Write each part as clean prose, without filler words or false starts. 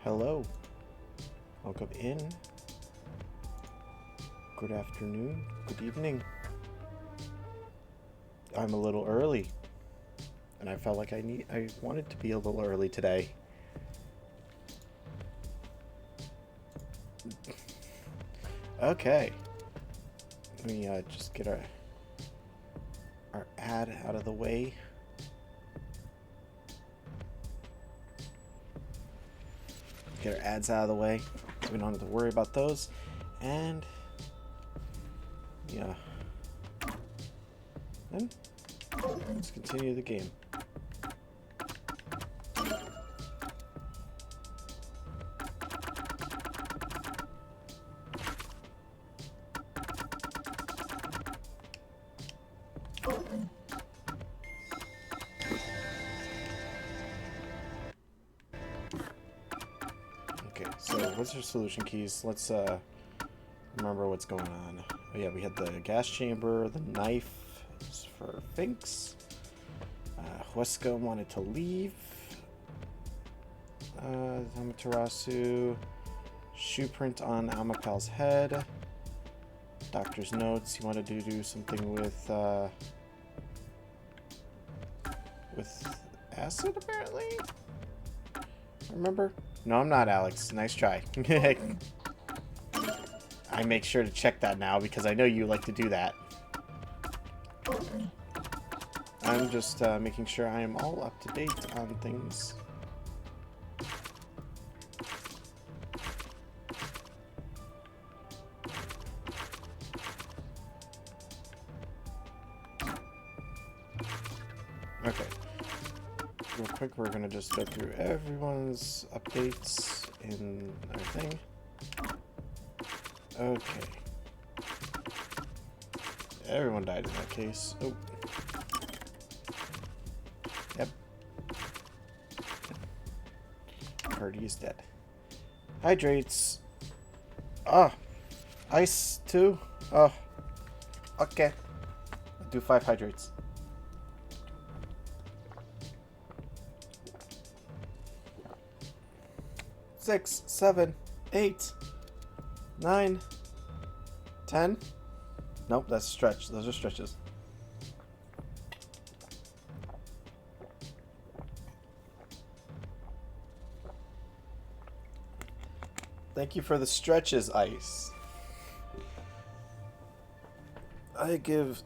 Hello. Welcome in. Good afternoon. Good evening. I'm a little early. And I felt like I wanted to be a little early today. Okay. Let me just get our ad out of the way. Get our ads out of the way so we don't have to worry about those. And yeah. Then let's continue the game. Okay, so what's our solution keys? Let's remember what's going on. Oh yeah, we had the gas chamber, the knife for Finks. Huesca wanted to leave. Amaterasu. Shoe print on Amapal's head. Doctor's notes. He wanted to do something with acid, apparently. Remember? No, I'm not, Alex. Nice try. I make sure to check that now because I know you like to do that. I'm just making sure I am all up to date on things. Okay. Real quick, we're gonna just go through everyone's updates in our thing. Okay. Everyone died in that case. Oh. Yep. Party is dead. Hydrates. Ah. Ice too. Oh. Okay. I'll do 5 hydrates. Six, 7, 8, 9, 10. Nope, that's a stretch. Those are stretches. Thank you for the stretches, Ice. I give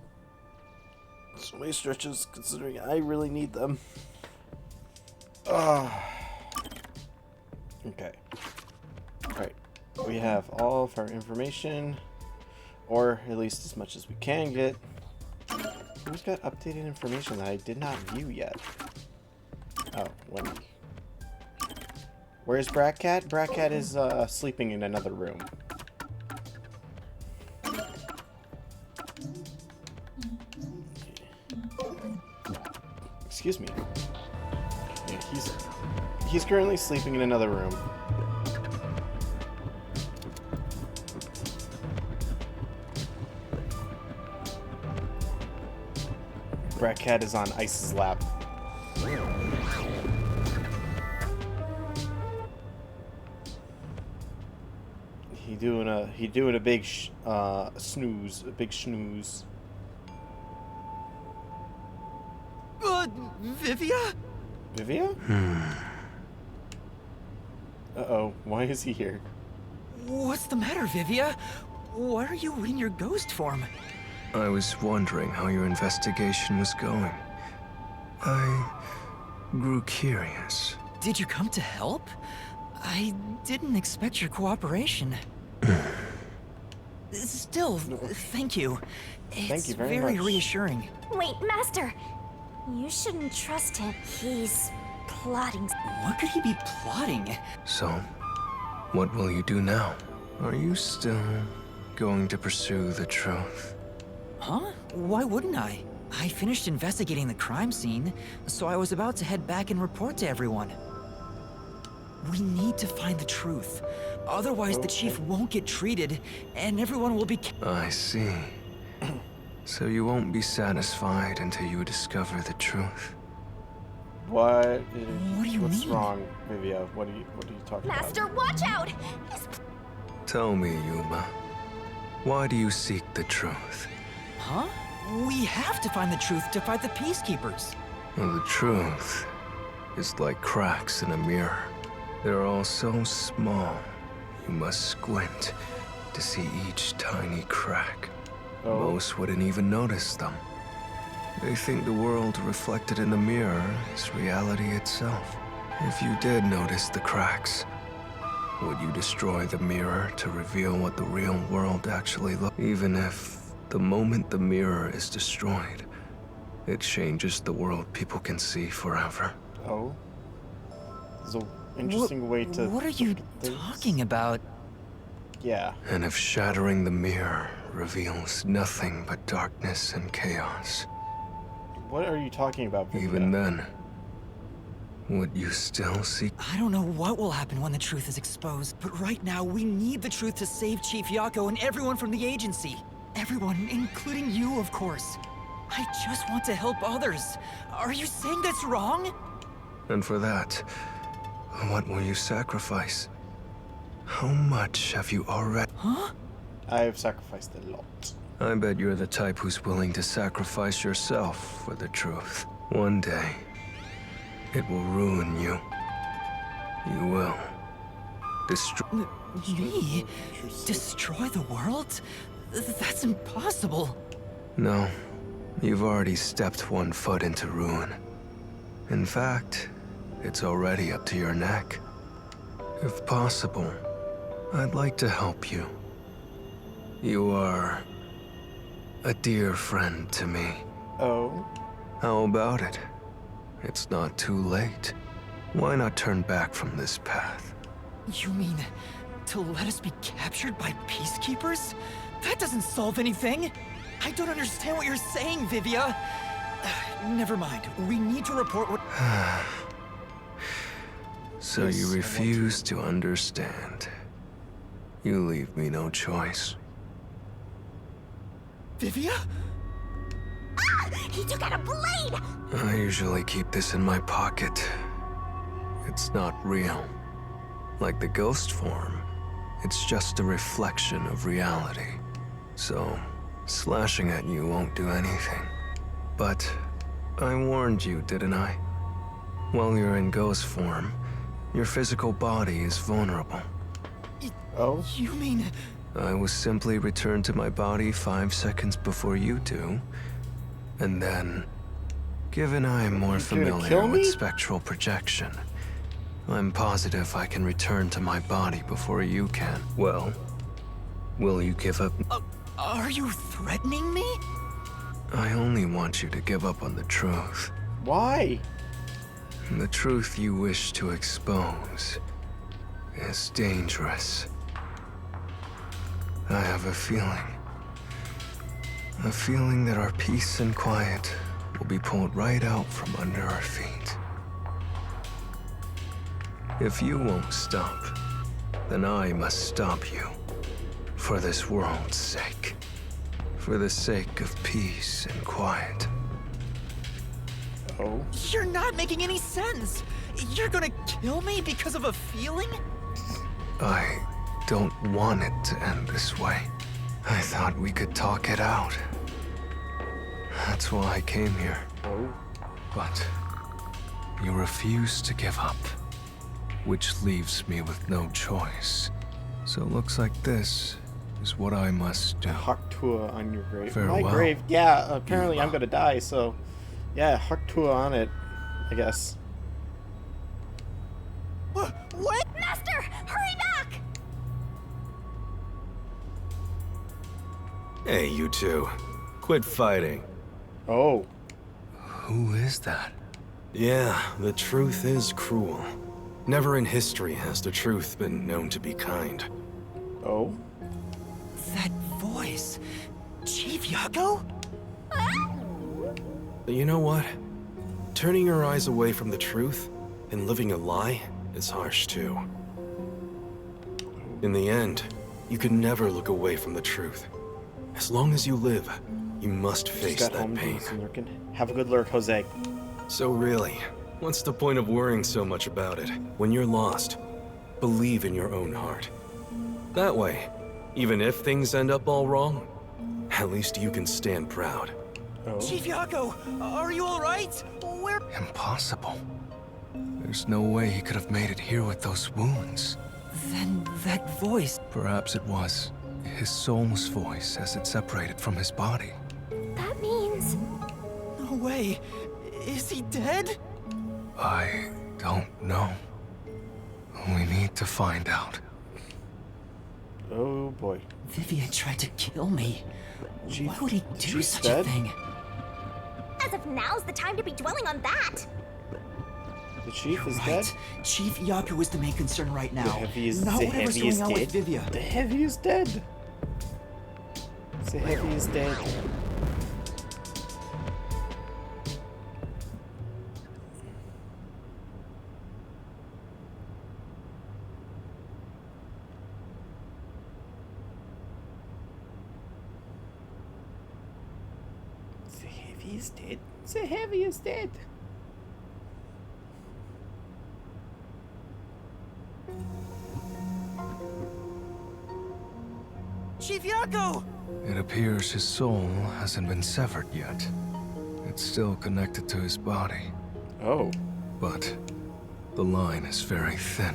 so many stretches considering I really need them. Ah. Okay. Alright. We have all of our information. Or at least as much as we can get. Who's got updated information that I did not view yet? Oh, Wendy. Where's Bratcat? Bratcat is sleeping in another room. Excuse me. Yeah, he's currently sleeping in another room. Bratcat is on Ice's lap. He doing a big snooze, a big snooze. Vivia? Vivia? Uh-oh, why is he here? What's the matter, Vivia? Why are you in your ghost form? I was wondering how your investigation was going. I grew curious. Did you come to help? I didn't expect your cooperation. Still, thank you. Thank you It's very very much. reassuring. Wait, Master! You shouldn't trust him. He's plotting. What could he be plotting? So, what will you do now? Are you still going to pursue the truth? Huh? Why wouldn't I? I finished investigating the crime scene, so I was about to head back and report to everyone. We need to find the truth. Otherwise, the chief won't get treated, and everyone will be... I see. So you won't be satisfied until you discover the truth. What? What do you What's mean? wrong, Vivia? What are you talking Master, watch out! He's Tell me, Yuma, why do you seek the truth? Huh? We have to find the truth to fight the Peacekeepers. Well, the truth is like cracks in a mirror. They're all so small, you must squint to see each tiny crack. Oh. Most wouldn't even notice them. They think the world reflected in the mirror is reality itself. If you did notice the cracks, would you destroy the mirror to reveal what the real world actually looks? Even if the moment the mirror is destroyed, it changes the world people can see forever. Oh. There's an interesting way to. What are you look at things. talking about? Yeah. And if shattering the mirror reveals nothing but darkness and chaos, What are you talking about, Vivia? even then, would you still seek? I don't know what will happen when the truth is exposed, but right now we need the truth to save Chief Yako and everyone from the agency. Everyone, including you, of course. I just want to help others. Are you saying that's wrong? And for that, what will you sacrifice? How much have you already? Huh? I have sacrificed a lot. I bet you're the type who's willing to sacrifice yourself for the truth. One day, it will ruin you. You will. Destroy. Me? Destroy the world? That's impossible. No, you've already stepped one foot into ruin. In fact, it's already up to your neck. If possible, I'd like to help you. You are a dear friend to me. Oh. How about it? It's not too late. Why not turn back from this path? You mean to let us be captured by Peacekeepers? That doesn't solve anything. I don't understand what you're saying, Vivia. Never mind. We need to report what... So Yes, I you want refuse to understand. You leave me no choice. Vivia? Ah! He took out a blade! I usually keep this in my pocket. It's not real. Like the ghost form, it's just a reflection of reality. So, slashing at you won't do anything. But I warned you, didn't I? While you're in ghost form, your physical body is vulnerable. Oh. You mean... I will simply return to my body 5 seconds before you do. And then, given I am more You gonna familiar kill with me? spectral projection, I'm positive I can return to my body before you can. Well, will you give up? Are you threatening me? I only want you to give up on the truth. Why? The truth you wish to expose is dangerous. I have a feeling that our peace and quiet will be pulled right out from under our feet. If you won't stop, then I must stop you. For this world's sake. For the sake of peace and quiet. Oh. You're not making any sense. You're gonna kill me because of a feeling? I don't want it to end this way. I thought we could talk it out. That's why I came here. Oh. But you refuse to give up, which leaves me with no choice. So it looks like this is what I must do. Haktua on your grave. Farewell, My grave. Yeah, apparently I'm Yuma. gonna die, so... Yeah, Haktua on it, I guess. What? Master, hurry back! Hey, you two. Quit fighting. Oh. Who is that? Yeah, the truth is cruel. Never in history has the truth been known to be kind. Oh. That voice. Chief Yako? But you know what? Turning your eyes away from the truth and living a lie is harsh too. In the end, you can never look away from the truth. As long as you live, you must Just face got that home pain. doing some lurking. Have a good lurk, Jose. So really, What's the point of worrying so much about it? When you're lost, believe in your own heart. That way, even if things end up all wrong, at least you can stand proud. Oh. Chief Yako, are you all right? Where? Impossible. There's no way he could have made it here with those wounds. Then that voice. Perhaps it was his soul's voice as it separated from his body. That means... No way. Is he dead? I don't know. We need to find out. Oh boy. Vivian tried to kill me. Chief- Why would he do Chief's such dead? a thing? As if now's the time to be dwelling on that. The chief is Right. dead? Chief Yaku is the main concern right now. The heavy is, Not the whatever's heavy is going on dead? with Vivia. The heavy is dead. The heavy is dead. The heavy is dead. The heavy is dead. Chief Yako! It appears his soul hasn't been severed yet. It's still connected to his body, Oh. but the line is very thin.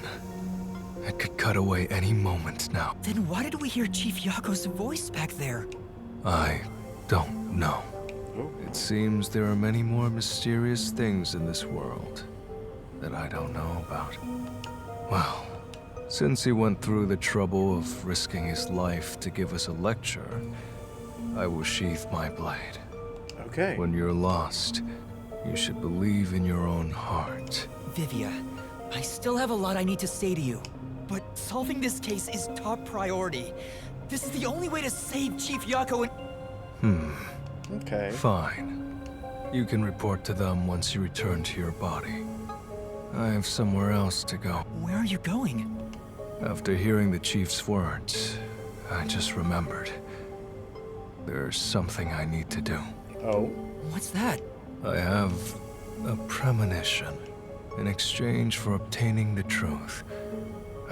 It could cut away any moment now. Then why did we hear Chief Yako's voice back there? I don't know. Oh. It seems there are many more mysterious things in this world that I don't know about. Well, since he went through the trouble of risking his life to give us a lecture, I will sheath my blade. Okay. When you're lost, you should believe in your own heart. Vivia, I still have a lot I need to say to you, but solving this case is top priority. This is the only way to save Chief Yako and... Okay. Fine. You can report to them once you return to your body. I have somewhere else to go. Where are you going? After hearing the chief's words, I just remembered. There's something I need to do. Oh. What's that? I have a premonition. In exchange for obtaining the truth,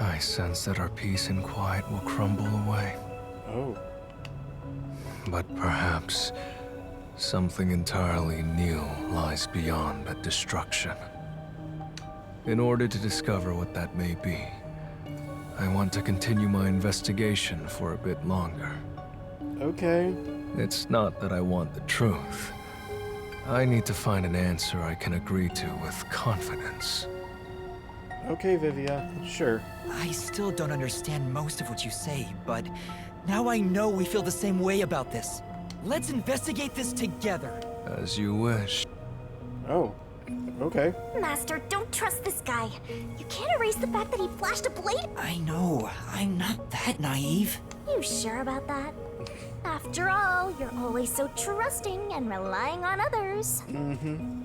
I sense that our peace and quiet will crumble away. Oh. But perhaps something entirely new lies beyond that destruction. In order to discover what that may be, I want to continue my investigation for a bit longer. Okay. It's not that I want the truth. I need to find an answer I can agree to with confidence. Okay, Vivia. Sure. I still don't understand most of what you say, but now I know we feel the same way about this. Let's investigate this together. As you wish. Oh. Okay. Master, don't trust this guy. You can't erase the fact that he flashed a blade. I know, I'm not that naive. You sure about that? After all, you're always so trusting and relying on others. Mm-hmm.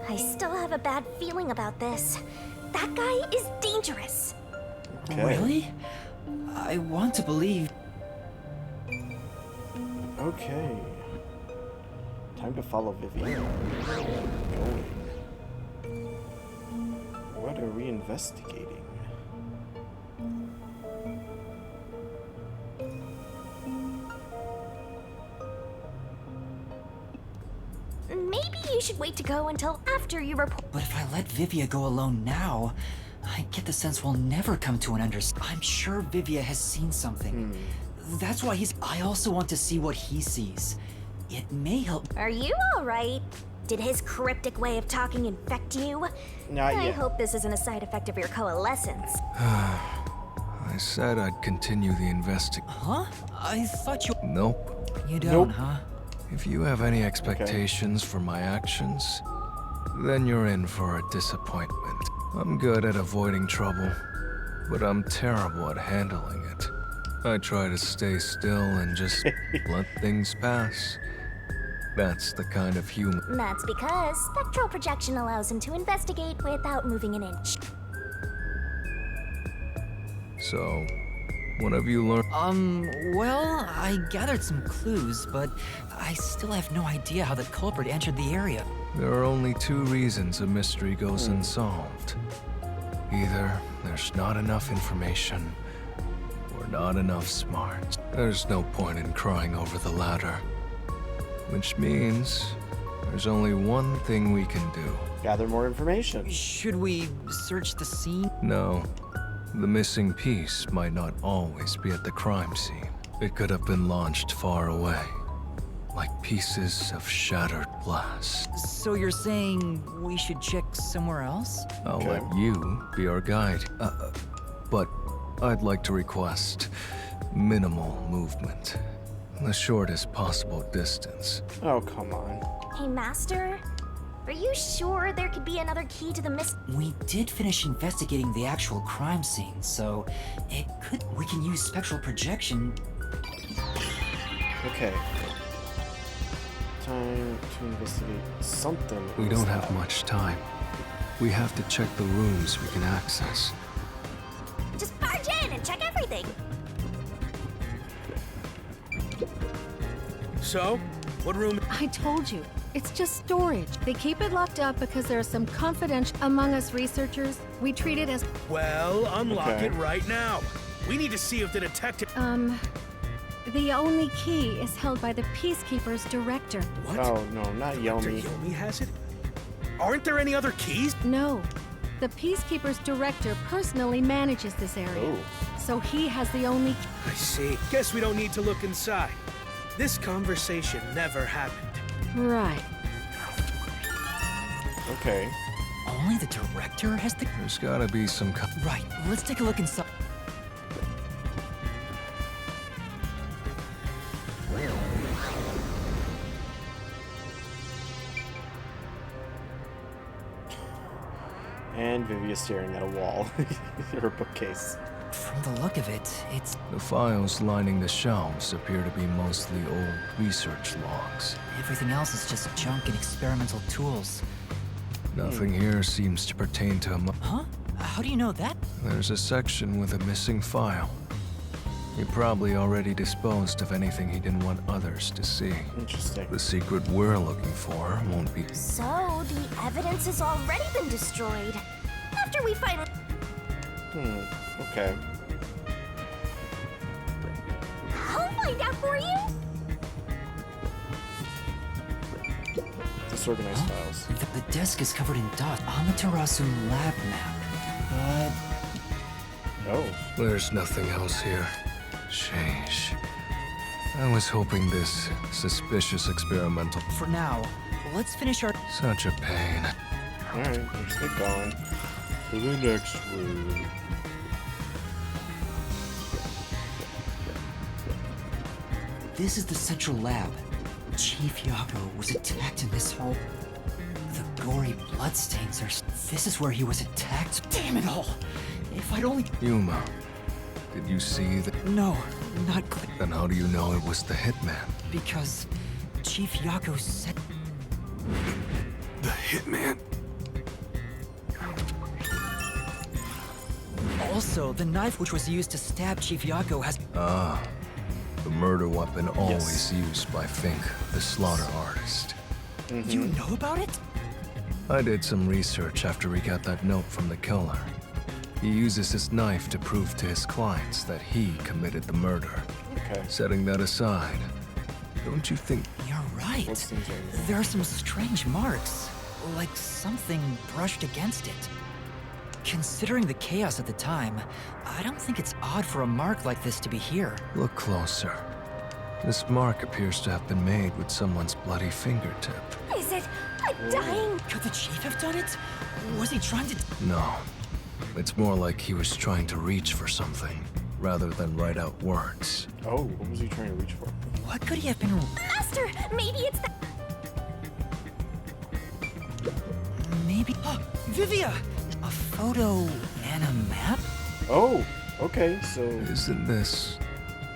I still have a bad feeling about this. That guy is dangerous. Okay. Really? I want to believe. Okay. Time to follow Vivia. Going. What are we investigating? Maybe you should wait to go until after you report. But if I let Vivia go alone now, I get the sense we'll never come to an understanding. I'm sure Vivia has seen something. That's why I also want to see what he sees. It may help. Are you alright? Did his cryptic way of talking infect you? Not I yet. hope this isn't a side effect of your coalescence. I said I'd continue the investigation. Huh? I thought you. Nope. You don't, Nope. huh? If you have any expectations for my actions, then you're in for a disappointment. I'm good at avoiding trouble, but I'm terrible at handling it. I try to stay still and just let things pass. That's the kind of human. That's because spectral projection allows him to investigate without moving an inch. So, What have you learned? Well, I gathered some clues, but I still have no idea how the culprit entered the area. There are only two reasons a mystery goes unsolved. Either there's not enough information, or not enough smarts. There's no point in crying over the latter. Which means there's only one thing we can do. Gather more information. Should we search the scene? No, the missing piece might not always be at the crime scene. It could have been launched far away, like pieces of shattered glass. So you're saying we should check somewhere else? I'll Okay. let you be our guide. But I'd like to request minimal movement. The shortest possible distance. Oh, come on. Hey, Master, are you sure there could be another key to the We did finish investigating the actual crime scene, so we can use spectral projection. Okay. Time to investigate something. We in this don't have lab. much time. We have to check the rooms we can access. Just barge in and check everything. So, what room? I told you, it's just storage. They keep it locked up because there are some confidential among us researchers. We treat it as, Well, unlock Okay. it right now. We need to see if the detective. the only key is held by the Peacekeeper's director. What? Oh, no, not Dr. Yomi. Yomi has it? Aren't there any other keys? No, the Peacekeeper's director personally manages this area. Oh. So he has the only I see. Guess we don't need to look inside. This conversation never happened. Right. Okay. Only the director has the... There's gotta be some Right, let's take a look inside. And Vivia staring at a wall. Her bookcase. From the look of it, it's... The files lining the shelves appear to be mostly old research logs. Everything else is just junk and experimental tools. Nothing here seems to pertain to him. Huh? How do you know that? There's a section with a missing file. He probably already disposed of anything he didn't want others to see. Interesting. The secret we're looking for won't be... So, the evidence has already been destroyed. After we find... Okay. I'll find out for you! Disorganized files. The desk is covered in dust. Amaterasu lab map. Oh. There's nothing else here. Sheesh. I was hoping this suspicious experimental... For now, let's finish our... Such a pain. Alright, let's get going. To the next room. This is the central lab. Chief Yako was attacked in this hole. The gory bloodstains are... This is where he was attacked. Damn it all! If I'd only... Yuma, did you see the... No, not clear. Then how do you know it was the hitman? Because Chief Yako said... The hitman? Also, the knife which was used to stab Chief Yako has... Ah, the murder weapon always used by Fink, the slaughter artist. You know about it? I did some research after he got that note from the killer. He uses his knife to prove to his clients that he committed the murder. Okay. Setting that aside, don't you think... You're right. What seems right? There are some strange marks, like something brushed against it. Considering the chaos at the time, I don't think it's odd for a mark like this to be here. Look closer. This mark appears to have been made with someone's bloody fingertip. Is it a dying... Could the chief have done it? Was he trying to... No. It's more like he was trying to reach for something, rather than write out words. Oh, what was he trying to reach for? What could he have been... Master, maybe it's the... Maybe... Oh, Vivia! A photo and a map? Oh, okay, so... Isn't this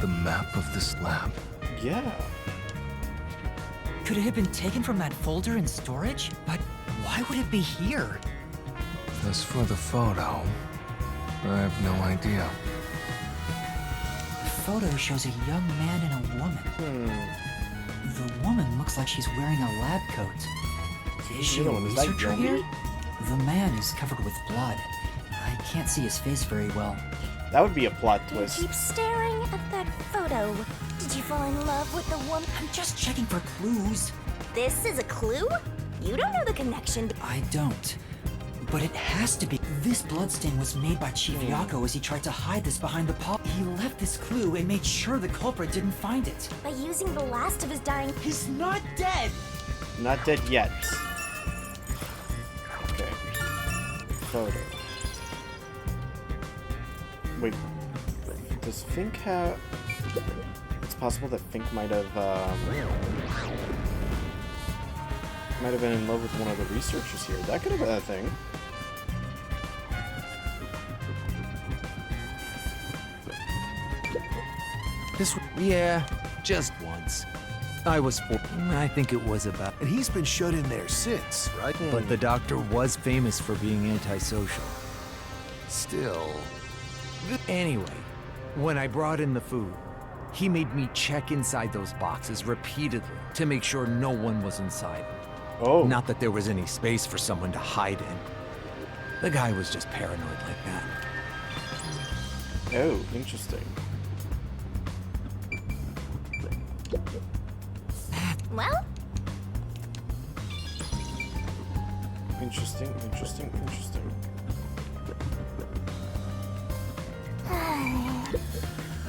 the map of this lab? Yeah. Could it have been taken from that folder in storage? But why would it be here? As for the photo, I have no idea. photo shows a young man and a woman. The woman looks like she's wearing a lab coat. Is she a Is that researcher Yogi? here? The man is covered with blood. I can't see his face very well. That would be a plot You twist. keep staring at that photo. Did you fall in love with the woman? I'm just checking for clues. This is a clue? You don't know the connection. I don't. But it has to be. This bloodstain was made by Chief Yako as he tried to hide this behind the pole. He left this clue and made sure the culprit didn't find it. By using the last of his dying. He's not dead! Not dead yet. Okay. Photo. Wait. Does Fink have... It's possible that Fink might have been in love with one of the researchers here. That could have been a thing. Yeah, just once. I was 4. I think it was about. And he's been shut in there since, right? But the doctor was famous for being antisocial. Still. Anyway, when I brought in the food, he made me check inside those boxes repeatedly to make sure no one was inside. Oh. Not that there was any space for someone to hide in. The guy was just paranoid like that. Oh, interesting. Well, Interesting.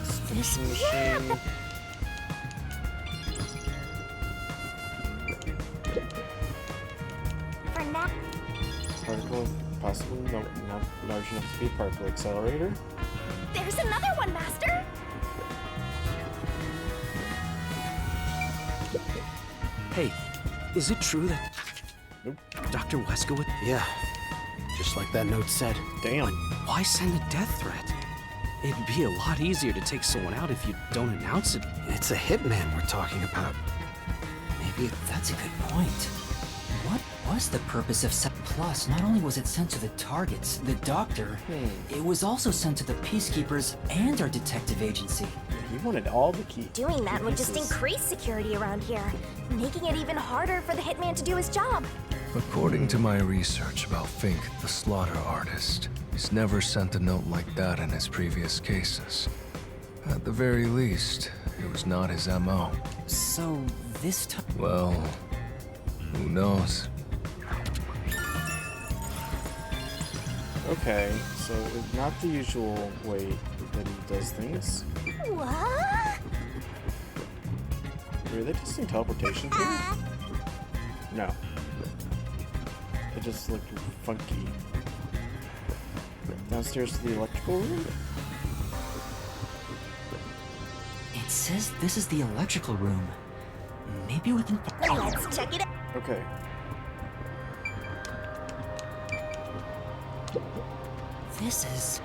Spinning machine. for now. Particle, possible, no, not large enough to be a particle accelerator. There's another one, Master! Hey, is it true that Nope. Dr. Weskowitz? Yeah, just like that note said. Damn. Why send a death threat? It'd be a lot easier to take someone out if you don't announce it. It's a hitman we're talking about. Maybe that's a good point. What was the purpose of Plus, not only was it sent to the targets, the doctor, it was also sent to the Peacekeepers and our detective agency. He wanted all the key. Doing that would just pieces. increase security around here, making it even harder for the hitman to do his job. According to my research about Fink, the slaughter artist, he's never sent a note like that in his previous cases. At the very least, it was not his MO. So this time... Well, who knows? Okay, so it's not the usual way that he does things. What? Were they testing teleportation here? No. It just looked funky. Downstairs to the electrical room? It says this is the electrical room. Maybe we can... Let's check it out. Okay. This is...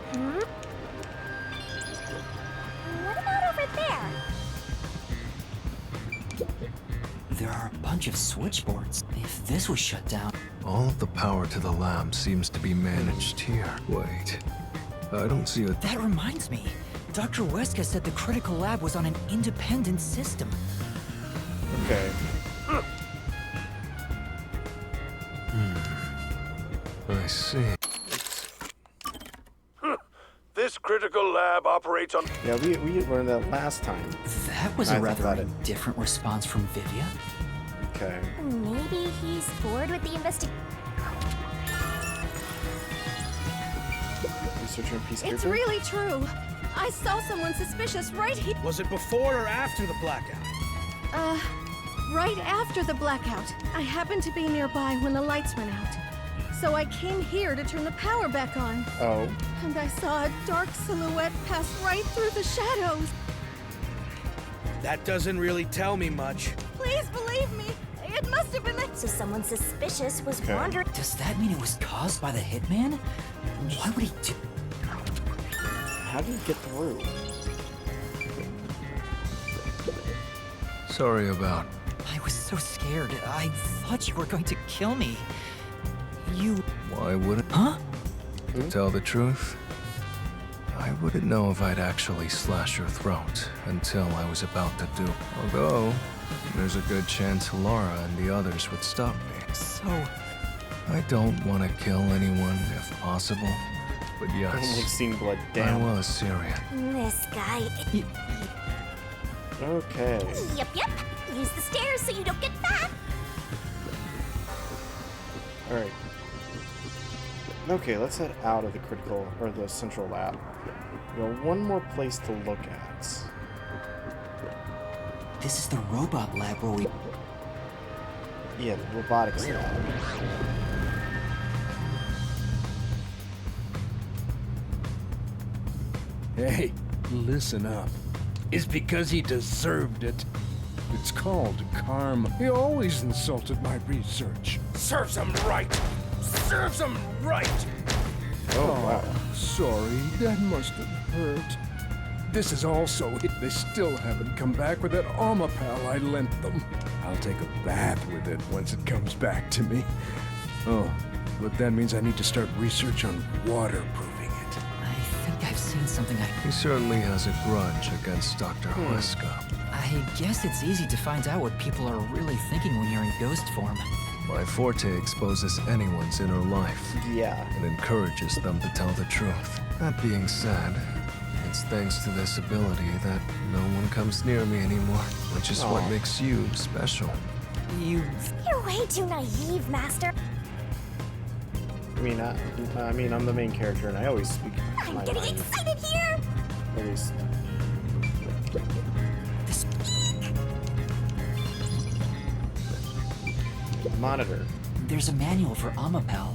What about over there? There are a bunch of switchboards. If this was shut down... All of the power to the lab seems to be managed here. Wait, I don't see a... That reminds me. Dr. Weska said the critical lab was on an independent system. Okay. I see. This critical lab operates on... Yeah, we learned that last time. That was I a thought rather it- different response from Vivia. Okay. Maybe he's bored with the investigation. Researcher and Peacekeeper? It's really true. I saw someone suspicious right here. Was it before or after the blackout? Right after the blackout. I happened to be nearby when the lights went out. So I came here to turn the power back on. Oh. And I saw a dark silhouette pass right through the shadows. That doesn't really tell me much. Please believe me. It must have been the... So someone suspicious was Okay. wandering. Does that mean it was caused by the hitman? Why would he do... How did he get through? Sorry about... I was so scared. I thought you were going to kill me. You... Why would it? Huh? To tell the truth, I wouldn't know if I'd actually slash your throat until I was about to do. Although, there's a good chance Lara and the others would stop me. So, I don't want to kill anyone if possible, but I don't like yes, seeing blood. I Damn. was Syrian. This guy. Okay. Yep. Use the stairs so you don't get fat. Alright. Okay, let's head out of the critical, or the central lab. We got one more place to look at. this is the robot lab where we... Yeah, the robotics lab. Hey, listen up. It's because he deserved it. It's called karma. He always insulted my research. Serves him right! Serves him right! Oh, wow. Sorry, that must have hurt. This is also it. They still haven't come back with that Armapal I lent them. I'll take a bath with it once it comes back to me. Oh, but that means I need to start research on waterproofing it. I think I've seen something He certainly has a grudge against Dr. Huesca. I guess it's easy to find out what people are really thinking when you're in ghost form. My forte exposes anyone's inner life Yeah. and encourages them to tell the truth. That being said, it's thanks to this ability that no one comes near me anymore, which is what Aw. makes you special. You... You're way too naive, Master. I mean, I'm the main character, and I always speak I'm my getting mind. excited here. At least. This... Monitor. There's a manual for Amapal.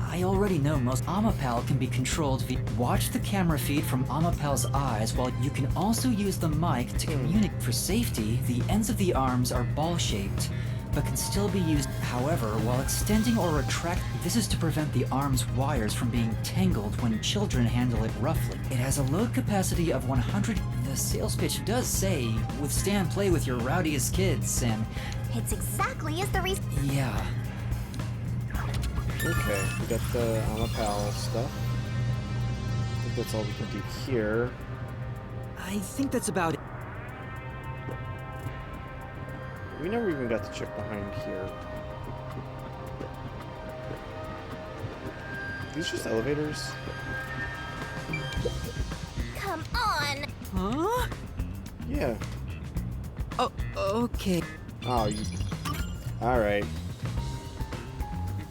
I already know most Amapal can be controlled via... Watch the camera feed from Amapal's eyes, while you can also use the mic to communicate. For safety, the ends of the arms are ball-shaped, but can still be used. However, while extending or retract, this is to prevent the arm's wires from being tangled when children handle it roughly. It has a load capacity of 100. The sales pitch does say, withstand play with your rowdiest kids, and It's exactly as the reason. yeah. Okay, we got the Amapal stuff. I think that's all we can do here. I think that's about it. We never even got to check behind here. These just elevators? Come on. Huh? Yeah. Oh, okay. Oh, you... Alright.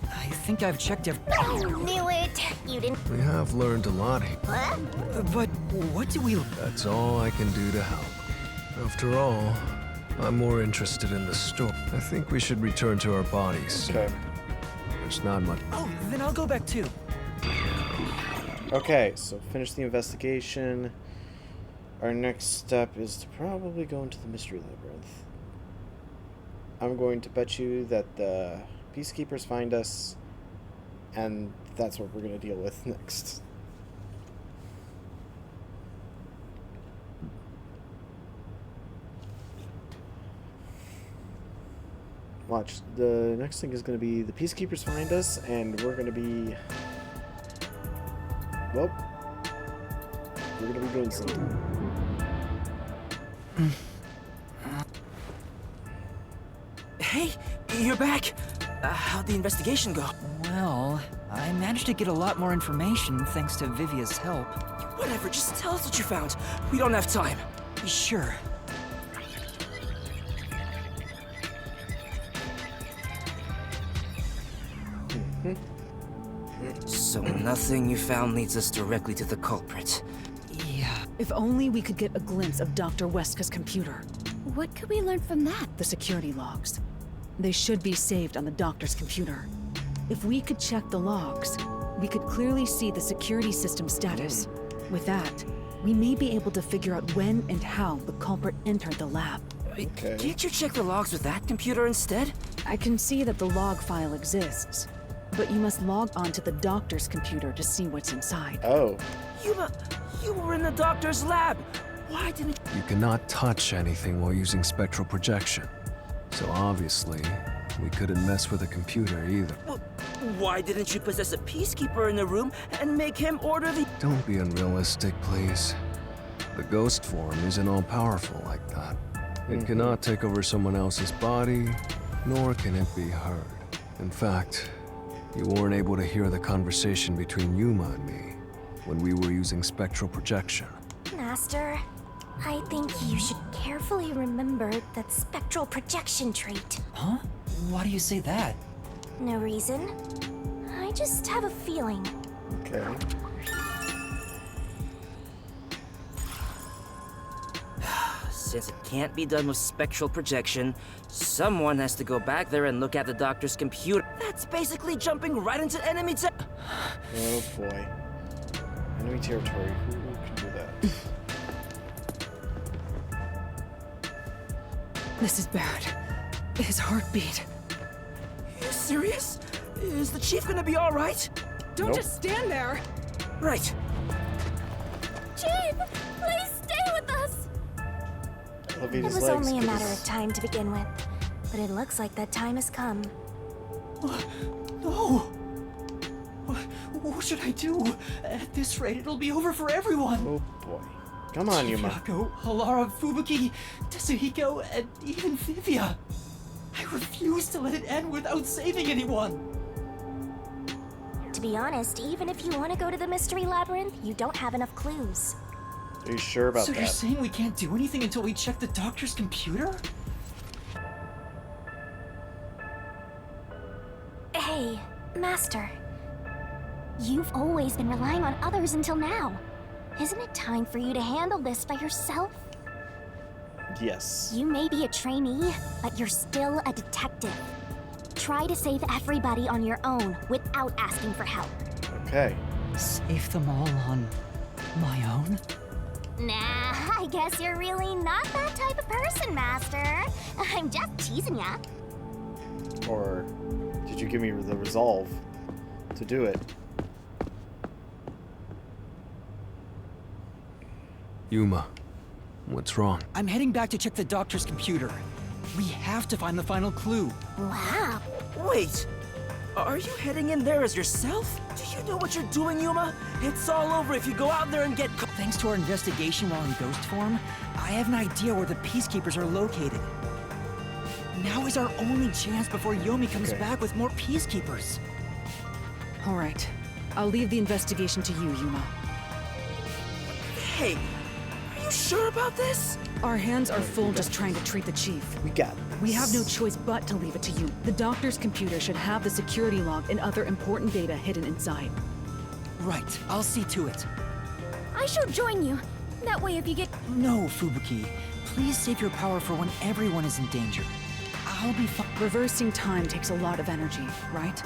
I think I've checked I knew it. You didn't. We have learned a lot here. What? But what do we... That's all I can do to help. After all, I'm more interested in the story. I think we should return to our bodies. Okay. There's not much. Oh, then I'll go back too. Okay, so finish the investigation. Our next step is to probably go into the Mystery Labyrinth. I'm going to bet you that the Peacekeepers find us, and that's what we're going to deal with next. Watch, the next thing is going to be the Peacekeepers find us, and we're going to be... Well, we're going to be doing something. Hey, you're back! How'd the investigation go? Well, I managed to get a lot more information thanks to Vivia's help. Whatever, just tell us what you found. We don't have time. Sure. So nothing you found leads us directly to the culprit. Yeah. If only we could get a glimpse of Dr. Weska's computer. What could we learn from that? The security logs. They should be saved on the doctor's computer. If we could check the logs, we could clearly see the security system status. With that, we may be able to figure out when and how the culprit entered the lab. Okay. Can't you check the logs with that computer instead? I can see that the log file exists, but you must log on to the doctor's computer to see what's inside. Oh. You were in the doctor's lab! Why didn't You cannot touch anything while using spectral projection. So obviously, we couldn't mess with a computer either. Why didn't you possess a peacekeeper in the room and make him order the... Don't be unrealistic, please. The ghost form isn't all-powerful like that. It cannot take over someone else's body, nor can it be heard. In fact, you weren't able to hear the conversation between Yuma and me when we were using spectral projection. Master, I think you should carefully remember that spectral projection trait. Huh? Why do you say that? No reason. I just have a feeling. Okay. Since it can't be done with spectral projection, someone has to go back there and look at the doctor's computer. That's basically jumping right into enemy Oh boy. Enemy territory. Who can do that? This is bad. His heartbeat. You serious? Is the chief gonna be alright? Don't just stand there! Right. Chief, please stay with us! It was only a matter of time to begin with, but it looks like that time has come. No! What should I do? At this rate, it'll be over for everyone! Oh boy. Come on, Yuma. Yako, Halara, Fubuki, Tetsuhiko, and even Vivia. I refuse to let it end without saving anyone! To be honest, even if you want to go to the Mystery Labyrinth, you don't have enough clues. Are you sure about So that? you're saying we can't do anything until we check the doctor's computer? Hey, Master. You've always been relying on others until now. Isn't it time for you to handle this by yourself? Yes. You may be a trainee, but you're still a detective. Try to save everybody on your own without asking for help. Okay. Save them all on my own? Nah, I guess you're really not that type of person, Master. I'm just teasing ya. Or did you give me the resolve to do it? Yuma, what's wrong? I'm heading back to check the doctor's computer. We have to find the final clue. Wow. Wait! Are you heading in there as yourself? Do you know what you're doing, Yuma? It's all over if you go out there and get caught. Thanks to our investigation while in ghost form, I have an idea where the peacekeepers are located. Now is our only chance before Yomi comes back with more peacekeepers. All right. I'll leave the investigation to you, Yuma. Hey, are you sure about this? Our hands are full just trying to treat the chief. We got this. We have no choice but to leave it to you. The doctor's computer should have the security log and other important data hidden inside. Right, I'll see to it. I shall join you. That way if you get... No, Fubuki. Please save your power for when everyone is in danger. I'll be fine. Reversing time takes a lot of energy, right?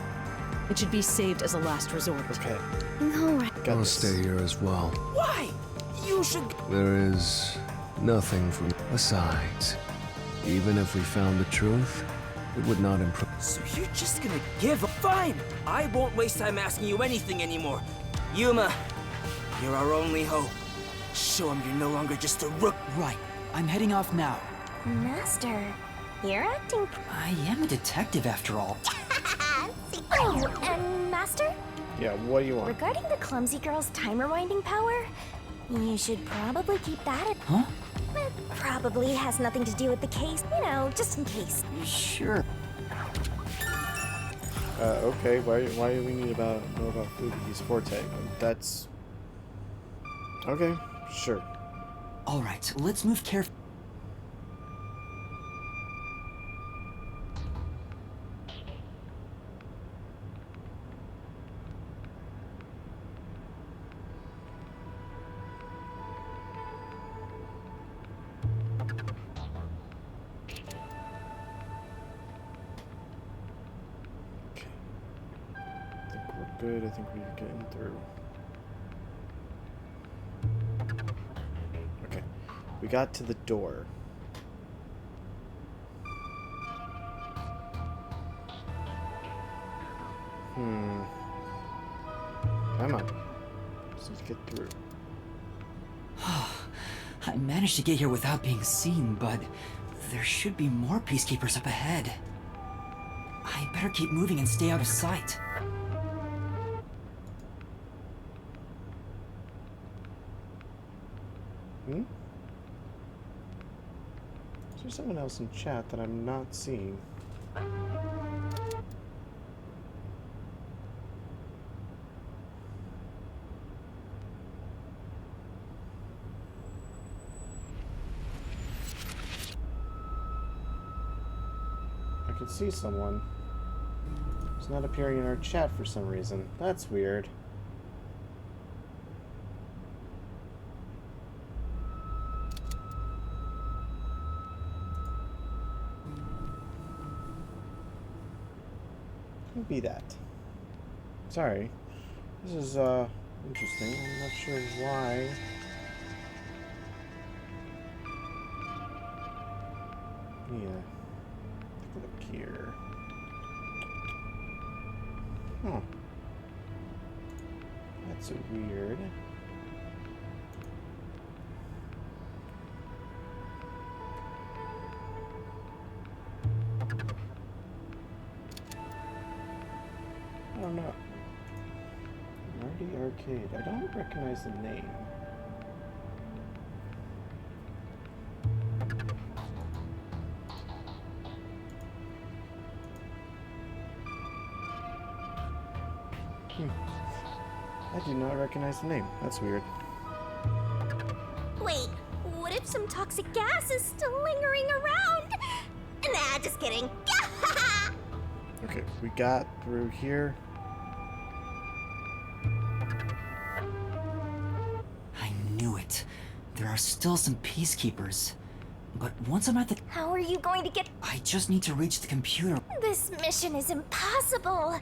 It should be saved as a last resort. Okay. All right. I'll stay here as well. Why? You should... There is nothing from... Besides, even if we found the truth, it would not improve. So you're just gonna give up? Fine! I won't waste time asking you anything anymore. Yuma, you're our only hope. Show him you're no longer just a rook. Right. I'm heading off now. Master, you're acting... I am a detective after all. Oh, and Master? Yeah, what do you want? Regarding the Clumsy Girl's time rewinding power, you should probably keep that at... Huh? It probably has nothing to do with the case, you know, just in case. Sure. Okay, why do we need know about Fubuki's forte? That's... Okay, sure. Alright, let's move carefully. Good, I think we're getting through. Okay, we got to the door. Come on. Just need to get through. I managed to get here without being seen, but there should be more peacekeepers up ahead. I better keep moving and stay out of sight. Hmm? Is there someone else in chat that I'm not seeing? I can see someone. It's not appearing in our chat for some reason. That's weird. Could be that. Sorry. This is interesting. I'm not sure why. Yeah. Take a look here. Huh. That's weird. I don't know. Marty Arcade. I don't recognize the name. I do not recognize the name. That's weird. Wait, what if some toxic gas is still lingering around? Nah, just kidding. Okay, we got through here. I knew it. There are still some peacekeepers. But once I'm at the... How are you going to get... I just need to reach the computer. This mission is impossible.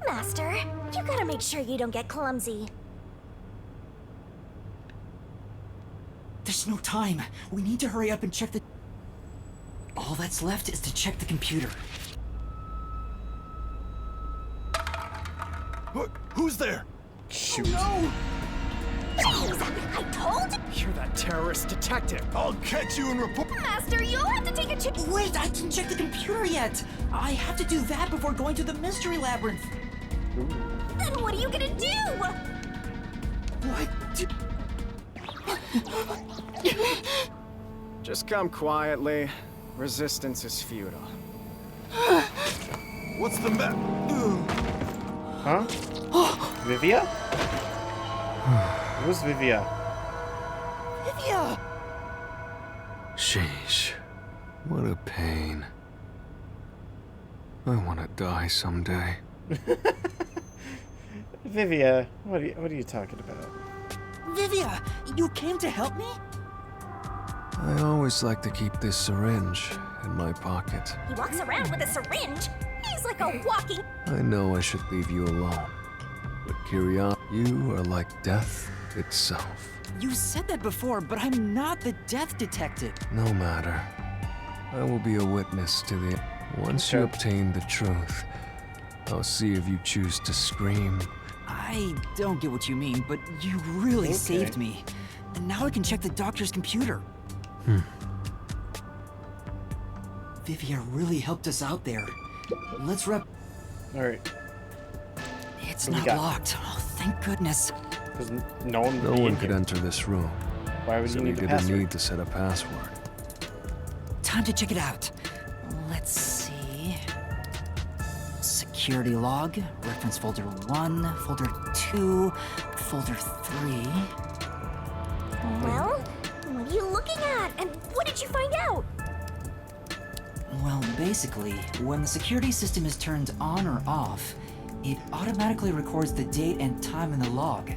Master, you gotta make sure you don't get clumsy. There's no time. We need to hurry up and check the... All that's left is to check the computer. Who's there? Shoot. No! Jeez, I told you! You're that terrorist detective. I'll catch you and report. Master, you'll have to take a check. Wait, I didn't check the computer yet. I have to do that before going to the mystery labyrinth. Then what are you gonna do? What? Just come quietly. Resistance is futile. What's the map? Huh? Vivia? Who's Vivia? Vivia! Sheesh. What a pain. I want to die someday. Vivia, what are you talking about? Vivia, you came to help me? I always like to keep this syringe in my pocket. He walks around with a syringe. He's like a walking... I know I should leave you alone, but curiosity, you are like death itself. You said that before, but I'm not the death detective. No matter. I will be a witness to the... Once you obtain the truth, I'll see if you choose to scream. I don't get what you mean, but you really saved me. And now I can check the doctor's computer. Vivia really helped us out there. Let's Alright. It's not locked. Oh, thank goodness. Because no one could enter this room. Why would so you need we the didn't password? need to set a password. Time to check it out. Let's see. Security log, reference folder 1, folder 2, folder 3. Well, what are you looking at? And what did you find out? Well, basically, when the security system is turned on or off, it automatically records the date and time in the log.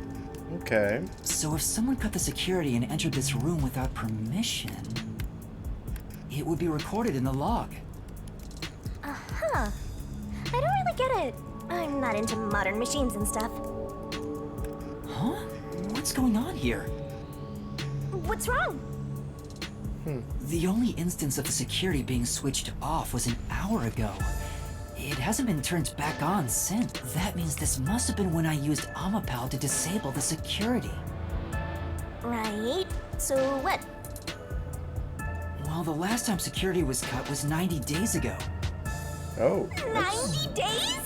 Okay. So if someone cut the security and entered this room without permission, it would be recorded in the log. Uh-huh. I don't really get it. I'm not into modern machines and stuff. Huh? What's going on here? What's wrong? The only instance of the security being switched off was an hour ago. It hasn't been turned back on since. That means this must have been when I used Omapal to disable the security. Right. So what? Well, the last time security was cut was 90 days ago. Oh. 90 days?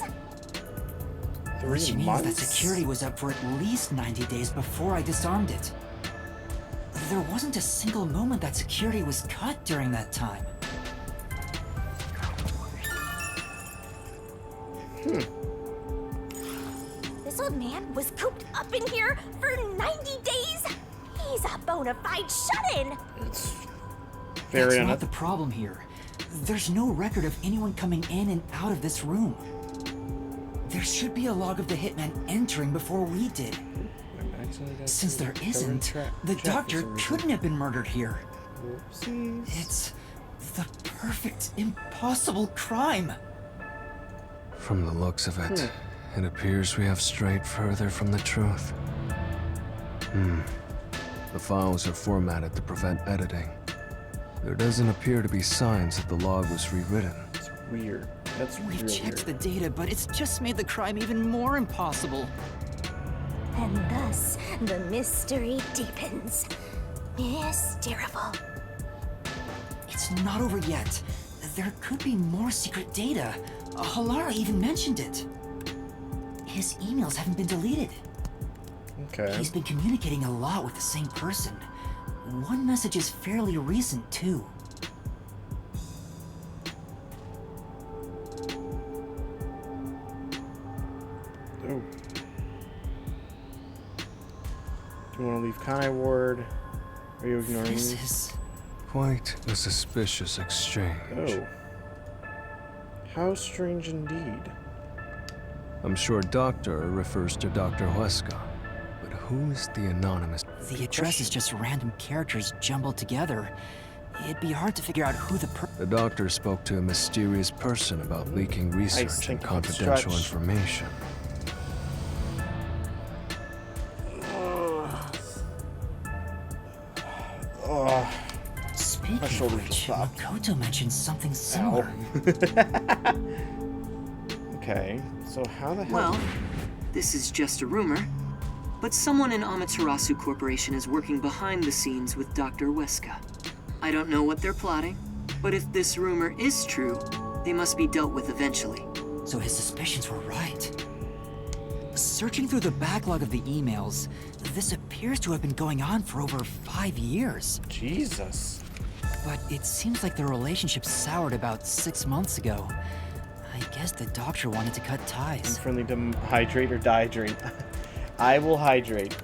3 Which means months? that security was up for at least 90 days before I disarmed it. There wasn't a single moment that security was cut during that time. This old man was cooped up in here for 90 days? He's a bona fide shut-in! That's not the problem here. There's no record of anyone coming in and out of this room. There should be a log of the hitman entering before we did. Since there isn't, the doctor couldn't have been murdered here. It's the perfect, impossible crime. From the looks of it, it appears we have strayed further from the truth. The files are formatted to prevent editing. There doesn't appear to be signs that the log was rewritten. It's weird. That's We real checked weird. the data, but it's just made the crime even more impossible. And thus, the mystery deepens. Mysterable. It's not over yet. There could be more secret data. Halara even mentioned it. His emails haven't been deleted. Okay. He's been communicating a lot with the same person. One message is fairly recent, too. Oh. Do you want to leave Kanai Ward? Are you ignoring me? This is... Quite a suspicious exchange. Oh. How strange indeed. I'm sure Doctor refers to Dr. Huesca, but who is the anonymous? The address is just random characters jumbled together. It'd be hard to figure out who the The doctor spoke to a mysterious person about leaking research and confidential information. Speaking My of shoulders which, just stopped. Makoto mentioned something similar. Okay, so how the hell? Well, this is just a rumor, but someone in Amaterasu Corporation is working behind the scenes with Dr. Huesca. I don't know what they're plotting, but if this rumor is true, they must be dealt with eventually. So his suspicions were right. Searching through the backlog of the emails, this appears to have been going on for over 5 years. Jesus. But it seems like the relationship soured about 6 months ago. I guess the doctor wanted to cut ties. I'm friendly to hydrate or dehydrate. I will hydrate.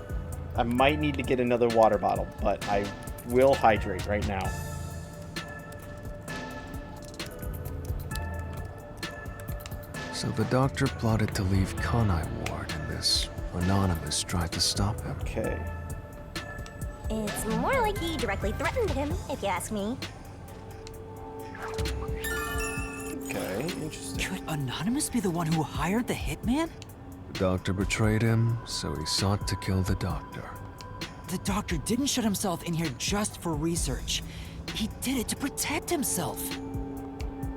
I might need to get another water bottle, but I will hydrate right now. So the doctor plotted to leave Kanai Ward, and this anonymous tried to stop him. Okay. It's more like he directly threatened him, if you ask me. Okay, interesting. Could Anonymous be the one who hired the hitman? The doctor betrayed him, so he sought to kill the doctor. The doctor didn't shut himself in here just for research. He did it to protect himself.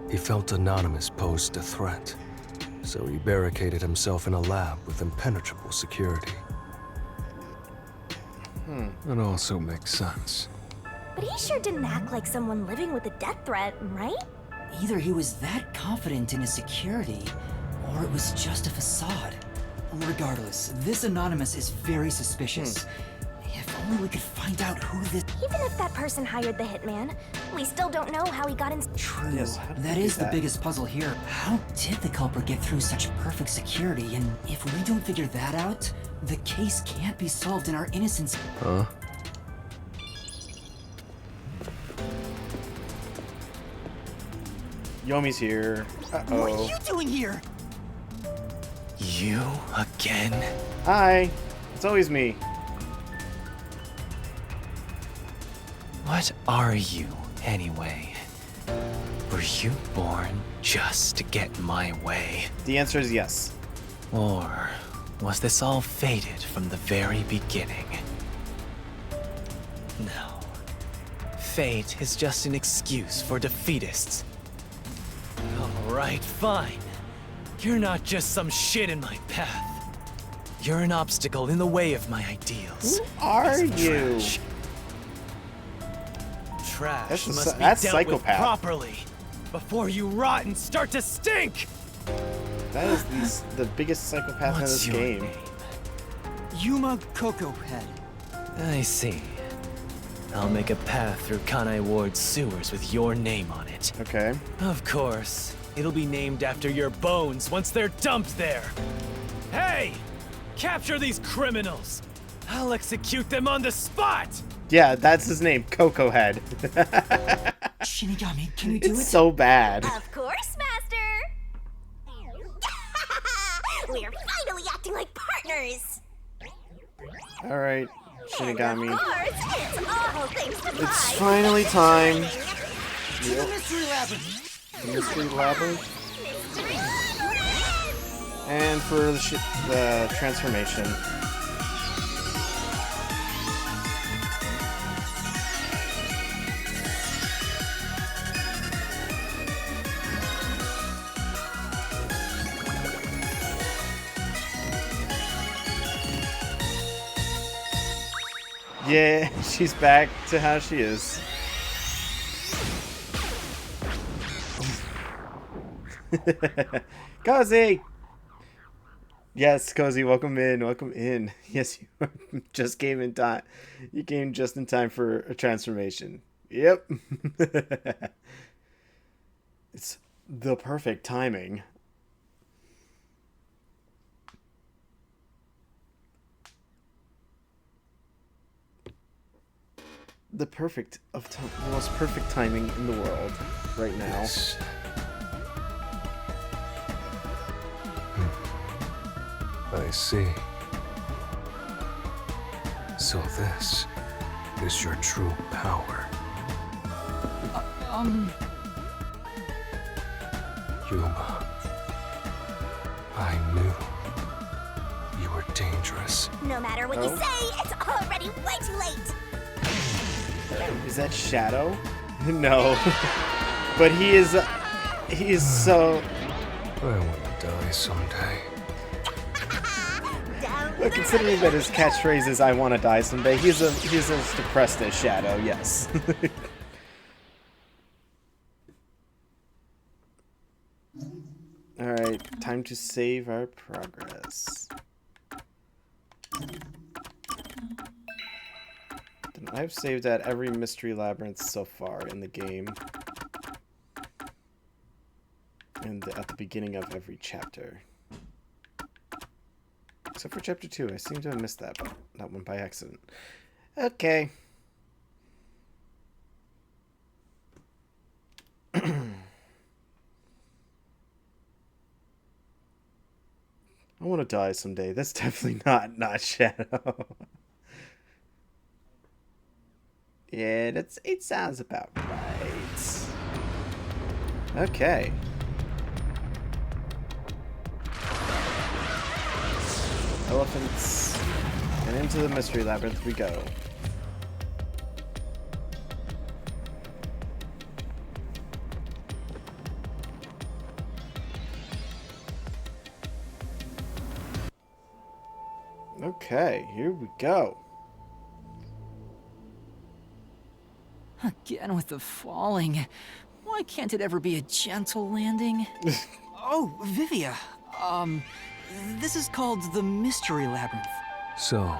He felt Anonymous posed a threat, so he barricaded himself in a lab with impenetrable security. It also makes sense. But he sure didn't act like someone living with a death threat, right? Either he was that confident in his security, or it was just a facade. Regardless, this Anonymous is very suspicious. If only we could find out who this... Even if that person hired the hitman, we still don't know how he got in. True. Yes, how did That they do is the that? biggest puzzle here. How did the culprit get through such perfect security? And if we don't figure that out, the case can't be solved in our innocence. Huh? Yomi's here. Uh-oh. What are you doing here? You again? Hi. It's always me. What are you, anyway? Were you born just to get my way? The answer is yes. Or was this all fated from the very beginning? No. Fate is just an excuse for defeatists. Alright, fine. You're not just some shit in my path. You're an obstacle in the way of my ideals. Who are you? Trash That's must be that's dealt with psychopath. properly. before you rot and start to stink! That is the biggest psychopath in this game. Yuma Coco Head. I see. I'll make a path through Kanai Ward's sewers with your name on it. Okay. Of course. It'll be named after your bones once they're dumped there. Hey! Capture these criminals! I'll execute them on the spot! Yeah, that's his name, Coco Head. Shinigami, can you do it? It's so bad. Of course, Master! We're finally acting like partners! Alright, Shinigami. Of course, it's all thanks to It's Pi. finally time. To the Mystery Labyrinth! The Mystery Labyrinth. And for the transformation. Yeah, she's back to how she is. Cozy! Yes, Cozy, welcome in, welcome in. Yes, you just came in time. You came just in time for a transformation. Yep. It's the perfect timing. The most perfect timing in the world right now. Yes. I see. So this is your true power. Yuma. I knew you were dangerous. No matter what you say, it's already way too late! Is that Shadow? No. But he is so... I want to die someday. Well, considering that his catchphrase is "I want to die someday," he's as depressed as Shadow. Yes. All right, time to save our progress. I've saved at every mystery labyrinth so far in the game, and at the beginning of every chapter. Except for chapter 2. I seem to have missed that one by accident. Okay. I want to die someday. That's definitely not Shadow. Yeah, it sounds about right. Okay. Elephants. And into the mystery labyrinth we go. Okay, here we go. Again with the falling. Why can't it ever be a gentle landing? Oh, Vivia. This is called the Mystery Labyrinth. So,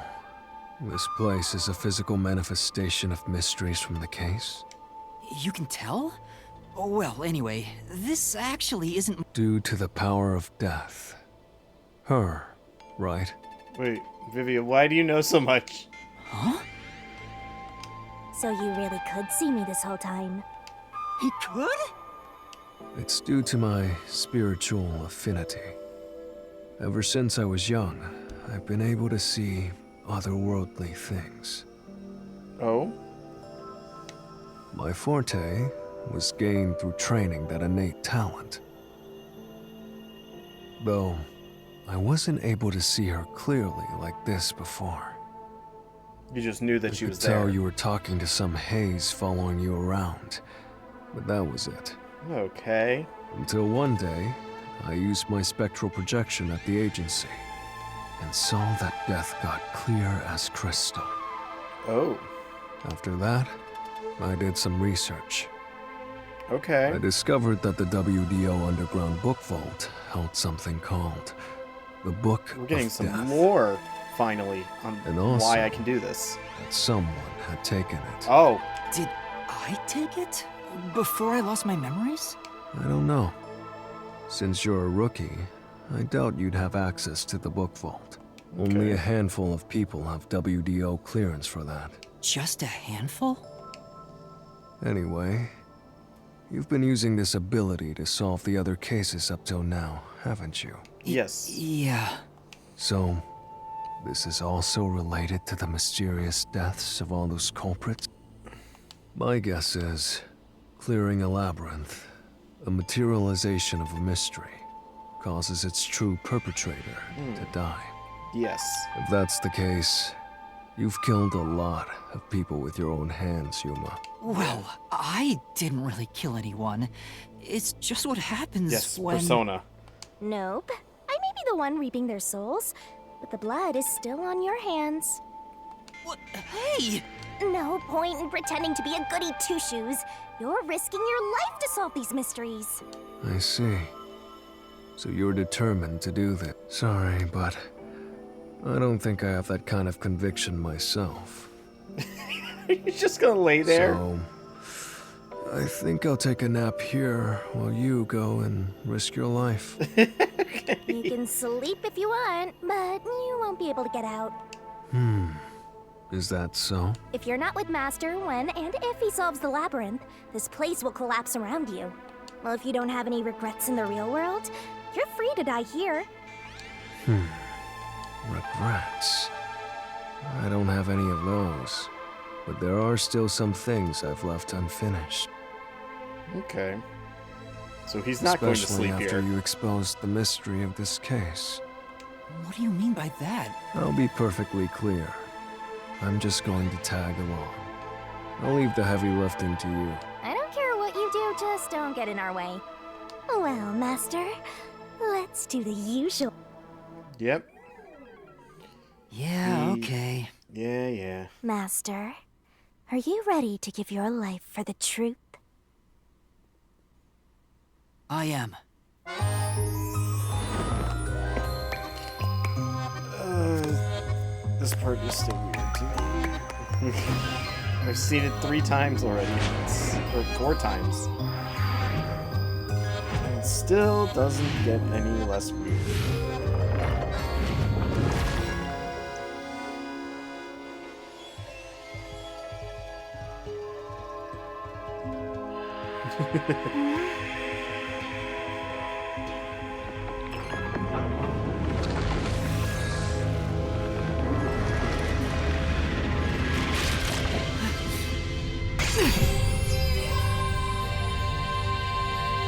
this place is a physical manifestation of mysteries from the case? You can tell? Oh, well, anyway, this actually isn't... Due to the power of death. Her, right? Wait, Vivia, why do you know so much? Huh? So you really could see me this whole time? He could? It's due to my spiritual affinity. Ever since I was young, I've been able to see otherworldly things. Oh? My forte was gained through training that innate talent. Though, I wasn't able to see her clearly like this before. You just knew that she was there. I could tell you were talking to some haze following you around, but that was it. Okay. Until one day, I used my spectral projection at the agency, and saw that death got clear as crystal. Oh. After that, I did some research. Okay. I discovered that the WDO Underground Book Vault held something called the Book We're getting of some Death. more, finally, on And also, why I can do this. that someone had taken it. Oh. Did I take it? Before I lost my memories? I don't know. Since you're a rookie, I doubt you'd have access to the Book Vault. Only a handful of people have WDO clearance for that. Just a handful? Anyway, you've been using this ability to solve the other cases up till now, haven't you? Yes. Yeah. So, this is also related to the mysterious deaths of all those culprits? My guess is, clearing a labyrinth, a materialization of a mystery, causes its true perpetrator to die. Yes. If that's the case, you've killed a lot of people with your own hands, Yuma. Well, I didn't really kill anyone. It's just what happens Yes, when... Persona. Nope. I may be the one reaping their souls, but the blood is still on your hands. What? Hey! No point in pretending to be a goody two-shoes. You're risking your life to solve these mysteries. I see. So you're determined to do this. Sorry, but I don't think I have that kind of conviction myself. You're just gonna lay there? So, I think I'll take a nap here while you go and risk your life. You can sleep if you want, but you won't be able to get out. Is that so? If you're not with Master when and if he solves the labyrinth, this place will collapse around you. Well, if you don't have any regrets in the real world, you're free to die here. Regrets. I don't have any of those. But there are still some things I've left unfinished. Okay. So he's not going to Especially sleep after here. you exposed the mystery of this case. What do you mean by that? I'll be perfectly clear. I'm just going to tag along. I'll leave the heavy lifting to you. I don't care what you do, just don't get in our way. Well, Master, let's do the usual. Yep. Yeah, okay. Yeah. Master, are you ready to give your life for the truth? I am. This part is still weird to me. I've seen it 3 times already. Or 4 times. And it still doesn't get any less weird.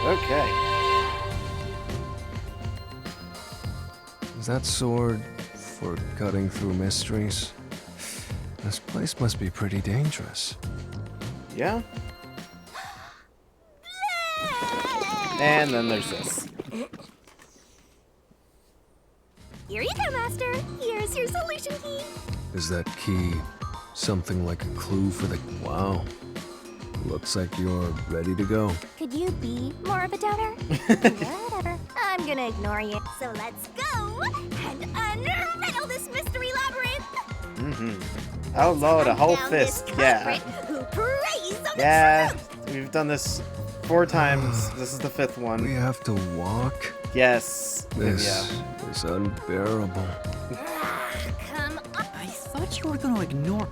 Okay. Is that sword for cutting through mysteries? This place must be pretty dangerous. Yeah. And then there's this. Here you go, Master. Here's your solution key. Is that key something like a clue for the... Wow. Looks like you're ready to go. Could you be more of a doubter? Whatever. I'm gonna ignore you. So let's go and unriddle this mystery labyrinth. Oh lord, a whole Down this fist. Yeah. culprit who preys on the Yeah. truth. We've done this 4 times. This is the 5th one. We have to walk? Yes. This is unbearable. Come on. I thought you were gonna ignore...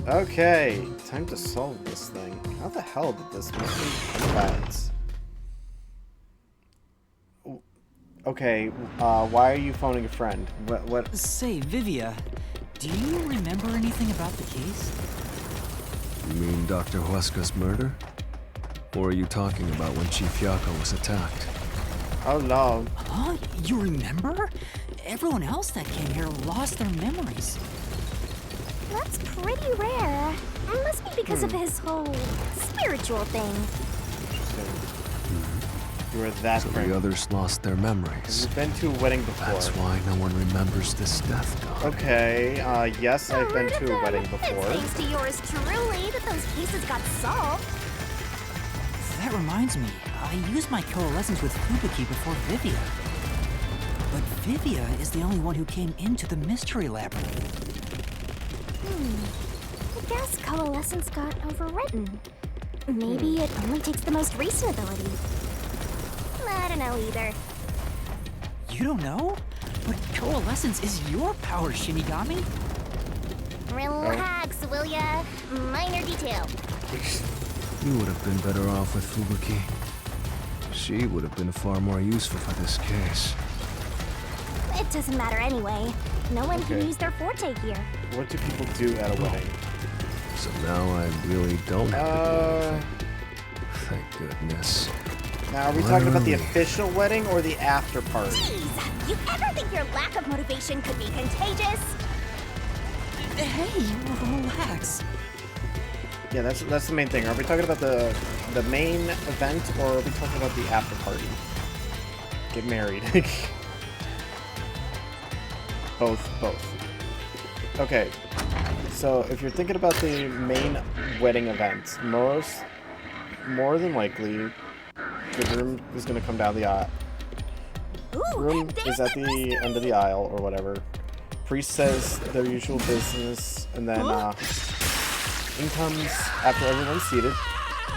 Okay, time to solve this thing. How the hell did this mystery come about? Okay, why are you phoning a friend? What? Say, Vivia, do you remember anything about the case? You mean Dr. Huesca's murder? Or are you talking about when Chief Yako was attacked? Oh no. Huh? You remember? Everyone else that came here lost their memories. That's pretty rare. Must be because of his whole spiritual thing. You were that So friend. the others lost their memories. You've been to a wedding before. That's why no one remembers this death god. Okay, yes, I've been to a wedding before. It's thanks to yours truly that those cases got solved. That reminds me, I used my coalescence with Fubuki before Vivia. But Vivia is the only one who came into the mystery labyrinth. I guess coalescence got overwritten. Maybe it only takes the most recent ability. I don't know either. You don't know? But coalescence is your power, Shinigami. Relax, will ya? Minor detail. You would have been better off with Fubuki. She would have been far more useful for this case. It doesn't matter anyway. No one can Okay. use their forte here. What do people do at a wedding? So now I really don't have to do anything. Thank goodness. Now, are we talking about the Literally. official wedding or the after party? Jeez, you ever think your lack of motivation could be contagious? Hey, relax. Yeah, that's the main thing. Are we talking about the main event or are we talking about the after party? Get married. Both. Okay. So if you're thinking about the main wedding event, more than likely, the groom is going to come down the aisle. Groom is at the end of the aisle or whatever. Priest says their usual business, and then in comes, after everyone's seated,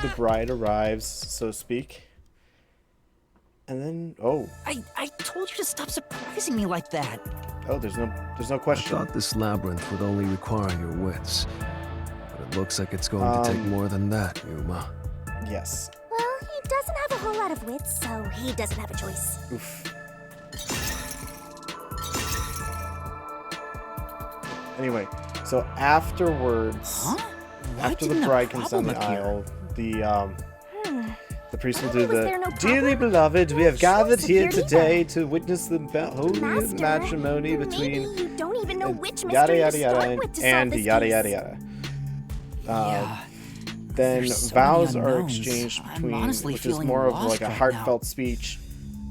the bride arrives, so to speak. And then, oh. I told you to stop surprising me like that. Oh, there's no question. I thought this labyrinth would only require your wits. But it looks like it's going to take more than that, Yuma. Yes. Well, he doesn't have a whole lot of wits, so he doesn't have a choice. Oof. Anyway, so afterwards, after the didn't a bride comes down the problem aisle, the priest will do was the there no Dearly problem? beloved, we have gathered here security today to witness the holy Master, matrimony maybe between you don't even know which yada mystery yada to yada start with to solve and this yada case. yada yada. Then There's so vows many are unknowns. exchanged I'm between, honestly which is feeling more of lost like a right now. heartfelt speech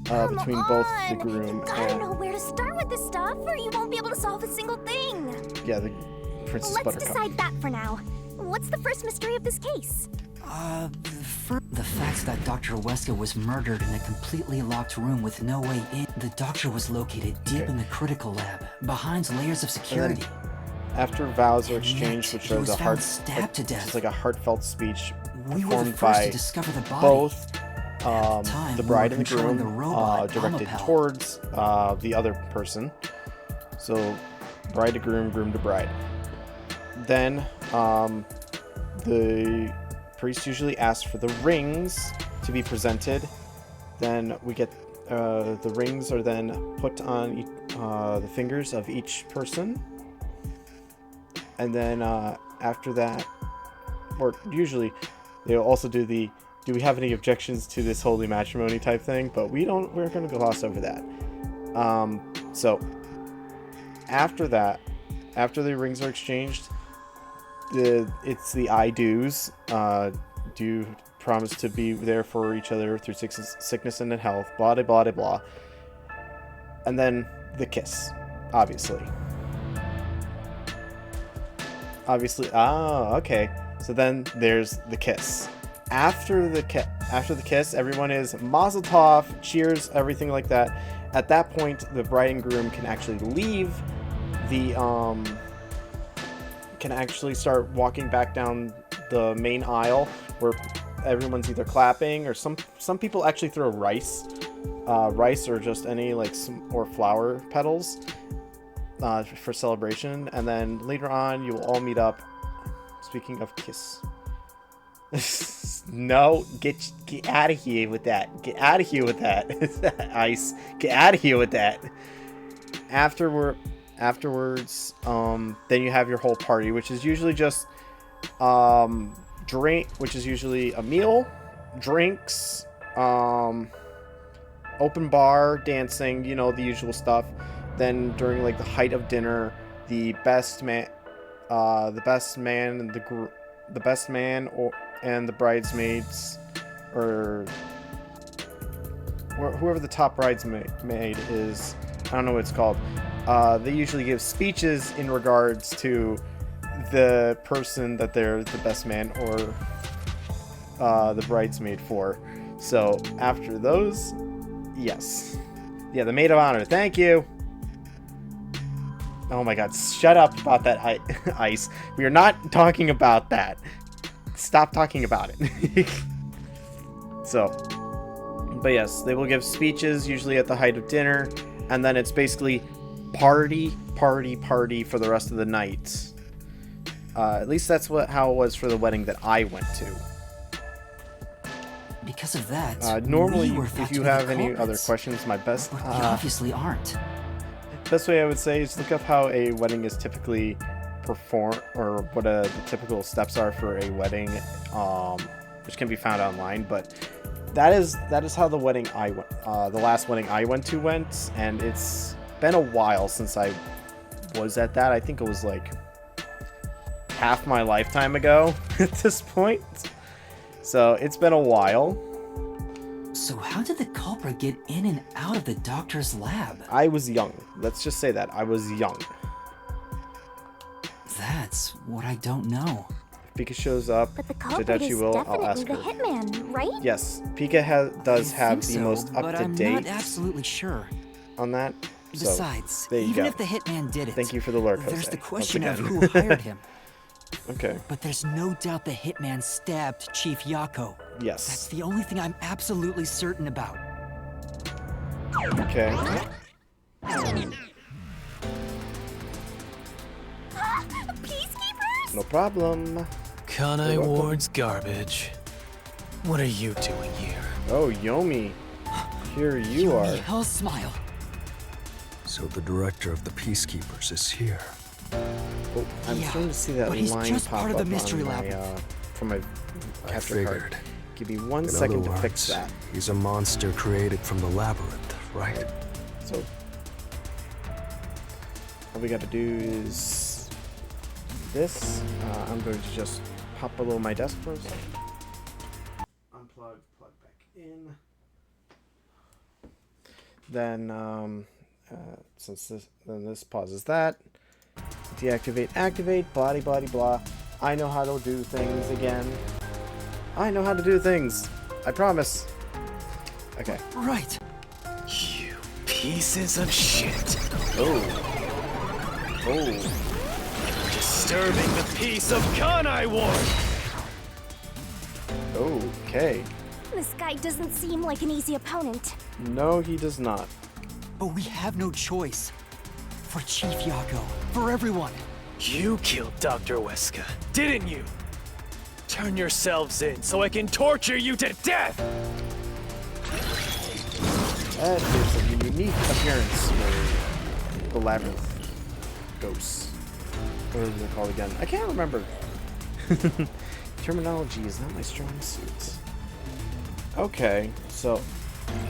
between both the groom Gotta know and where to start with this stuff, or you won't be able to solve a single thing. yeah, the Princess Let's Buttercup. decide that for now. What's the first mystery of this case? The fact that Dr. Weska was murdered in a completely locked room with no way in. The doctor was located deep Okay. in the critical lab, behind layers of security. After vows are exchanged, which he are was the found stabbed to it's death. like a heartfelt speech We were the performed first by to discover the body. both time, the we bride were and the controlling groom, the robot, directed Amapel. towards the other person. So, bride to groom, groom to bride. Then, the priest usually asks for the rings to be presented. Then we get the rings are then put on the fingers of each person. And then after that, or usually, they'll also do the do we have any objections to this holy matrimony type thing, but we're going to gloss over that. So after that, after the rings are exchanged, it's the I do's. Do promise to be there for each other through sickness and in health, blah, blah, blah, blah. And then the kiss, obviously. Okay. So then there's the kiss. After the kiss, everyone is Mazel Tov, cheers, everything like that. At that point, the bride and groom can actually leave the can actually start walking back down the main aisle where everyone's either clapping or some people actually throw rice or just any or flower petals for celebration, and then later on you will all meet up. Speaking of kiss. No, get out of here with that. Get out of here with that. Ice. Get out of here with that. Afterwards, then you have your whole party, which is usually just drink, which is usually a meal, drinks, open bar, dancing, the usual stuff. Then during the height of dinner, the best man and and the bridesmaids, or whoever the top bridesmaid is, I don't know what it's called. They usually give speeches in regards to the person that they're the best man or the bridesmaid for. So after those, yes. Yeah, the maid of honor. Thank you. Oh my god, shut up about that ice. We are not talking about that. Stop talking about it. So, but yes, they will give speeches usually at the height of dinner, and then it's basically party for the rest of the night. At least that's how it was for the wedding that I went to. Because of that, normally, we were if you have any other questions, my best... But we obviously aren't. Best way I would say is look up how a wedding is typically performed, or what the typical steps are for a wedding, which can be found online. But that is how the wedding I went, the last wedding I went to went, and it's been a while since I was at that. I think it was like half my lifetime ago at this point. So it's been a while. So how did the culprit get in and out of the doctor's lab? I was young. Let's just say that. I was young. That's what I don't know. If Pika shows up, but the culprit is definitely the hitman, right? Yes, Pika does have the most up-to-date. But I'm not absolutely sure on that. Besides, so, there you even go. if the hitman did it, thank you for the lurk, there's Jose, the question of who hired him. Okay. But there's no doubt the hitman stabbed Chief Yako. Yes. That's the only thing I'm absolutely certain about. Okay. Peacekeepers? No problem. Kanai Ward's garbage. What are you doing here? Oh, Yomi. Here you are. Hell smile. So the director of the Peacekeepers is here. Oh, I'm starting to see that but he's line just pop part of the up mystery on lab. my, from my capture card. Figured. Give me 1 In second other to words, fix that. He's a monster created from the labyrinth, right? So all we got to do is this. I'm going to just pop below my desk for a second. Unplug, plug back in. Then, since this pauses that. Deactivate, activate, blah, blah, blah. I know how to do things again. I know how to do things. I promise. Okay. Right. You pieces of shit. Oh. Oh. You're disturbing the peace of Kanai Ward. Okay. This guy doesn't seem like an easy opponent. No, he does not. But we have no choice. For Chief Yako. For everyone. You killed Dr. Weska, didn't you? Turn yourselves in so I can torture you to death! That is a unique appearance for the labyrinth ghosts. What is it called again? I can't remember. Terminology is not my strong suit. Okay, so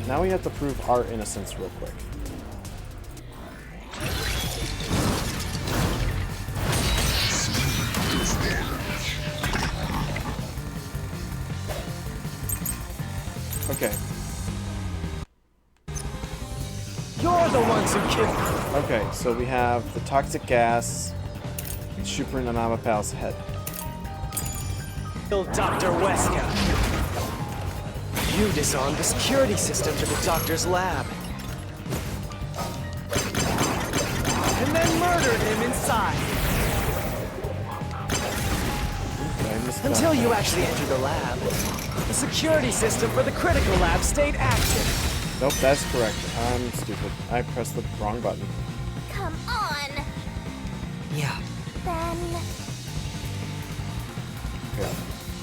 now we have to prove our innocence real quick. Okay. You're the ones who killed me. Okay, so we have the toxic gas shooting on Amapal's head. Killed Dr. Weska. You disarmed the security system to the doctor's lab. And then murdered him inside. Until you actually entered the lab. The security system for the critical lab stayed active. Nope, that's correct. I'm stupid. I pressed the wrong button. Come on. Yeah. Then... Okay.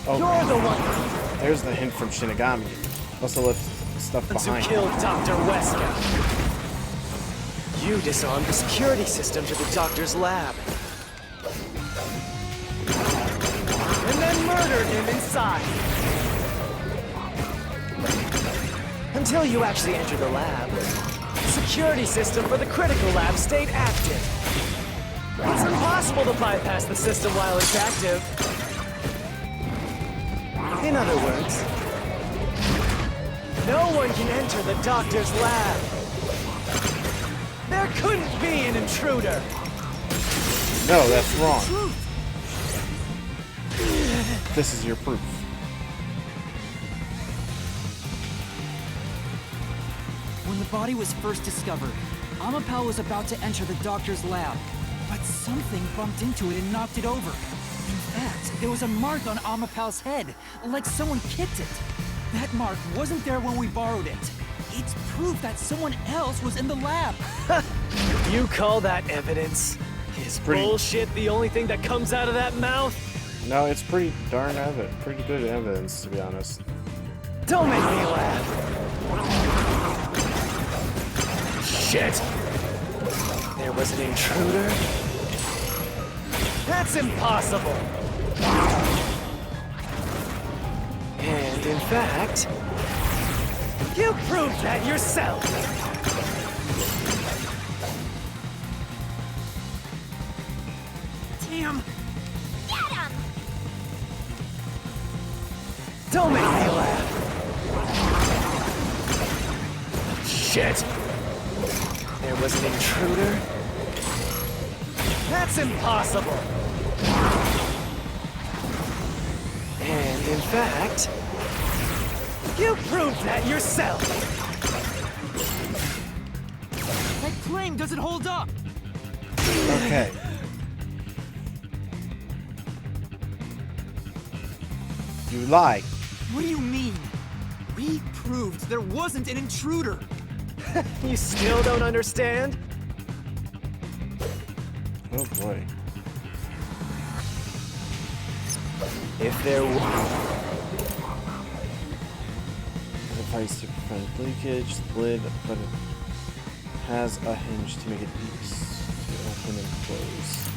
Oh, you're the one. There's the hint from Shinigami. Also left stuff behind. Who killed Dr. Weska. You disarmed the security system to the doctor's lab. And then murdered him inside. Until you actually entered the lab. The security system for the critical lab stayed active. It's impossible to bypass the system while it's active. In other words, No one can enter the doctor's lab. There couldn't be an intruder. No, that's wrong. This is your proof. When the body was first discovered, Amapal was about to enter the doctor's lab, but something bumped into it and knocked it over. In fact, there was a mark on Amapal's head, like someone kicked it. That mark wasn't there when we borrowed it. It's proof that someone else was in the lab. You call that evidence? Is bullshit the only thing that comes out of that mouth? No, it's pretty darn evident. Pretty good evidence, to be honest. Don't make me laugh. Shit! There was an intruder? That's impossible! And in fact, you proved that yourself! Damn! Get him! Don't make me laugh! Shit! There was an intruder? That's impossible! And in fact, you proved that yourself! That claim doesn't hold up! Okay. You lied. What do you mean? We proved there wasn't an intruder! You still don't understand? Oh boy. If there were... Device to prevent leakage, the lid, but it has a hinge to make it easy to open and close.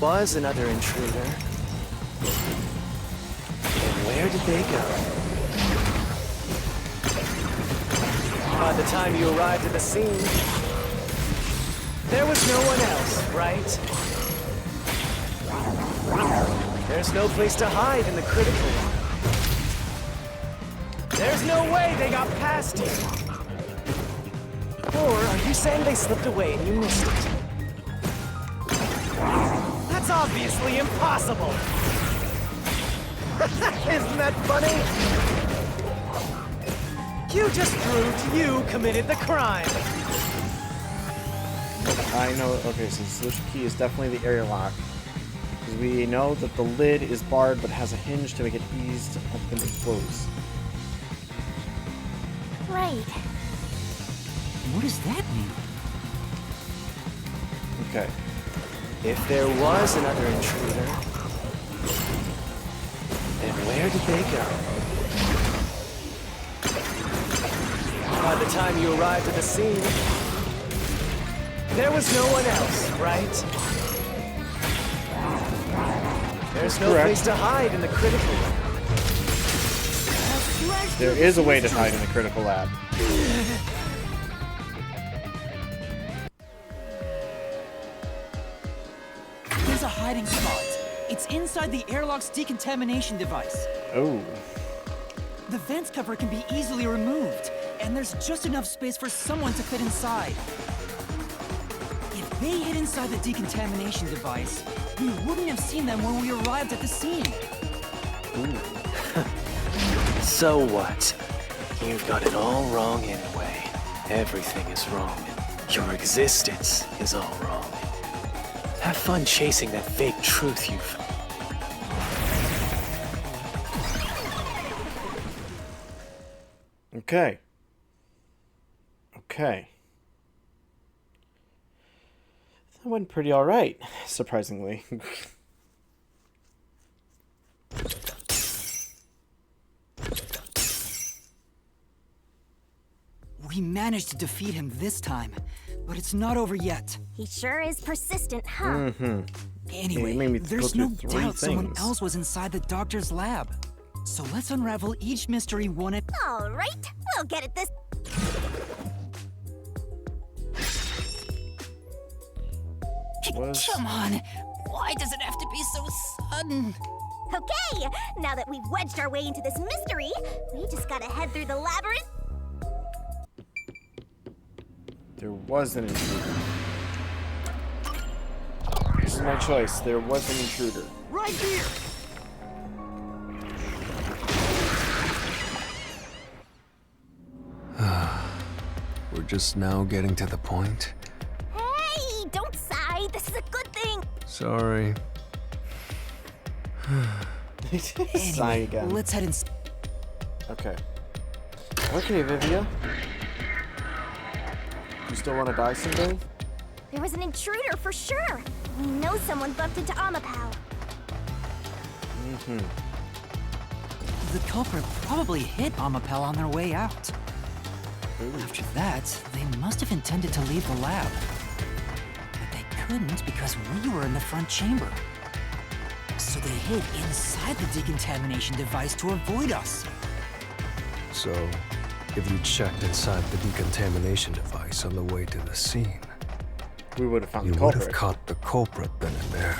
Was another intruder. And where did they go? By the time you arrived at the scene, there was no one else, right? There's no place to hide in the critical room. There's no way they got past you. Or are you saying they slipped away and you missed it? That's obviously impossible! Isn't that funny? You just proved you committed the crime! I know, okay, so the solution key is definitely the airlock. Because we know that the lid is barred but has a hinge to make it easy to open and close. Right. What does that mean? Okay. If there was another intruder, then where did they go? By the time you arrived at the scene, there was no one else, right? There's no place to hide in the critical lab. There is a way to hide in the critical lab. There's a hiding spot. It's inside the airlock's decontamination device. Oh. The vent cover can be easily removed, and there's just enough space for someone to fit inside. If they hid inside the decontamination device, we wouldn't have seen them when we arrived at the scene. So what? You've got it all wrong anyway. Everything is wrong. Your existence is all wrong. Have fun chasing that fake truth you found. Okay. Okay. That went pretty alright, surprisingly. We managed to defeat him this time, but it's not over yet. He sure is persistent, huh? Mm-hmm. Anyway, there's no doubt someone else was inside the doctor's lab. So let's unravel each mystery one at... All right, we'll get at this. Come on, why does it have to be so sudden? Okay, now that we've wedged our way into this mystery, we just gotta head through the labyrinth. There was an intruder. This is my choice. There was an intruder. Right here! We're just now getting to the point. Hey, don't sigh. This is a good thing. Sorry. Sigh again. Let's head in. Okay. Okay, Vivia. You still want to die someday? There was an intruder for sure. We know someone bumped into Amapau. Mm-hmm. The culprit probably hit Amapel on their way out. After that, they must have intended to leave the lab. But they couldn't because we were in the front chamber. So they hid inside the decontamination device to avoid us. So, if you checked inside the decontamination device on the way to the scene, we would have found the culprit. You would have caught the culprit then and there.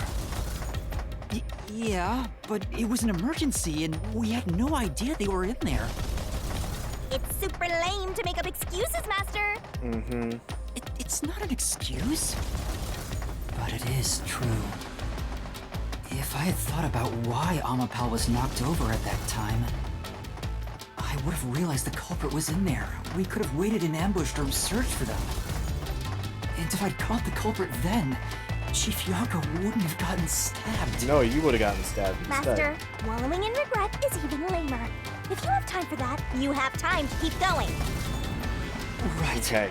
Yeah, but it was an emergency and we had no idea they were in there. It's super lame to make up excuses, Master. Mm-hmm. It's not an excuse, but it is true. If I had thought about why Amapel was knocked over at that time, I would have realized the culprit was in there. We could have waited in ambush or searched for them. And if I'd caught the culprit then, Chief Yako wouldn't have gotten stabbed. No, you would have gotten stabbed instead. Master, wallowing in regret is even lamer. If you have time for that, you have time to keep going. Right. Okay.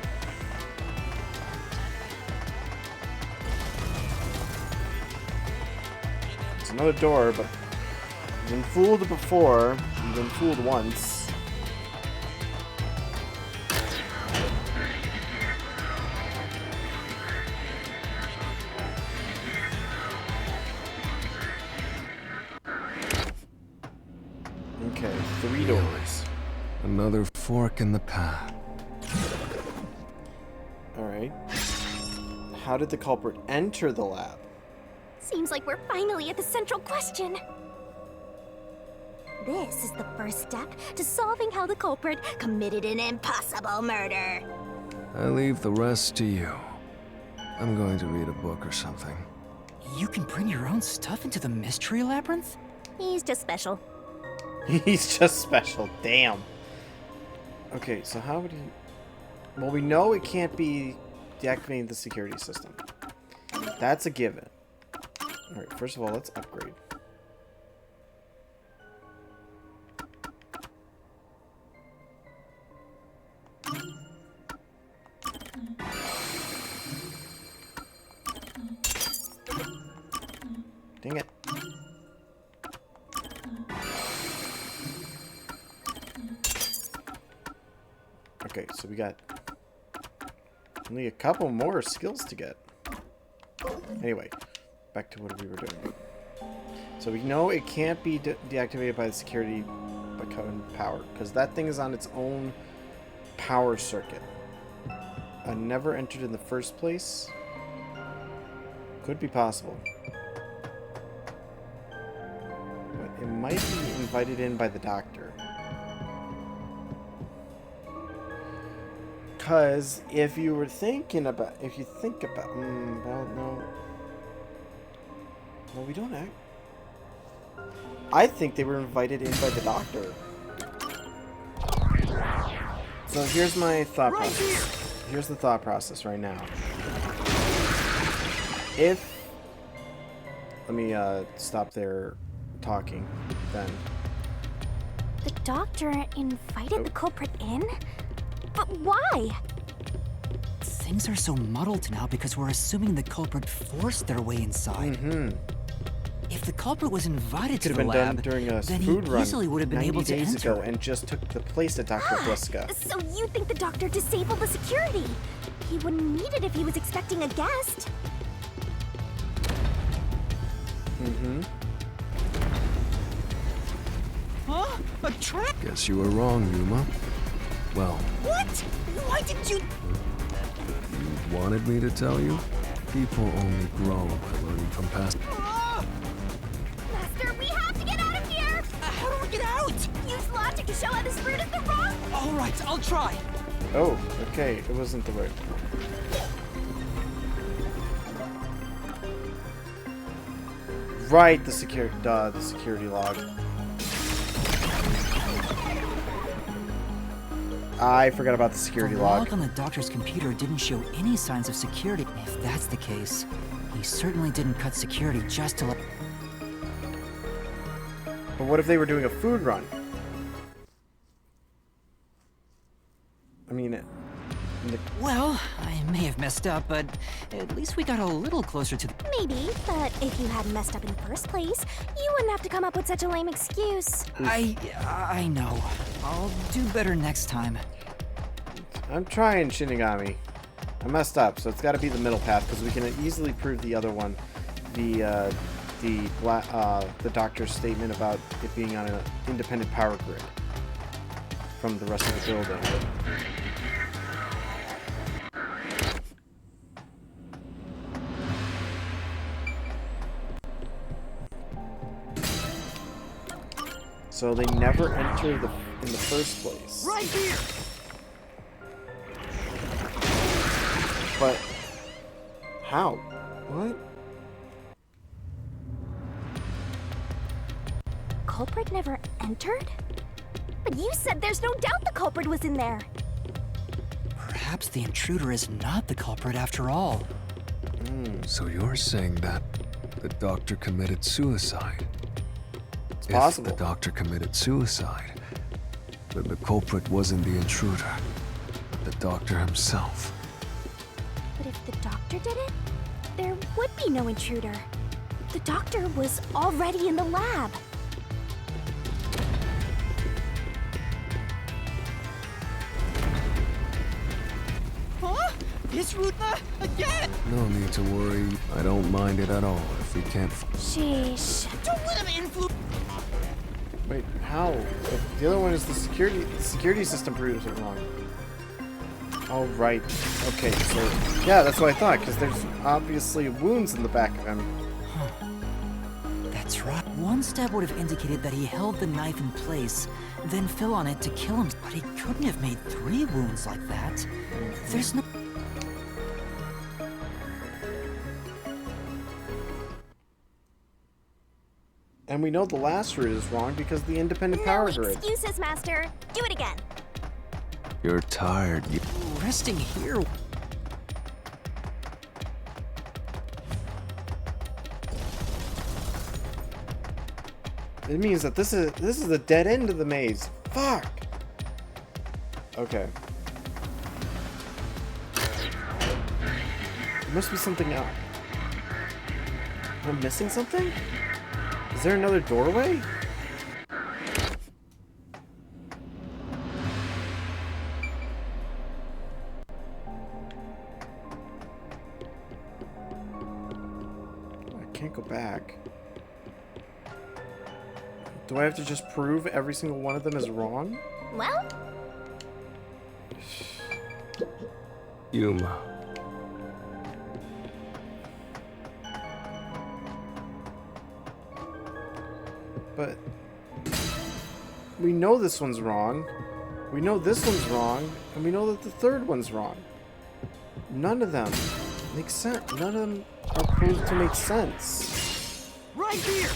It's another door, but you've been fooled before. You've been fooled once. Okay, 3 doors. Another fork in the path. Alright. How did the culprit enter the lab? Seems like we're finally at the central question. This is the first step to solving how the culprit committed an impossible murder. I leave the rest to you. I'm going to read a book or something. You can bring your own stuff into the mystery labyrinth? He's just special. He's just special, damn. Okay, so how would he... Well, we know it can't be deactivating the security system. That's a given. Alright, first of all, let's upgrade. Dang it. Okay, so we got only a couple more skills to get. Anyway, back to what we were doing. So we know it can't be deactivated by the security by cutting power, because that thing is on its own power circuit. I never entered in the first place. Could be possible. But it might be invited in by the doctor. Because if you were thinking about, well, no. Well, we don't act. I think they were invited in by the doctor. So here's my thought process. Here's the thought process right now. If, let me stop there talking then. The doctor invited the culprit in? But why? Things are so muddled now because we're assuming the culprit forced their way inside. Mm-hmm. If the culprit was invited to Could the have been lab, done during a then food he run easily would have been 90 able to days enter. ago and just took the place of Dr. Bliska. So you think the doctor disabled the security? He wouldn't need it if he was expecting a guest. Mm-hmm. Huh? A trap? Guess you were wrong, Yuma. Well, What? Why didn't you... you wanted me to tell you? People only grow by learning from past... Master, we have to get Alright, I'll try. Oh, okay. It wasn't the right. Right, the security log. I forgot about the security log. The log on the doctor's computer didn't show any signs of security. If that's the case, he certainly didn't cut security just to let... But what if they were doing a food run? I mean, well, I may have messed up, but at least we got a little closer to the... Maybe, but if you hadn't messed up in the first place, you wouldn't have to come up with such a lame excuse. I know. I'll do better next time. I'm trying, Shinigami. I messed up, so it's got to be the middle path because we can easily prove the other one, the doctor's statement about it being on an independent power grid from the rest of the building. So they never enter in the first place. Right here. But how? What? Culprit never entered? But you said there's no doubt the culprit was in there. Perhaps the intruder is not the culprit after all. So you're saying that the doctor committed suicide? It's possible. If the doctor committed suicide, then the culprit wasn't the intruder, but the doctor himself. But if the doctor did it, there would be no intruder. The doctor was already in the lab. Huh? This route again? No need to worry. I don't mind it at all if we can't... Sheesh. Don't let him influence... Wait, how? If the other one is the security system proves it wrong. Oh, right. Okay, so... Yeah, that's what I thought, because there's obviously wounds in the back of him. That's right. One stab would have indicated that he held the knife in place, then fell on it to kill him. But he couldn't have made 3 wounds like that. There's no... And we know the last route is wrong because the independent power grid. Excuses, Master. Do it again. You're tired. Resting here... It means that this is the dead end of the maze. Fuck. Okay. There must be something out. Am I missing something? Is there another doorway? I can't go back. Do I have to just prove every single one of them is wrong? Well? Yuma. But we know this one's wrong. We know this one's wrong, and we know that the third one's wrong. None of them make sense. None of them are proved to make sense. Right here.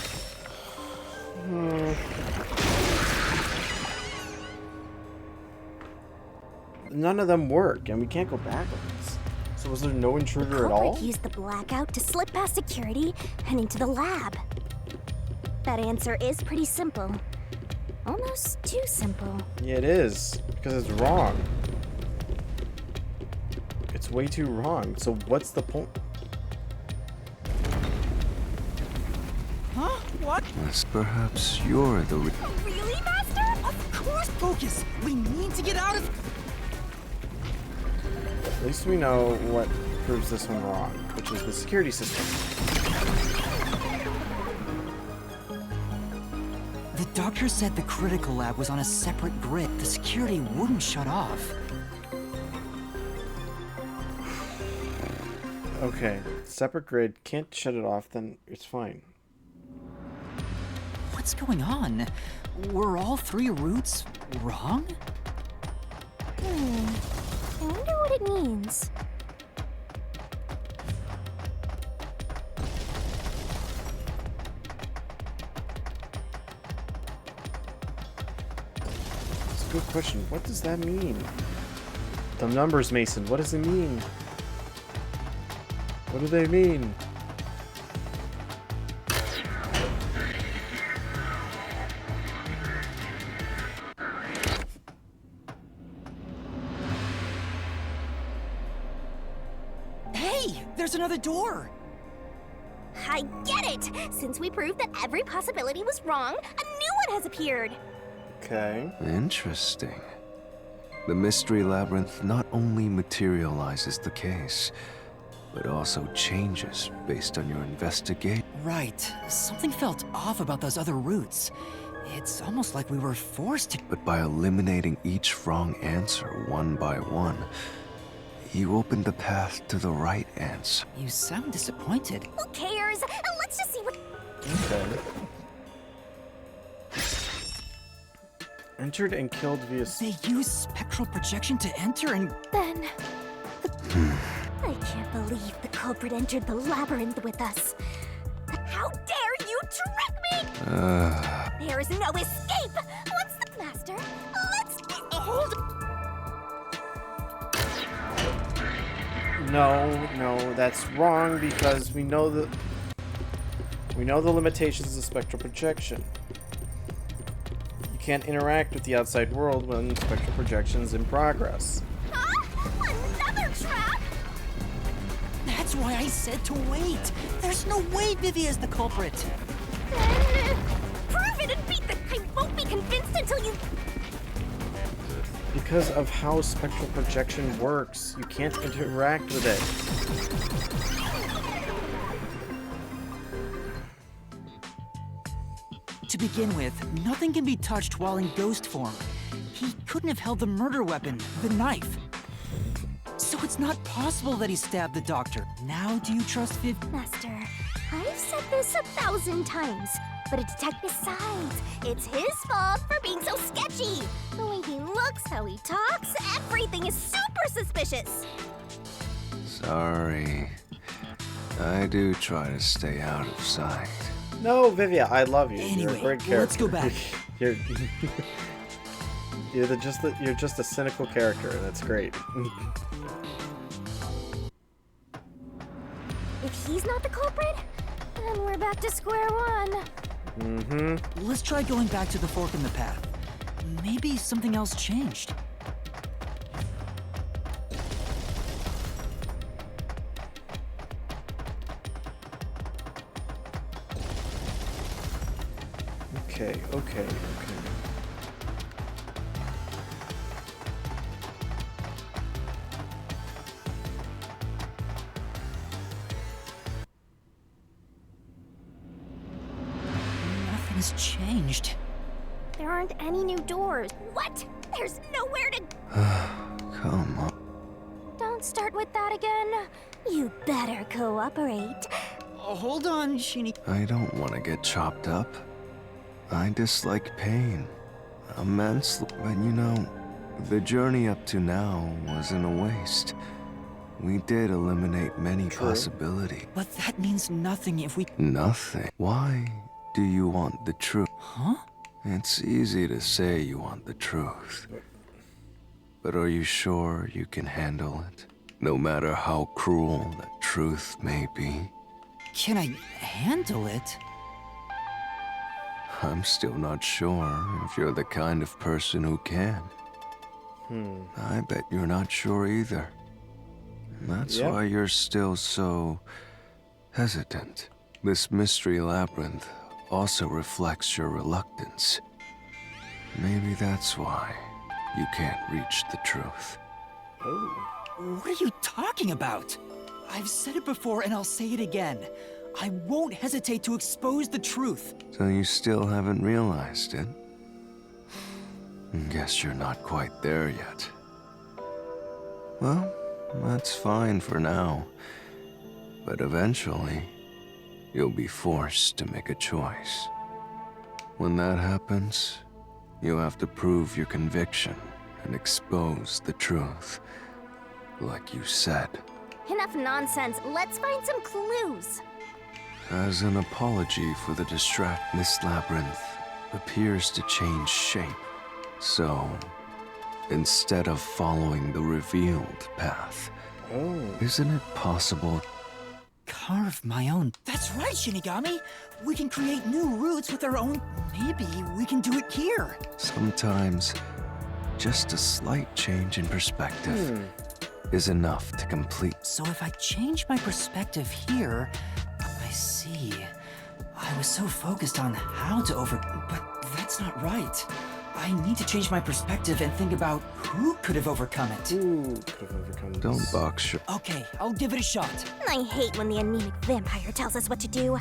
None of them work, and we can't go backwards. So was there no intruder at all? Culprit used the blackout to slip past security and into the lab. That answer is pretty simple. Almost too simple. Yeah, it is, because it's wrong. It's way too wrong. So what's the point? Huh? What? Yes, perhaps you're the... Really, Master? Of course, focus! We need to get out of... At least we know what proves this one wrong, which is the security system. The doctor said the critical lab was on a separate grid. The security wouldn't shut off. Okay, separate grid, can't shut it off, then it's fine. What's going on? Were all 3 routes wrong? I wonder what it means. That's a good question. What does that mean? The numbers, Mason. What does it mean? What do they mean? Hey, there's another door. I get it! Since we proved that every possibility was wrong, a new one has appeared! Okay. Interesting. The Mystery Labyrinth not only materializes the case, but also changes based on your investigation. Right. Something felt off about those other routes. It's almost like we were forced to... But by eliminating each wrong answer one by one, you opened the path to the right answer. You sound disappointed. Who cares? Let's just see what... Okay. Entered and killed via... They use spectral projection to enter and... Then... I can't believe the culprit entered the labyrinth with us. How dare you trick me! There is no escape! What's the master? Let's... Hold... No, that's wrong because we know the limitations of spectral projection. You can't interact with the outside world when spectral projection is in progress. Huh? Another trap? That's why I said to wait. There's no way Vivi is the culprit. Then... prove it and beat the... I won't be convinced until you... Because of how spectral projection works, you can't interact with it. To begin with, nothing can be touched while in ghost form. He couldn't have held the murder weapon, the knife. So it's not possible that he stabbed the doctor. Now do you trust Viv? Master, I've said this 1,000 times, but a detective sides. It's his fault for being so sketchy. The way he looks, how he talks, everything is super suspicious. Sorry. I do try to stay out of sight. No, Vivia, I love you. Anyway, you're a great character. let's go back. you're just a cynical character, and that's great. If he's not the culprit, then we're back to square one. Mm-hmm. Let's try going back to the fork in the path. Maybe something else changed. Okay. Nothing's changed. There aren't any new doors. What? There's nowhere to... Come on. Don't start with that again. You better cooperate. Hold on, Shinny. I don't want to get chopped up. I dislike pain immensely, but you know, the journey up to now wasn't a waste. We did eliminate many possibilities. But that means nothing if we... Nothing? Why do you want the truth? Huh? It's easy to say you want the truth. But are you sure you can handle it? No matter how cruel that truth may be. Can I handle it? I'm still not sure if you're the kind of person who can. I bet you're not sure either. That's why you're still so hesitant. This Mystery Labyrinth also reflects your reluctance. Maybe that's why you can't reach the truth. What are you talking about? I've said it before and I'll say it again. I won't hesitate to expose the truth. So you still haven't realized it? Guess you're not quite there yet. Well, that's fine for now. But eventually, you'll be forced to make a choice. When that happens, you'll have to prove your conviction and expose the truth, like you said. Enough nonsense. Let's find some clues. As an apology for the distract, this labyrinth appears to change shape. So, instead of following the revealed path, isn't it possible? Carve my own. That's right, Shinigami. We can create new routes with our own. Maybe we can do it here. Sometimes, just a slight change in perspective is enough to complete. So if I change my perspective here, I see. I was so focused on how to but that's not right. I need to change my perspective and think about who could have overcome it. Could have overcome this. Don't box your... Okay, I'll give it a shot. I hate when the anemic vampire tells us what to do.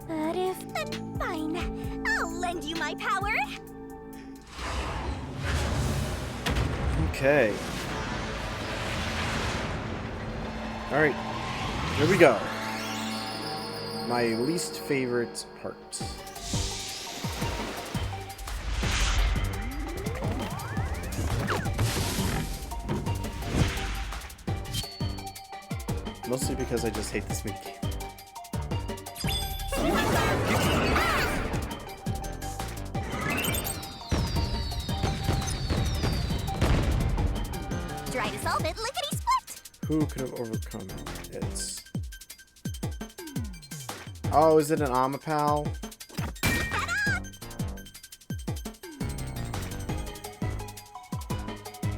But fine. I'll lend you my power. Okay. Alright. Here we go. My least favorite part. Mostly because I just hate this minigame. Try to solve it, lickety-split! Who could have overcome it? Oh, is it an Amapal?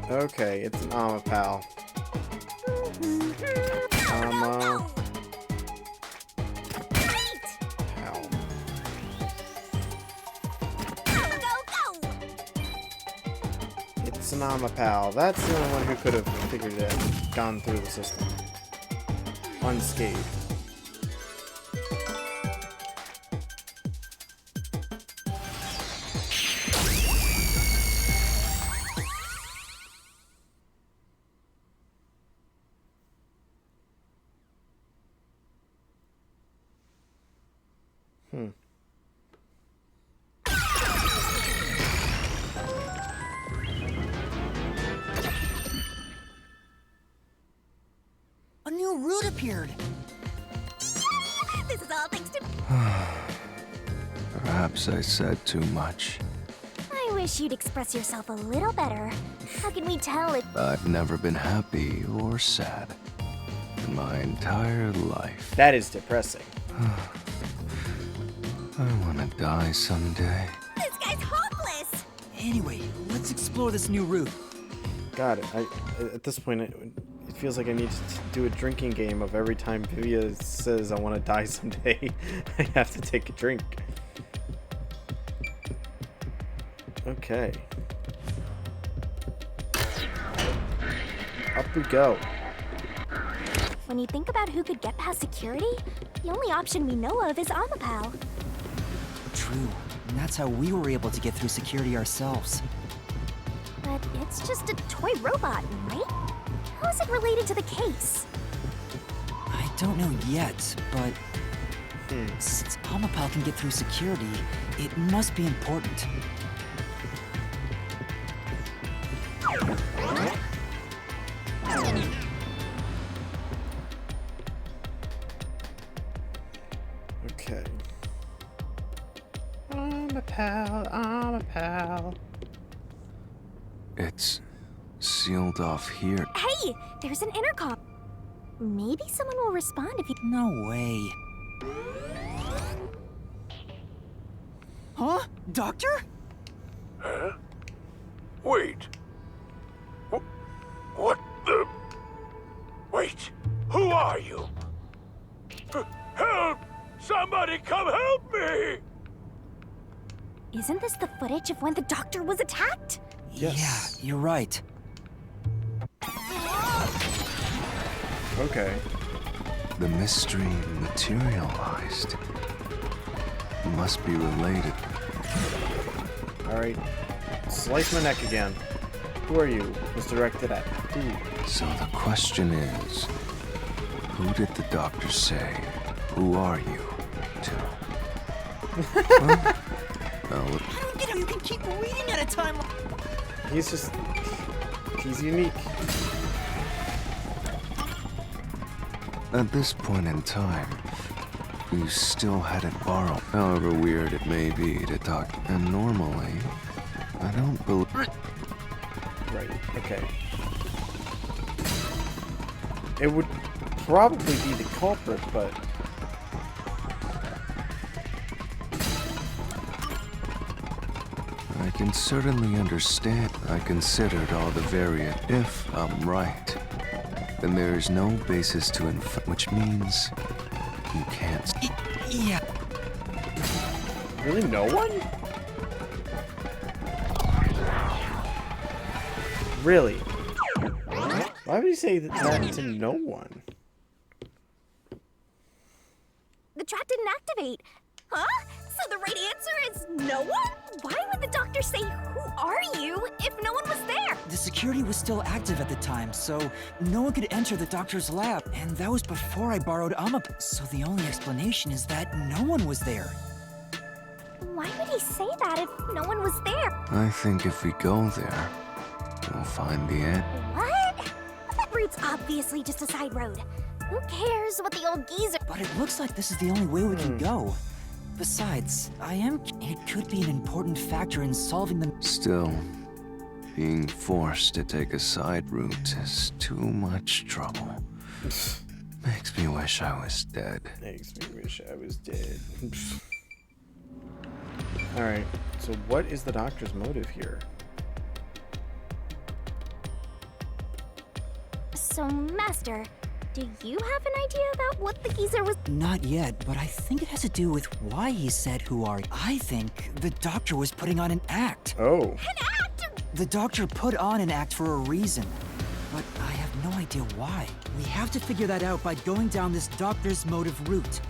Okay, it's an Amapal. It's an Amapal. That's the only one who could have figured it out, gone through the system unscathed. A new route appeared. This is all thanks to... Perhaps I said too much. I wish you'd express yourself a little better. How can we tell if... I've never been happy or sad in my entire life. That is depressing. I want to die someday. This guy's hopeless! Anyway, let's explore this new route. Got it. At this point, it feels like I need to do a drinking game of every time Vivia says I want to die someday, I have to take a drink. Okay. Up we go. When you think about who could get past security, the only option we know of is Amapal. True. And that's how we were able to get through security ourselves. But it's just a toy robot, right? How is it related to the case? I don't know yet, but since Amapal can get through security, it must be important. Okay. Amapal. It's sealed off here. Hey, there's an intercom. Maybe someone will respond if you... No way. Huh? Doctor? Huh? Wait. What the... Wait. Who are you? Help! Somebody come help me! Isn't this the footage of when the doctor was attacked? Yes. Yeah, you're right. Okay. The mystery materialized. Must be related. Alright. Slice my neck again. Who are you? Was directed at who? So the question is, who did the doctor say, who are you, to? I Well, don't get how you can keep reading at a time. He's just... He's unique. At this point in time, you still hadn't borrowed. However weird it may be to talk. And normally, I don't believe. Right, okay. It would probably be the culprit, but... I can certainly understand. I considered all the variant. If I'm right, then there is no basis to which means you can't. Yeah. Really, no one? Really? Why would you say that to no one? The trap didn't activate. Huh? So the right answer is no one? Why would the doctor say, "Who are you?" if no one was there? The security was still active at the time, so no one could enter the doctor's lab, and that was before I borrowed Amap. So the only explanation is that no one was there. Why would he say that if no one was there? I think if we go there, we'll find the end. What? That route's obviously just a side road. Who cares what the old geezer... But it looks like this is the only way we can go. Besides, it could be an important factor in solving the... Still, being forced to take a side route is too much trouble. Makes me wish I was dead. Makes me wish I was dead. Alright, so what is the doctor's motive here? So, Master, do you have an idea about what the geezer was... Not yet, but I think it has to do with why he said who are you. I think the doctor was putting on an act. Oh. An act? The doctor put on an act for a reason, but I have no idea why. We have to figure that out by going down this doctor's motive route.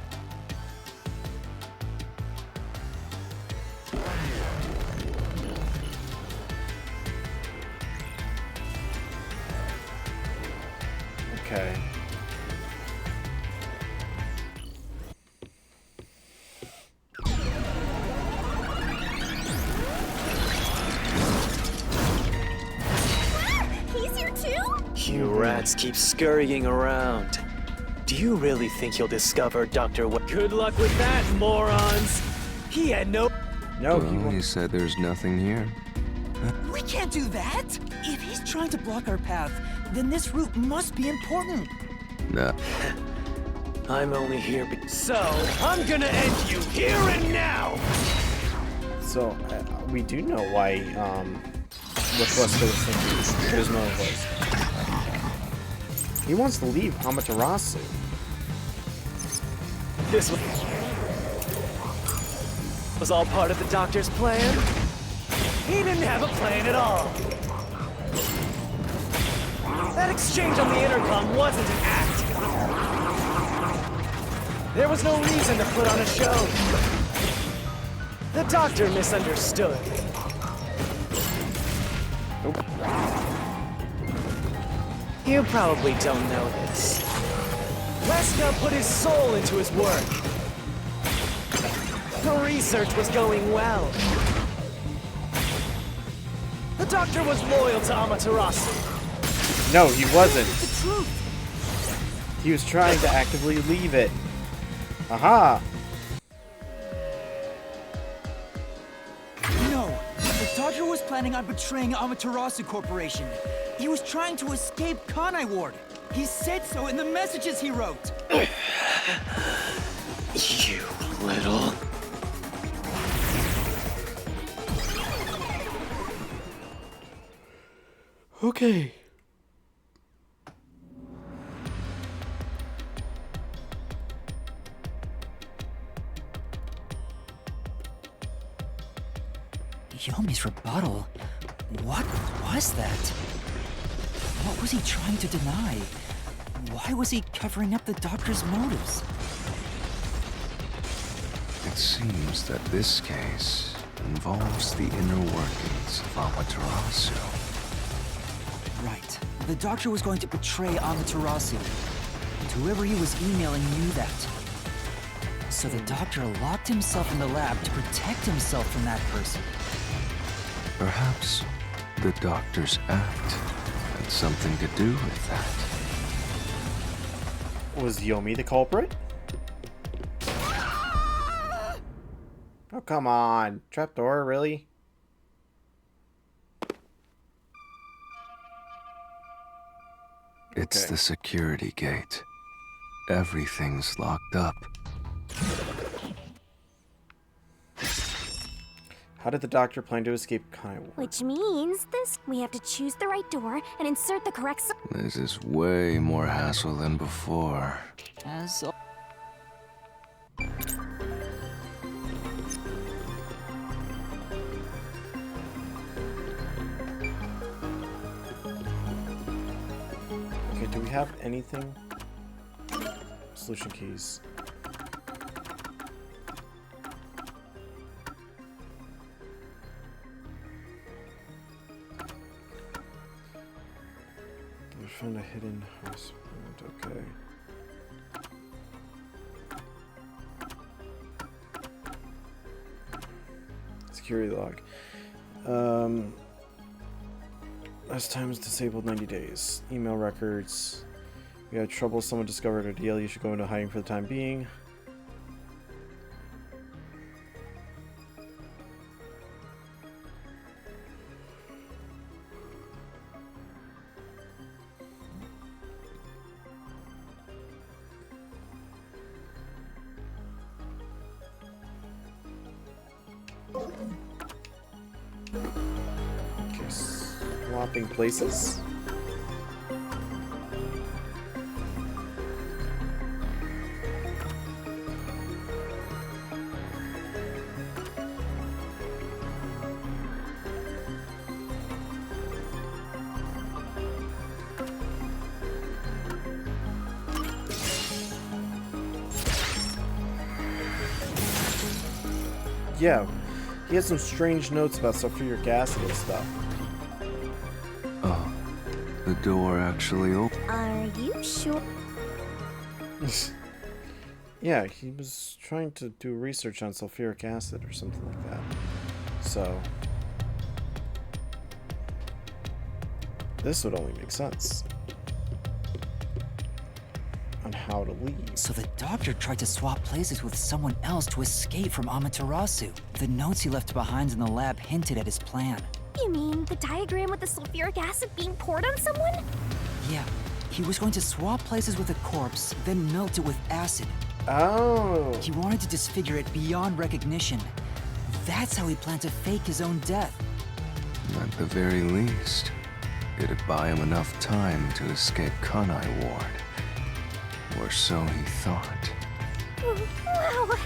Okay. He's here too? You rats keep scurrying around. Do you really think you'll discover Dr. Good luck with that, morons! He had no... No, he said there's nothing here. We can't do that! If he's trying to block our path, then this route must be important. Nah. I'm only here so I'm gonna end you here and now! So, we do know why, what Wesker was thinking his motive was. He wants to leave Amaterasu. This was all part of the doctor's plan? He didn't have a plan at all. That exchange on the intercom wasn't an act. There was no reason to put on a show. The doctor misunderstood. You probably don't know this. Wesker put his soul into his work. The research was going well. The doctor was loyal to Amaterasu. No, he wasn't. The truth. He was trying to actively leave it. Aha! No, the doctor was planning on betraying Amaterasu Corporation. He was trying to escape Kanai Ward. He said so in the messages he wrote. You little... Okay. Yomi's rebuttal? What was that? What was he trying to deny? Why was he covering up the doctor's motives? It seems that this case involves the inner workings of Amaterasu. Right. The doctor was going to betray Amaterasu, and whoever he was emailing knew that. So the doctor locked himself in the lab to protect himself from that person. Perhaps the doctor's act something to do with that. Was Yomi the culprit? Oh, come on. Trapdoor, really? It's the security gate. Everything's locked up. How did the doctor plan to escape Kanai Ward? Which means we have to choose the right door and insert the correct This is way more hassle than before. As Okay, do we have anything? Solution keys. We found a hidden house. Okay. Security log. Last time was disabled 90 days. Email records. We had trouble. Someone discovered a deal. You should go into hiding for the time being. Okay, swapping places. Yeah, he had some strange notes about sulfuric acid and stuff. Oh, the door actually opened. Are you sure? Yeah, he was trying to do research on sulfuric acid or something like that. So, this would only make sense on how to leave. So the doctor tried to swap places with someone else to escape from Amaterasu. The notes he left behind in the lab hinted at his plan. You mean the diagram with the sulfuric acid being poured on someone? Yeah, he was going to swap places with a corpse, then melt it with acid. Oh. He wanted to disfigure it beyond recognition. That's how he planned to fake his own death. At the very least, it'd buy him enough time to escape Kanai Ward. Or so he thought. Wow!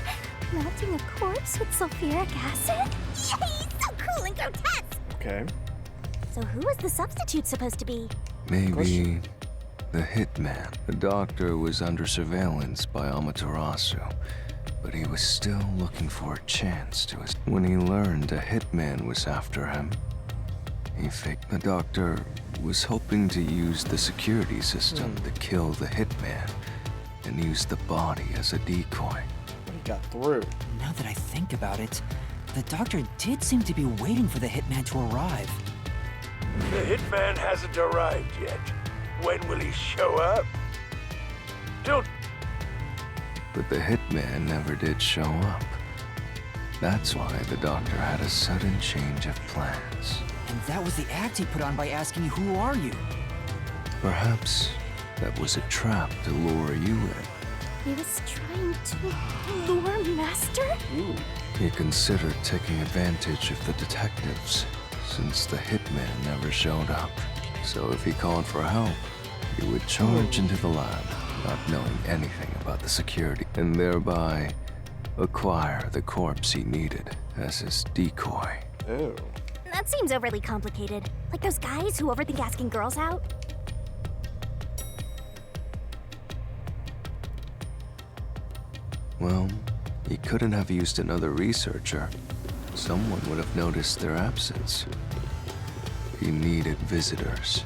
Melting a corpse with sulfuric acid? Yay! So cool and grotesque! Okay. So who was the substitute supposed to be? Maybe the hitman. The doctor was under surveillance by Amaterasu, but he was still looking for a chance to When he learned a hitman was after him, he faked. The doctor was hoping to use the security system to kill the hitman and use the body as a decoy. But he got through. Now that I think about it, the doctor did seem to be waiting for the hitman to arrive. The hitman hasn't arrived yet. When will he show up? Don't... But the hitman never did show up. That's why the doctor had a sudden change of plans. And that was the act he put on by asking you, who are you? Perhaps that was a trap to lure you in. He was trying to lure Master? He considered taking advantage of the detectives, since the hitman never showed up. So if he called for help, he would charge into the lab, not knowing anything about the security, and thereby acquire the corpse he needed as his decoy. Oh. That seems overly complicated. Like those guys who overthink asking girls out. Well, he couldn't have used another researcher. Someone would have noticed their absence. He needed visitors.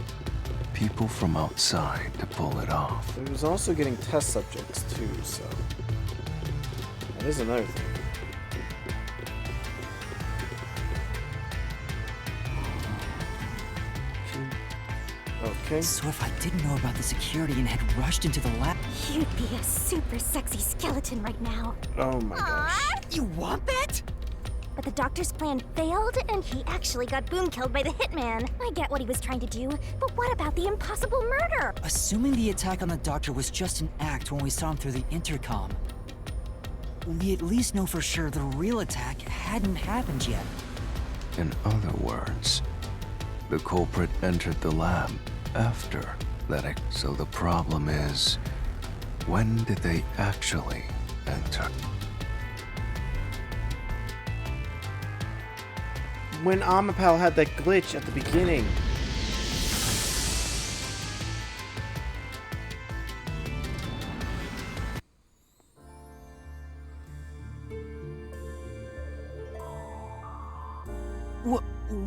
People from outside to pull it off. He was also getting test subjects too, so that is another thing. Okay. So if I didn't know about the security and had rushed into the lab... You'd be a super sexy skeleton right now. Oh my gosh. You want that? But the doctor's plan failed, and he actually got boom killed by the hitman. I get what he was trying to do, but what about the impossible murder? Assuming the attack on the doctor was just an act when we saw him through the intercom, we at least know for sure the real attack hadn't happened yet. In other words, the culprit entered the lab after that. So the problem is, when did they actually enter? When Amapal had that glitch at the beginning.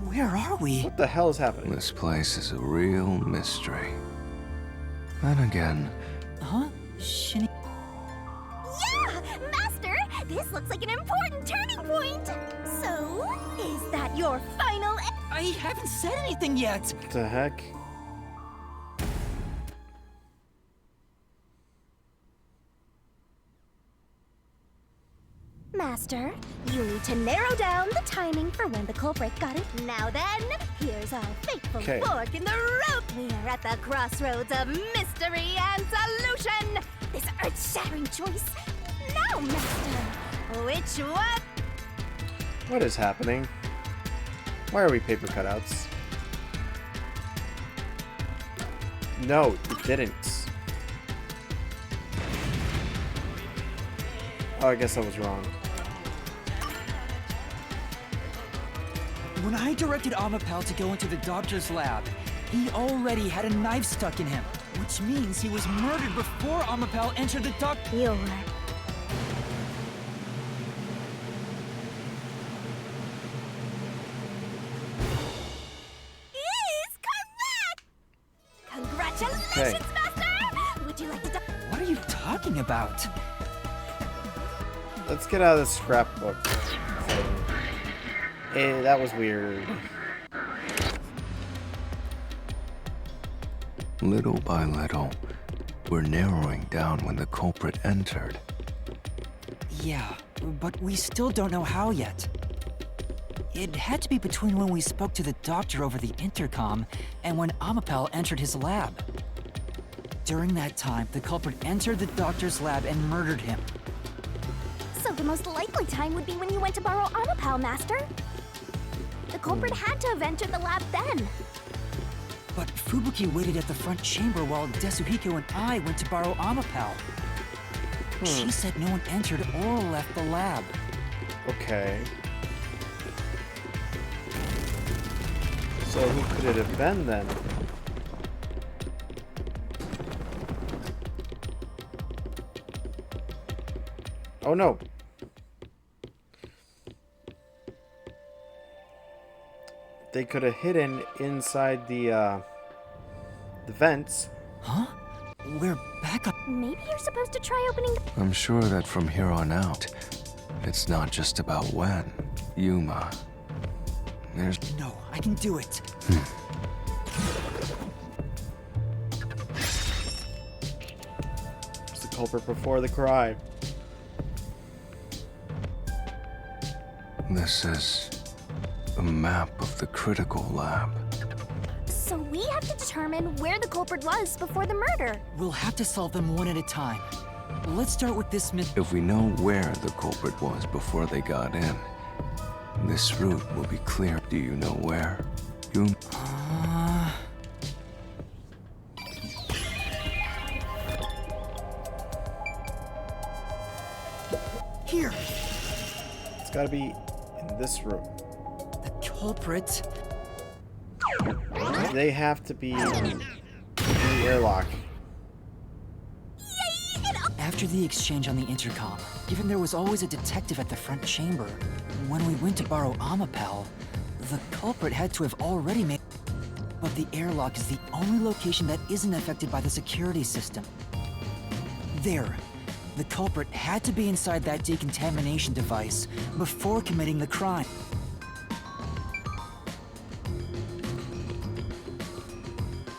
Where are we? What the hell is happening? This place is a real mystery. Then again... Huh? Shinny... Yeah! Master! This looks like an important turning point! So, is that your final... I haven't said anything yet! What the heck? Master, you need to narrow down the timing for when the culprit got it. Now then, here's our fateful fork in the road. We're at the crossroads of mystery and solution. This earth-shattering choice. Now, Master, which one? What is happening? Why are we paper cutouts? No, it didn't. Oh, I guess I was wrong. When I directed Amapal to go into the doctor's lab, he already had a knife stuck in him, which means he was murdered before Amapal entered the doctor. You're... is correct! Congratulations, Master! Would you like to... What are you talking about? Let's get out of this scrapbook thing. Hey, that was weird. Little by little, we're narrowing down when the culprit entered. Yeah, but we still don't know how yet. It had to be between when we spoke to the doctor over the intercom and when Amapal entered his lab. During that time, the culprit entered the doctor's lab and murdered him. So the most likely time would be when you went to borrow Amapal, Master. The culprit had to have entered the lab then. But Fubuki waited at the front chamber while Desuhiko and I went to borrow Amapal. She said no one entered or left the lab. Okay. So who could it have been then? Oh no. They could have hidden inside the vents. Huh? We're back up. Maybe you're supposed to try opening the... I'm sure that from here on out, it's not just about when. Yuma. There's... No, I can do it. It's the culprit before the crime. This is a map of the critical lab. So we have to determine where the culprit was before the murder. We'll have to solve them one at a time. Let's start with this If we know where the culprit was before they got in, this route will be clear. Do you know where? Here. It's gotta be in this room. The culprit. They have to be in the airlock. After the exchange on the intercom, given there was always a detective at the front chamber, when we went to borrow Amapal, the culprit had to have already made... But the airlock is the only location that isn't affected by the security system. There. The culprit had to be inside that decontamination device before committing the crime.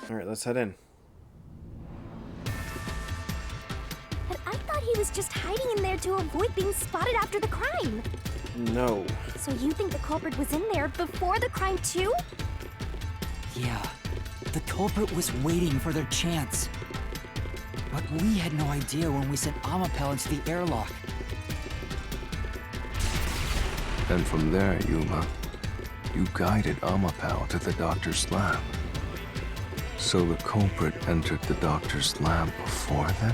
Alright, let's head in. But I thought he was just hiding in there to avoid being spotted after the crime. No. So you think the culprit was in there before the crime too? Yeah, the culprit was waiting for their chance. But we had no idea when we sent Amapel into the airlock. And from there, Yuma, you guided Amapel to the doctor's lab. So the culprit entered the doctor's lab before then?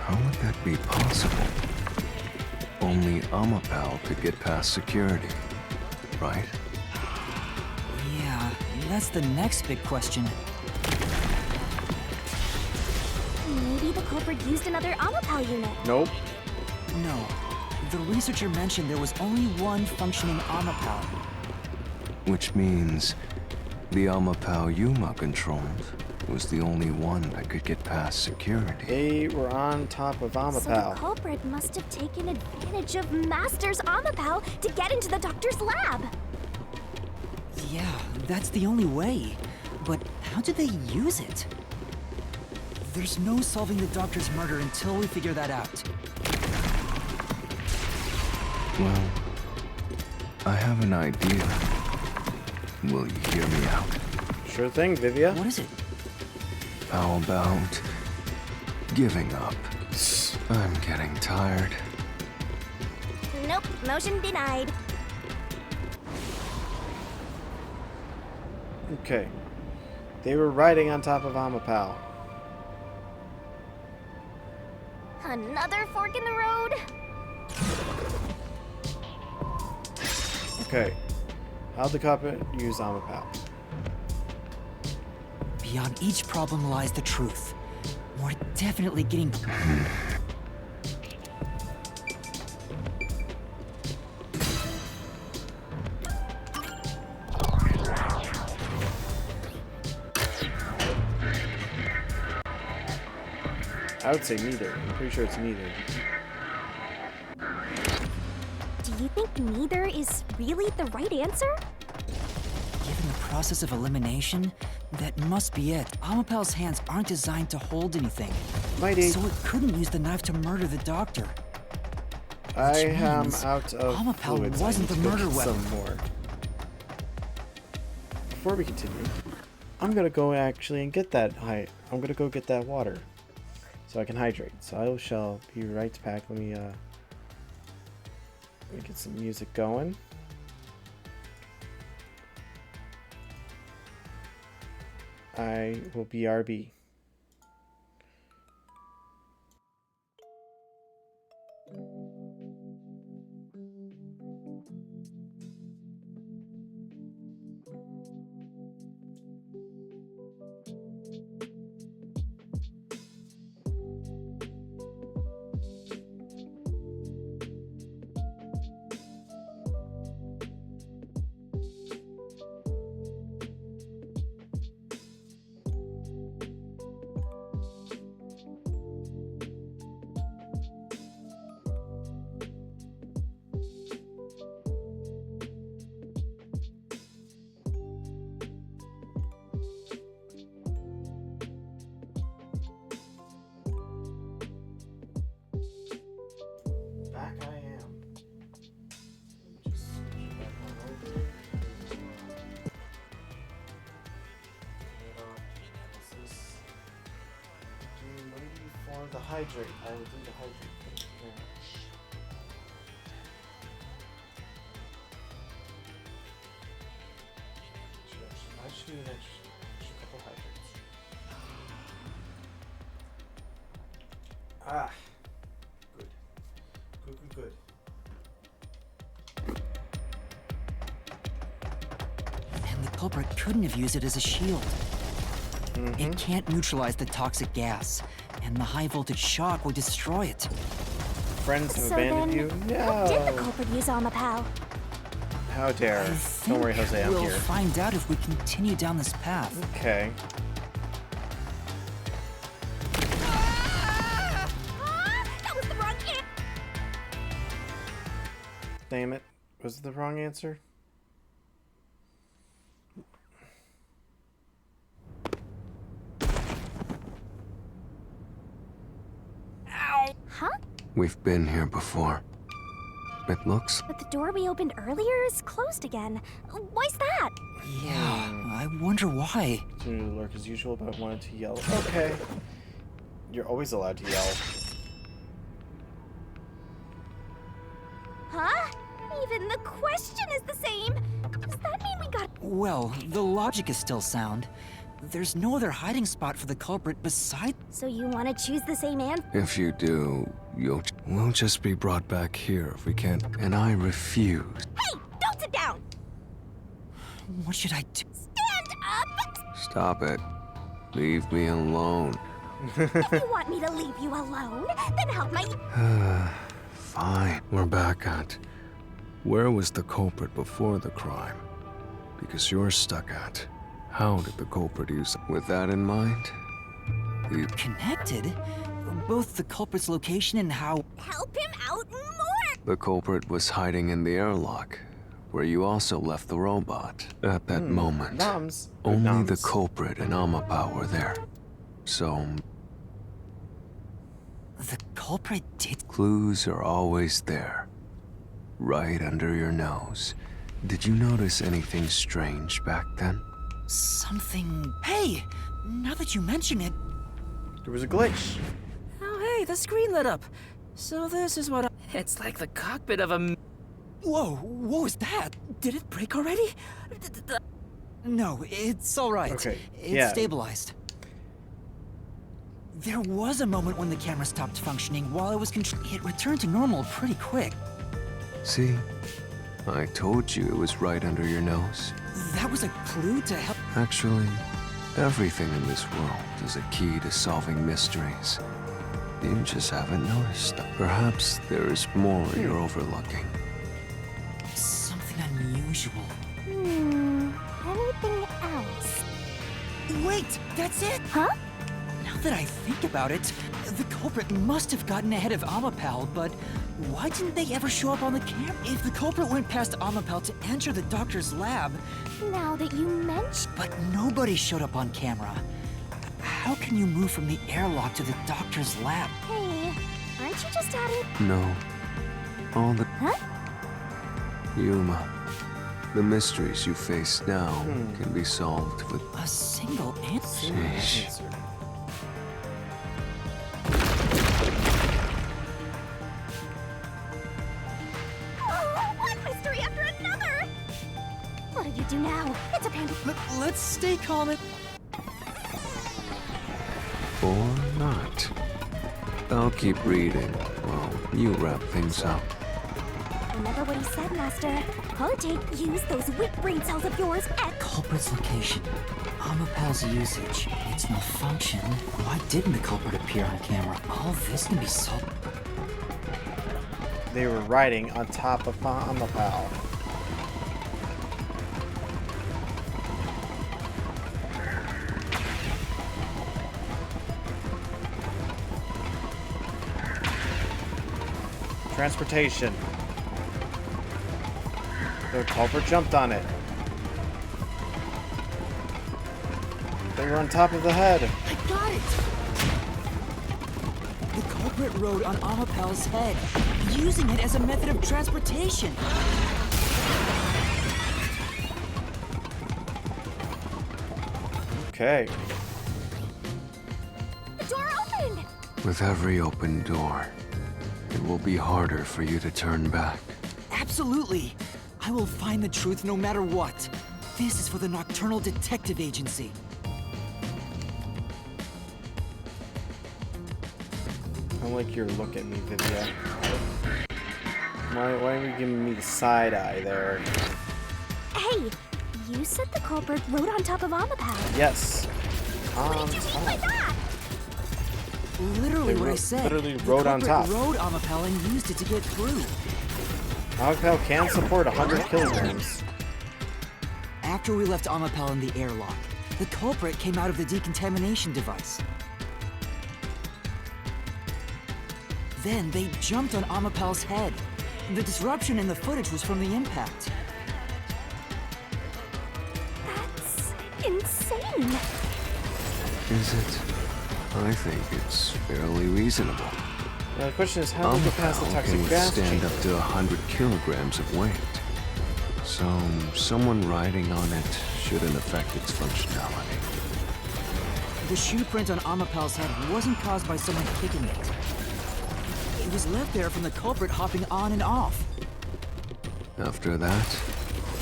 How would that be possible? Only Amapel could get past security, right? Yeah, that's the next big question. Maybe the culprit used another Amapel unit. Nope. No. The researcher mentioned there was only one functioning Amapel. Which means the Amapel Yuma controlled was the only one that could get past security. They were on top of Amapel. So the culprit must have taken advantage of Master's Amapel to get into the doctor's lab. Yeah, that's the only way. But how did they use it? There's no solving the doctor's murder until we figure that out. Well, I have an idea. Will you hear me out? Sure thing, Vivia. What is it? How about giving up? I'm getting tired. Nope, motion denied. Okay. They were riding on top of Amapel. Another fork in the road? Okay. How'd the culprit use Amapel? Beyond each problem lies the truth. We're definitely getting... I would say neither. I'm pretty sure it's neither. Do you think neither is really the right answer? Given the process of elimination, that must be it. Amapel's hands aren't designed to hold anything. Mighty. So it couldn't use the knife to murder the doctor. I Which am means out of Amapel fluids. I wasn't need the to go murder get weapon. some more. Before we continue, I'm gonna go actually and get that. I'm gonna go get that water, so I can hydrate. So I shall be right back. Let me get some music going. I will be RB. Back I am. Just back on over. Ready for the hydrate. I will do the hydrate thing. Yeah. I should do an extra couple hydrates. Ah. Good. Good. And the culprit couldn't have used it as a shield. It can't neutralize the toxic gas, and the high voltage shock would destroy it. Friends have So abandoned you? then, how did the No. culprit use Amapel? How dare. Don't worry, Jose, I'm We'll here. find out if we continue down this path. Okay. That was the wrong answer. Damn it. Was it the wrong answer? We've been here before. It looks... But the door we opened earlier is closed again. Why's that? Yeah, I wonder why. Continued to lurk as usual, but I wanted to yell. Okay. You're always allowed to yell. Huh? Even the question is the same. Does that mean we got... Well, the logic is still sound. There's no other hiding spot for the culprit besides... So you want to choose the same answer? If you do, we'll just be brought back here if we can't. And I refuse. Hey! Don't sit down! What should I do? Stand up! Stop it. Leave me alone. If you want me to leave you alone, then help my... Fine. We're back at... Where was the culprit before the crime? Because you're stuck at... How did the culprit use... With that in mind... Connected? Both the culprit's location and how... Help him out more! The culprit was hiding in the airlock, where you also left the robot. At that moment, only the culprit and Amapao were there. So... The culprit did... Clues are always there. Right under your nose. Did you notice anything strange back then? Something... Hey! Now that you mention it... There was a glitch. Oh, hey, the screen lit up. So this is what It's like the cockpit of a... Whoa, what was that? Did it break already? No, it's all right. Okay, It's stabilized. There was a moment when the camera stopped functioning while I was It returned to normal pretty quick. See? I told you it was right under your nose. That was a clue to help... Actually, everything in this world is a key to solving mysteries. You just haven't noticed. Perhaps there is more you're overlooking. Something unusual. Anything else? Wait, that's it! Huh? Now that I think about it, the culprit must have gotten ahead of Amapao, but why didn't they ever show up on the camera? If the culprit went past Amapao to enter the doctor's lab... Now that you mention... But nobody showed up on camera. How can you move from the airlock to the doctor's lab? Hey, aren't you just adding... No. All the... Huh? Yuma, the mysteries you face now can be solved with... A single answer? Sheesh. One mystery after another! What do you do now? It's a panic. Let's stay calm and... Or not. I'll keep reading while you wrap things up. Remember what he said, Master. Holotape, use those weak brain cells of yours and... Culprit's location. Amapao's usage. Its malfunction. Why didn't the culprit appear on camera? All this can be solved. They were riding on top of Amapao. Transportation. The culprit jumped on it. They were on top of the head. I got it! The culprit rode on Amapao's head, using it as a method of transportation. Okay. The door opened! With every open door, it will be harder for you to turn back. Absolutely. I will find the truth no matter what. This is for the Nocturnal Detective Agency. I don't like your look at me, Vivia. Why are you giving me the side eye there? Hey, you said the culprit rode on top of Amapao. Yes. What did you mean by that? Literally They what I ro- said. literally The rode on culprit top. rode Amapao and used it to get through. Amapao can support 100 kilograms. After we left Amapao in the airlock, the culprit came out of the decontamination device. Then they jumped on Amapao's head. The disruption in the footage was from the impact. That's insane. Is it? I think it's fairly reasonable. Now the question is, how do we get past the Amapal toxic can gas withstand chamber? up to 100 kilograms of weight. So, someone riding on it shouldn't affect its functionality. The shoe print on Amapal's head wasn't caused by someone kicking it. It was left there from the culprit hopping on and off. After that,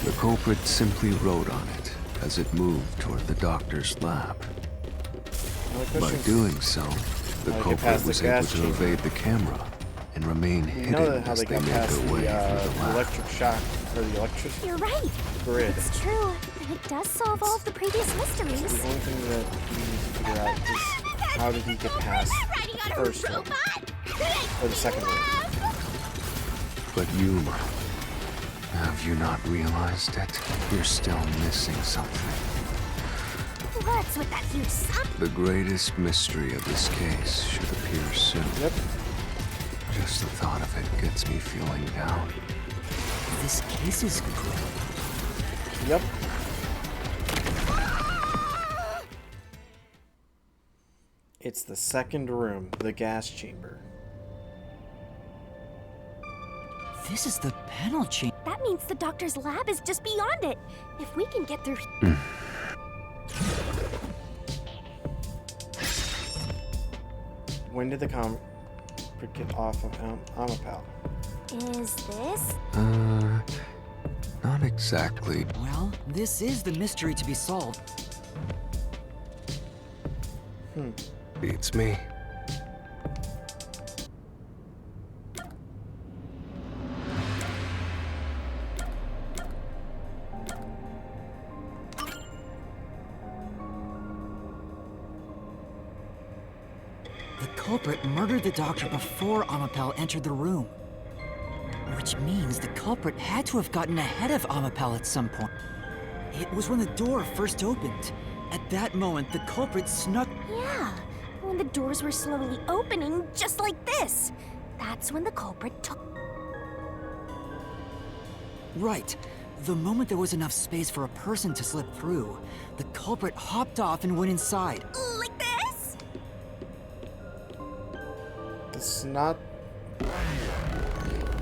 the culprit simply rode on it as it moved toward the doctor's lab. By doing so, the culprit was able to evade the camera and remain You hidden know how as they they got made past their way the through the lab. electric shock, or the electric You're right. grid. It's true. And it does solve all of the previous mysteries. The only thing that we need to figure out is how did he get past the first one? Or the second one? But Yuma, have you not realized it? You're still missing something. What's with that huge sap? The greatest mystery of this case should appear soon. Yep. Just the thought of it gets me feeling down. This case is great. Yep. It's the second room, the gas chamber. This is the panel chamber. That means the doctor's lab is just beyond it. If we can get through... When did the culprit get off of Amapal? Is this? Not exactly. Well, this is the mystery to be solved. Beats me. The culprit murdered the doctor before Amapal entered the room. Which means the culprit had to have gotten ahead of Amapal at some point. It was when the door first opened. At that moment, the culprit snuck... Yeah, when the doors were slowly opening, just like this. That's when the culprit took... Right. The moment there was enough space for a person to slip through, the culprit hopped off and went inside. Like this? It's not...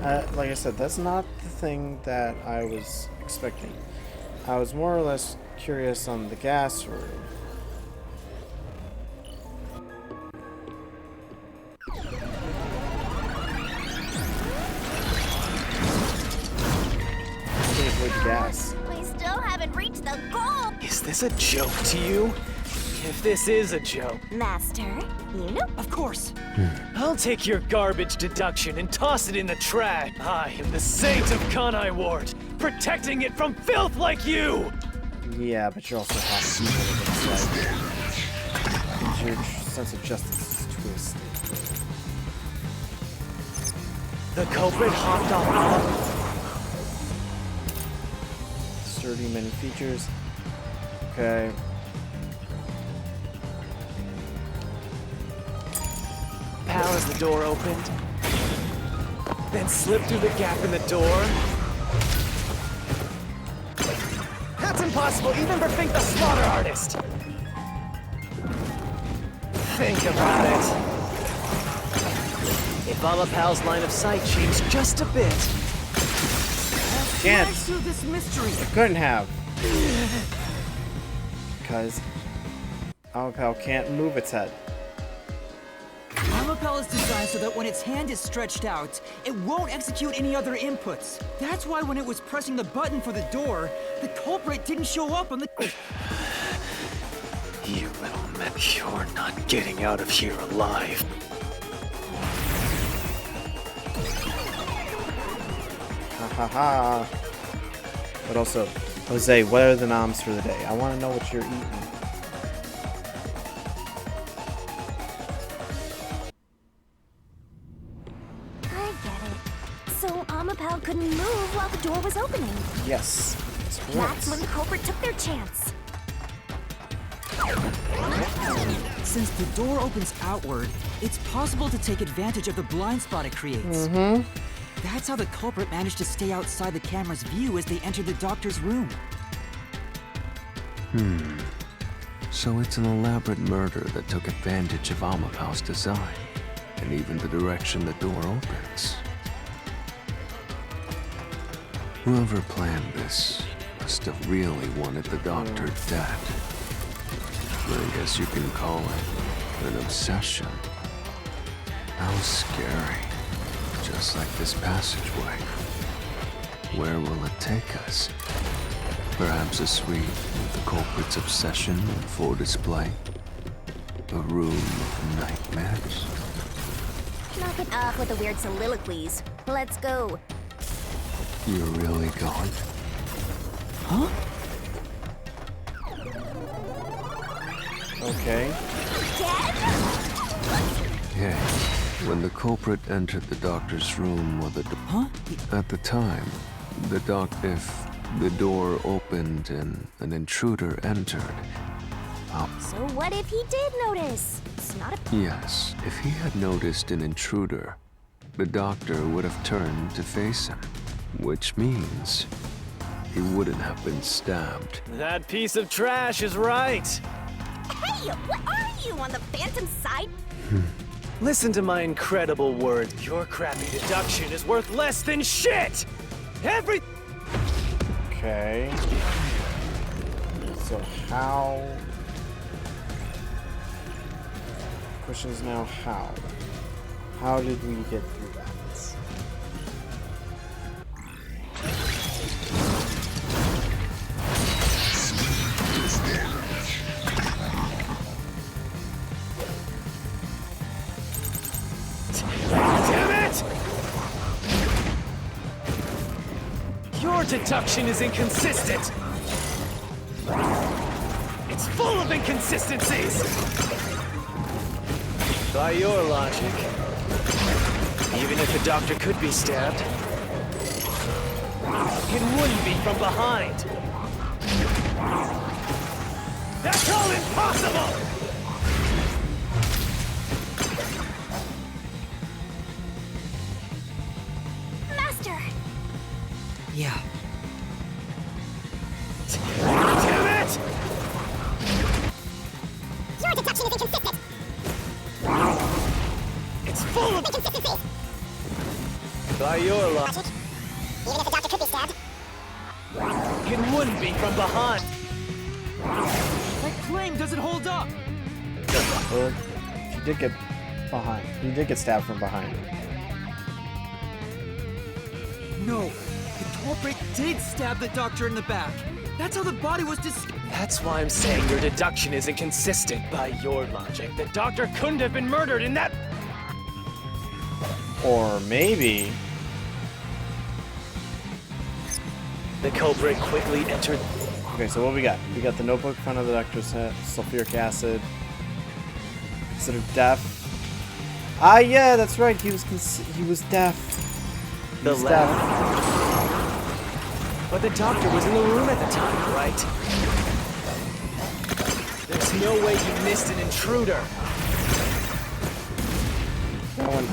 like I said, that's not the thing that I was expecting. I was more or less curious on the gas room. Avoid the gas. We still haven't reached the goal. Is this a joke to you? If this is a joke, Master, you know? Of course. I'll take your garbage deduction and toss it in the trash. I am the saint of Kanai Ward, protecting it from filth like you! Yeah, but you're also half people inside. Your sense of justice is twisted. The culprit hopped off. Sturdy, many features. Okay. Pal as the door opened, then slipped through the gap in the door. That's impossible, even for Fink the Slaughter Artist! Think about it. If Amapal's line of sight changed just a bit... Can't. Let's do this mystery. I couldn't have. Because Amapal can't move its head. Amapal is designed so that when its hand is stretched out, it won't execute any other inputs. That's why when it was pressing the button for the door, the culprit didn't show up on the... You little man, you're not getting out of here alive. Ha ha ha. But also, Jose, what are the noms for the day? I want to know what you're eating. I get it. So Amapal couldn't move while the door was opening. Yes. That's correct. That's when the culprit took their chance. Since the door opens outward, it's possible to take advantage of the blind spot it creates. Mm-hmm. That's how the culprit managed to stay outside the camera's view as they entered the doctor's room. So it's an elaborate murder that took advantage of Amapal's design. and even the direction the door opens. Whoever planned this must have really wanted the doctor dead. I guess you can call it an obsession. How scary. Just like this passageway. Where will it take us? Perhaps a suite with the culprit's obsession on full display? A room of nightmares? Knock it off with the weird soliloquies. Let's go. You're really going? Huh? Okay. Hey, when the culprit entered the doctor's room with at the time, if the door opened and an intruder entered. So what if he did notice? It's not a... Yes, if he had noticed an intruder, the doctor would have turned to face him, which means he wouldn't have been stabbed. That piece of trash is right. Hey, what are you, on the Phantom side? Listen to my incredible words. Your crappy deduction is worth less than shit! Okay. So how... Question is now how? How did we get through that? Damn it! Your deduction is inconsistent. It's full of inconsistencies. By your logic, even if the doctor could be stabbed, it wouldn't be from behind. That's all impossible! Master! Yeah. Damn it! Your deduction is inconsistent. It's full of inconsistencies. By your logic, even if the doctor could be stabbed, it wouldn't be from behind. My claim doesn't hold up. Well, he did get behind. He did get stabbed from behind. No, the culprit did stab the doctor in the back. That's how the body was That's why I'm saying your deduction is inconsistent. By your logic, the doctor couldn't have been murdered in that... Or maybe... The culprit quickly entered... Okay, so what we got? We got the notebook in front of the doctor's head, sulfuric acid. Considered deaf. Ah, yeah, that's right. He was deaf. He was deaf. But the doctor was in the room at the time, right? There's no way he missed an intruder.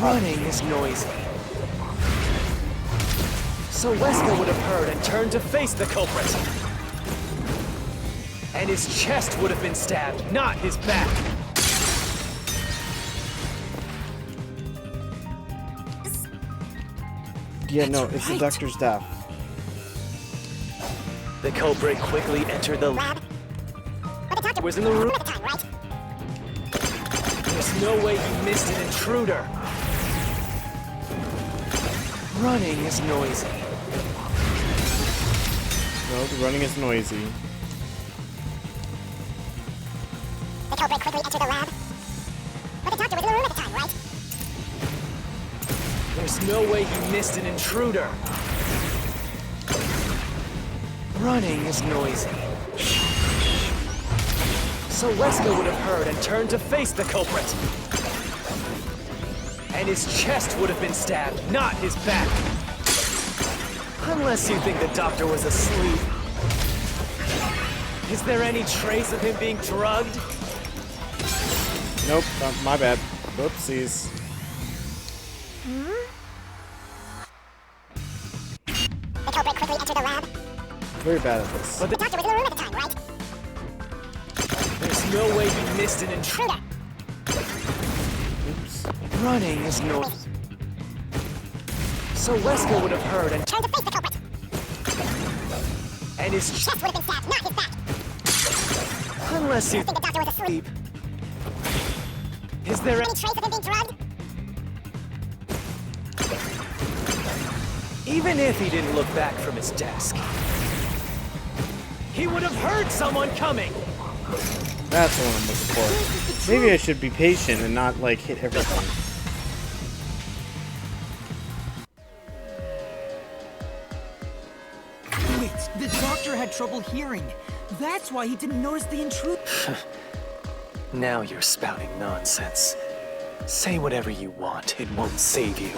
Running is noisy. So Wesker would have heard and turned to face the culprit. And his chest would have been stabbed, not his back. Yeah, no, it's the doctor's deaf. The culprit quickly entered the lab. But the doctor was in the room at the time, right? There's no way he missed an intruder. Running is noisy. No, the running is noisy. The culprit quickly entered the lab. But the doctor was in the room at the time, right? There's no way he missed an intruder. Running is noisy. So Wesker would have heard and turned to face the culprit. And his chest would have been stabbed, not his back. Unless you think the doctor was asleep. Is there any trace of him being drugged? Nope, my bad. Whoopsies. The culprit quickly entered the lab. Very bad at this. But the doctor was in the room at the time, right? There's no way he missed an intruder. Oops. running is no. So Wesker would have heard and Turn to face the culprit. and his Chest would have been stabbed, not his back. unless I you think the doctor was asleep. is there Any trace of him being drugged? even if he didn't look back from his desk, he would have heard someone coming. That's what I'm looking for. Maybe I should be patient and not, like, hit everything. Wait, the doctor had trouble hearing. That's why he didn't notice the intruder. Now you're spouting nonsense. Say whatever you want, it won't save you.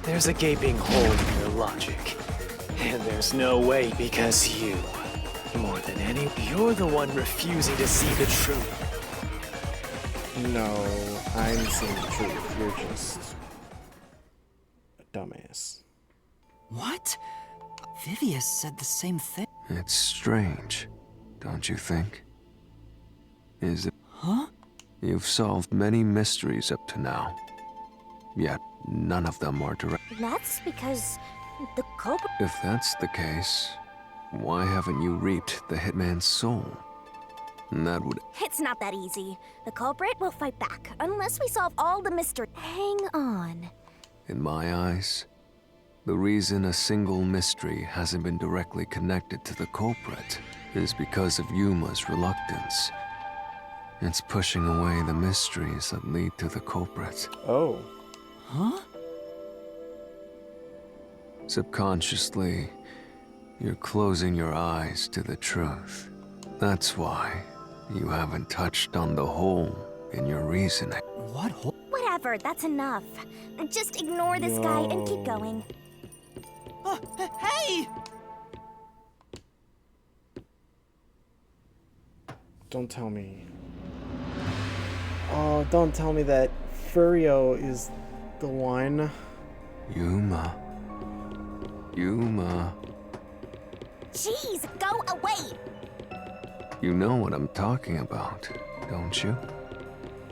There's a gaping hole in your logic. And there's no way because you, more than any, you're the one refusing to see the truth. No, I'm seeing the truth. You're just a dumbass. What? Vivius said the same thing. It's strange, don't you think? Is it? Huh? You've solved many mysteries up to now, yet none of them are direct. That's because the culprit. If that's the case, why haven't you reaped the Hitman's soul? And that would... It's not that easy. The culprit will fight back unless we solve all the mystery. Hang on. In my eyes, the reason a single mystery hasn't been directly connected to the culprit is because of Yuma's reluctance. It's pushing away the mysteries that lead to the culprit. Oh. Huh? Subconsciously, you're closing your eyes to the truth. That's why you haven't touched on the hole in your reasoning. What hole? Whatever, that's enough. Just ignore this guy and keep going. Hey! Don't tell me. Oh, don't tell me that Furio is the one. Yuma. Yuma. Jeez, go away! You know what I'm talking about, don't you?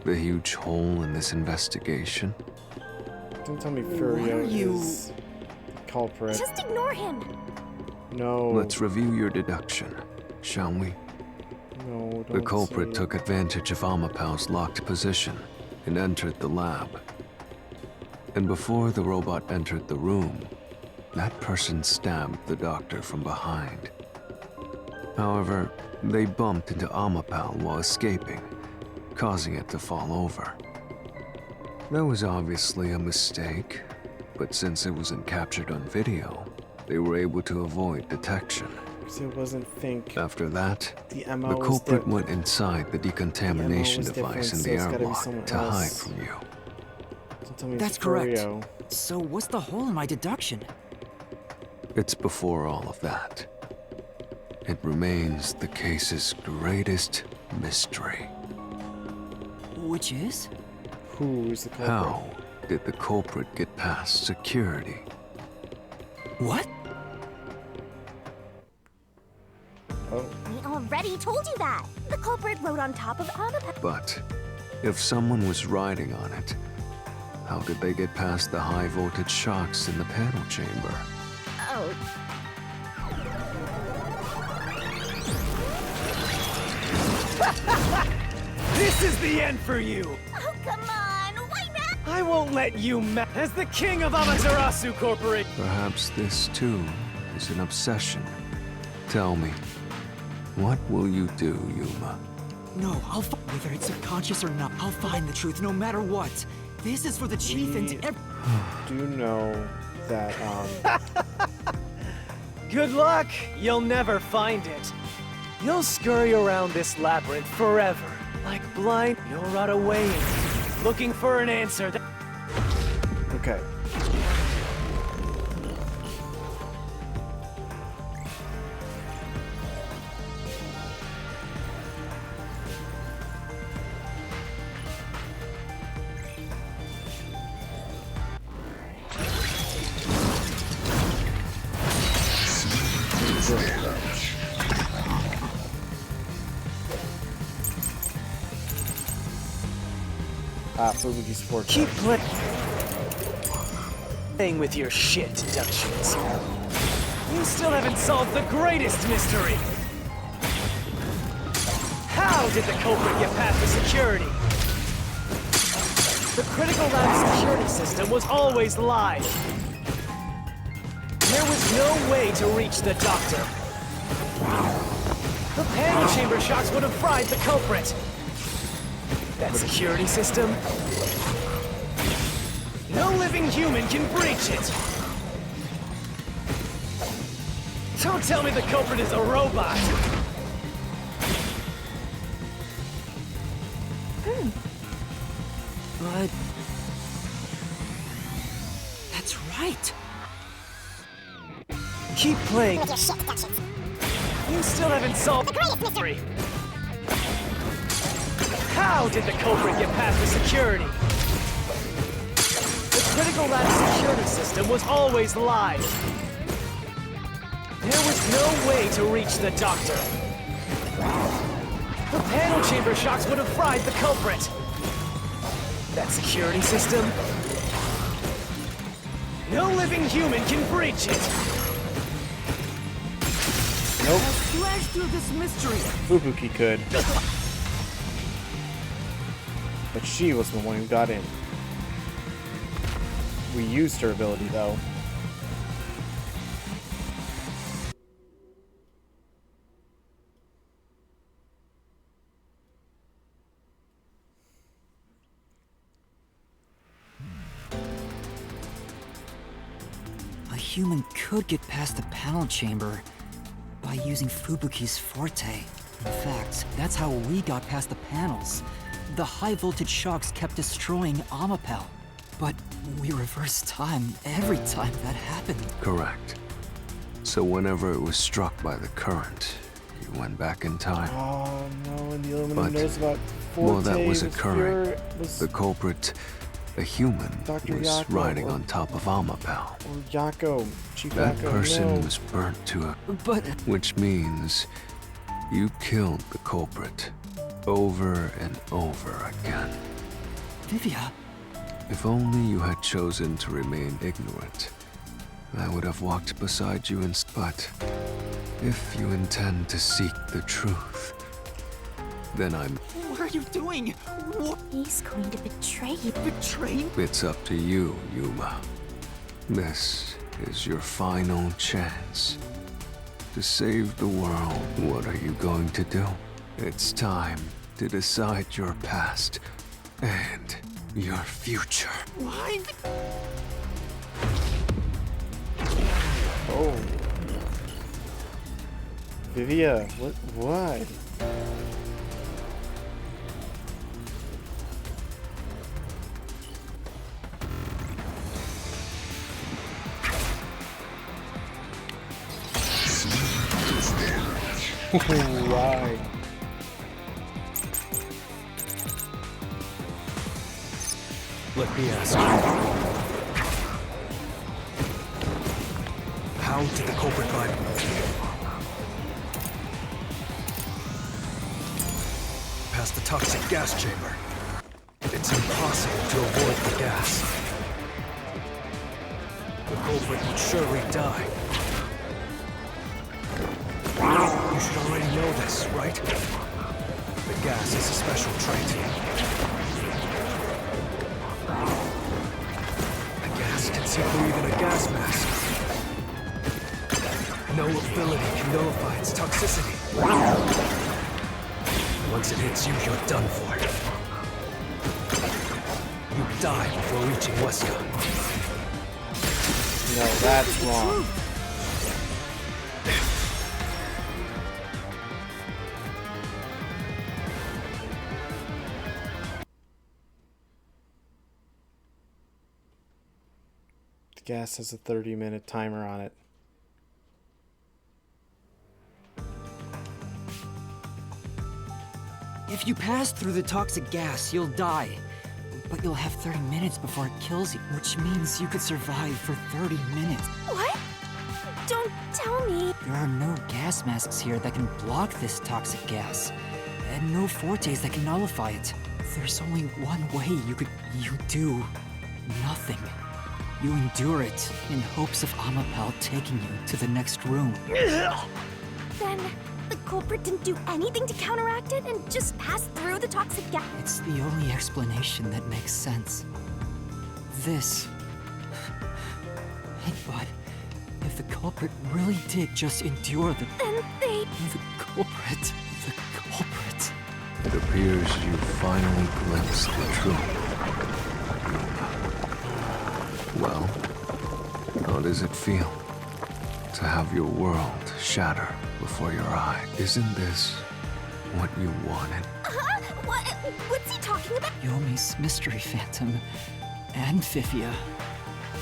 The huge hole in this investigation. Don't tell me Furio you... is the culprit. Just ignore him. No. Let's review your deduction, shall we? No, don't The culprit say took advantage of Amapau's locked position and entered the lab. And before the robot entered the room, that person stabbed the doctor from behind. However, they bumped into Amapau while escaping, causing it to fall over. That was obviously a mistake, but since it wasn't captured on video, they were able to avoid detection. Because it wasn't Fink. After that, The the MO was culprit different. went inside the decontamination was device in different, the so it's gotta be airlock someone to hide else. from you. Don't tell me That's it's correct. Furio. So what's the hole in my deduction? It's before all of that. It remains the case's greatest mystery. Which is? Who is the culprit? How did the culprit get past security? What? Oh. We already told you that. The culprit rode on top of Amapau. But if someone was riding on it, how did they get past the high voltage shocks in the panel chamber? Oh. This is the end for you! Oh, come on! Why now? I won't let you as the king of Amaterasu Corporation! Perhaps this too is an obsession. Tell me, what will you do, Yuma? No, whether it's subconscious or not, I'll find the truth no matter what. This is for the chief and Do you know that, Good luck! You'll never find it. You'll scurry around this labyrinth forever. Like blind, you'll rot away looking for an answer that... Okay. Fubuki's Forte. Keep playing with your shit deductions. You still haven't solved the greatest mystery. How did the culprit get past the security? The critical lab security system was always live. There was no way to reach the doctor. The panel chamber shocks would have fried the culprit. That security system? No living human can breach it. Don't tell me the culprit is a robot. But... that's right. Keep playing. You still haven't solved the greatest mystery. How did the culprit get past the security? The critical lab security system was always live. There was no way to reach the doctor. The panel chamber shocks would have fried the culprit. That security system? No living human can breach it. Nope. Slash through this mystery. Fubuki could. But she was the one who got in. We used her ability, though. A human could get past the panel chamber by using Fubuki's Forte. In fact, that's how we got past the panels. The high-voltage shocks kept destroying Amapel. But we reversed time every time that happened. Correct. So whenever it was struck by the current, you went back in time. Oh no, and the Illuminati knows about Forte. While that was the occurring, Fuhrer was the culprit, a human, Dr. was Yako, riding or- on top of Amapel. Or Yako. Chief That Yako, person no. was burnt to a... But... which means you killed the culprit over and over again. Vivia... If only you had chosen to remain ignorant, I would have walked beside you and... But if you intend to seek the truth, then I'm... What are you doing? What? He's going to betray you. Betray? It's up to you, Yuma. This is your final chance to save the world. What are you going to do? It's time to decide your past and your future. Why? Oh. Vivia, what? Why? Let me ask you. How did the culprit find past the toxic gas chamber? It's impossible to avoid the gas. The culprit would surely die. You should already know this, right? The gas is a special trait. The gas can see through even a gas mask. No ability can nullify its toxicity. Once it hits you, you're done for. You die before reaching Wesker. No, that's wrong. The gas has a 30-minute timer on it. If you pass through the toxic gas, you'll die. But you'll have 30 minutes before it kills you, which means you could survive for 30 minutes. What? Don't tell me. There are no gas masks here that can block this toxic gas, and no Fortes that can nullify it. There's only one way you do nothing. You endure it in hopes of Amapal taking you to the next room. Then the culprit didn't do anything to counteract it and just passed through the toxic gas? It's the only explanation that makes sense. This. But if the culprit really did just endure the... Then they... The culprit. It appears you finally glimpsed the truth. Well, how does it feel to have your world shatter before your eyes? Isn't this what you wanted? What's he talking about? Yomi's mystery phantom and Fifia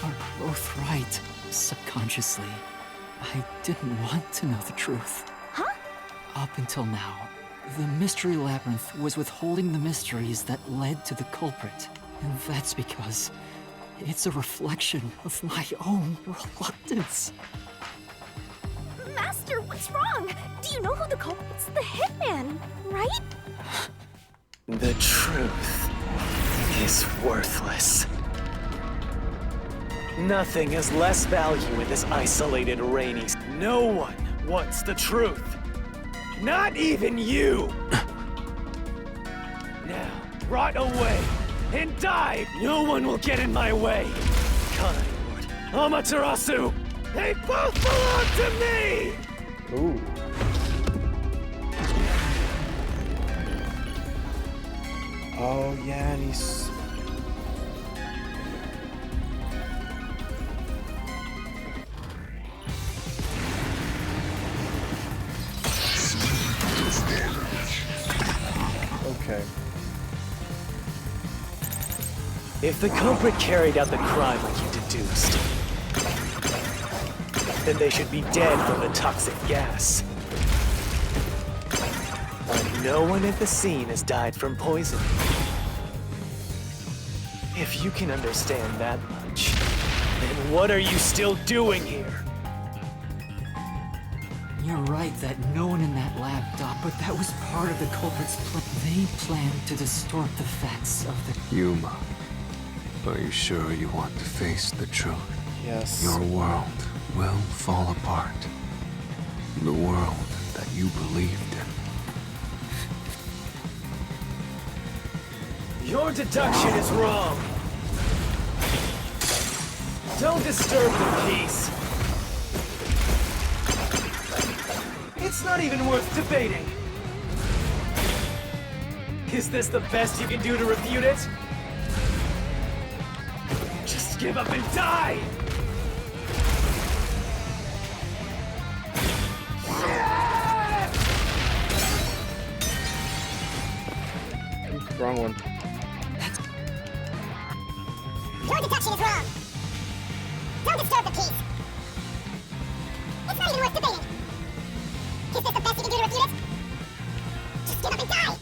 are both right. Subconsciously, I didn't want to know the truth. Huh? Up until now, the Mystery Labyrinth was withholding the mysteries that led to the culprit. And that's because it's a reflection of my own reluctance. Master, what's wrong? Do you know who the culprit's? The Hitman, right? The truth is worthless. Nothing has less value in this isolated Rainy. No one wants the truth. Not even you! Now, rot away and die! No one will get in my way! Kind Lord, Amaterasu! They both belong to me! Ooh. Oh yeah, and he's... Okay. If the culprit carried out the crime like you deduced, then they should be dead from the toxic gas. But no one at the scene has died from poisoning. If you can understand that much, then what are you still doing here? You're right that no one in that lab died, but that was part of the culprit's plan. They planned to distort the facts of the... Yuma, are you sure you want to face the truth? Yes. Your world will fall apart. The world that you believed in. Your deduction is wrong. Don't disturb the peace. It's not even worth debating. Is this the best you can do to refute it? Just give up and die! Wrong one. Your deduction is wrong. Don't disturb the peace. It's not even worth debating. Is this the best you can do to refute it? Just give up and die!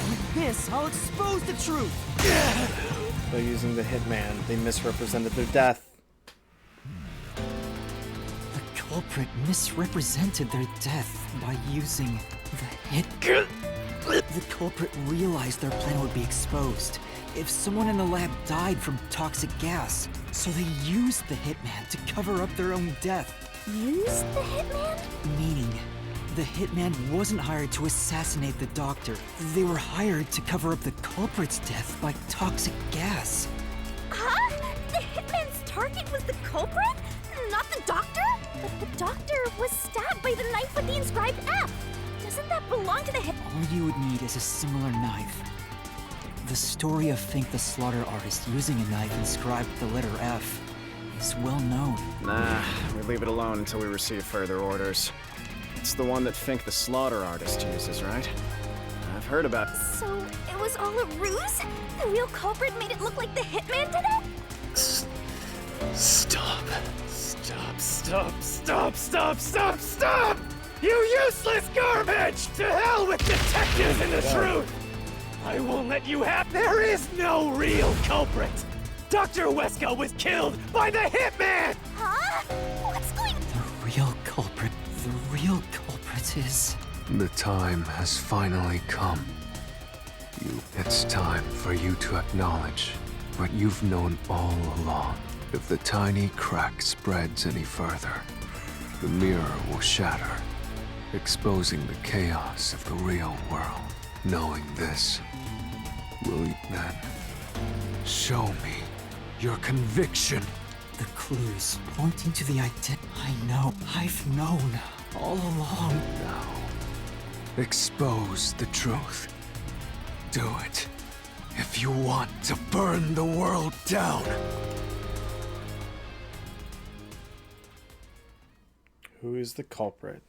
With this, I'll expose the truth! By using the Hitman, they misrepresented their death. The culprit misrepresented their death by using the hit... The culprit realized their plan would be exposed if someone in the lab died from toxic gas, so they used the Hitman to cover up their own death. Used the Hitman? Meaning, the Hitman wasn't hired to assassinate the doctor. They were hired to cover up the culprit's death by toxic gas. Huh? The Hitman's target was the culprit? Not the doctor? But the doctor was stabbed by the knife with the inscribed F. Doesn't that belong to the Hit? All you would need is a similar knife. The story of Fink the Slaughter Artist using a knife inscribed with the letter F is well known. Nah, we leave it alone until we receive further orders. It's the one that Fink the Slaughter Artist uses, right? I've heard about it. So, it was all a ruse? The real culprit made it look like the Hitman did it? Stop. Stop, stop, stop, stop, stop, stop! You useless garbage! To hell with detectives and the truth! I won't let you have... There is no real culprit! Dr. Wesker was killed by the Hitman! Huh? What's going... The real culprit, The real culprit is... The time has finally come. It's time for you to acknowledge what you've known all along. If the tiny crack spreads any further, the mirror will shatter, exposing the chaos of the real world. Knowing this, will you then show me your conviction? The clues pointing to the identity. I know. I've known all along. Now, expose the truth. Do it if you want to burn the world down. Who is the culprit?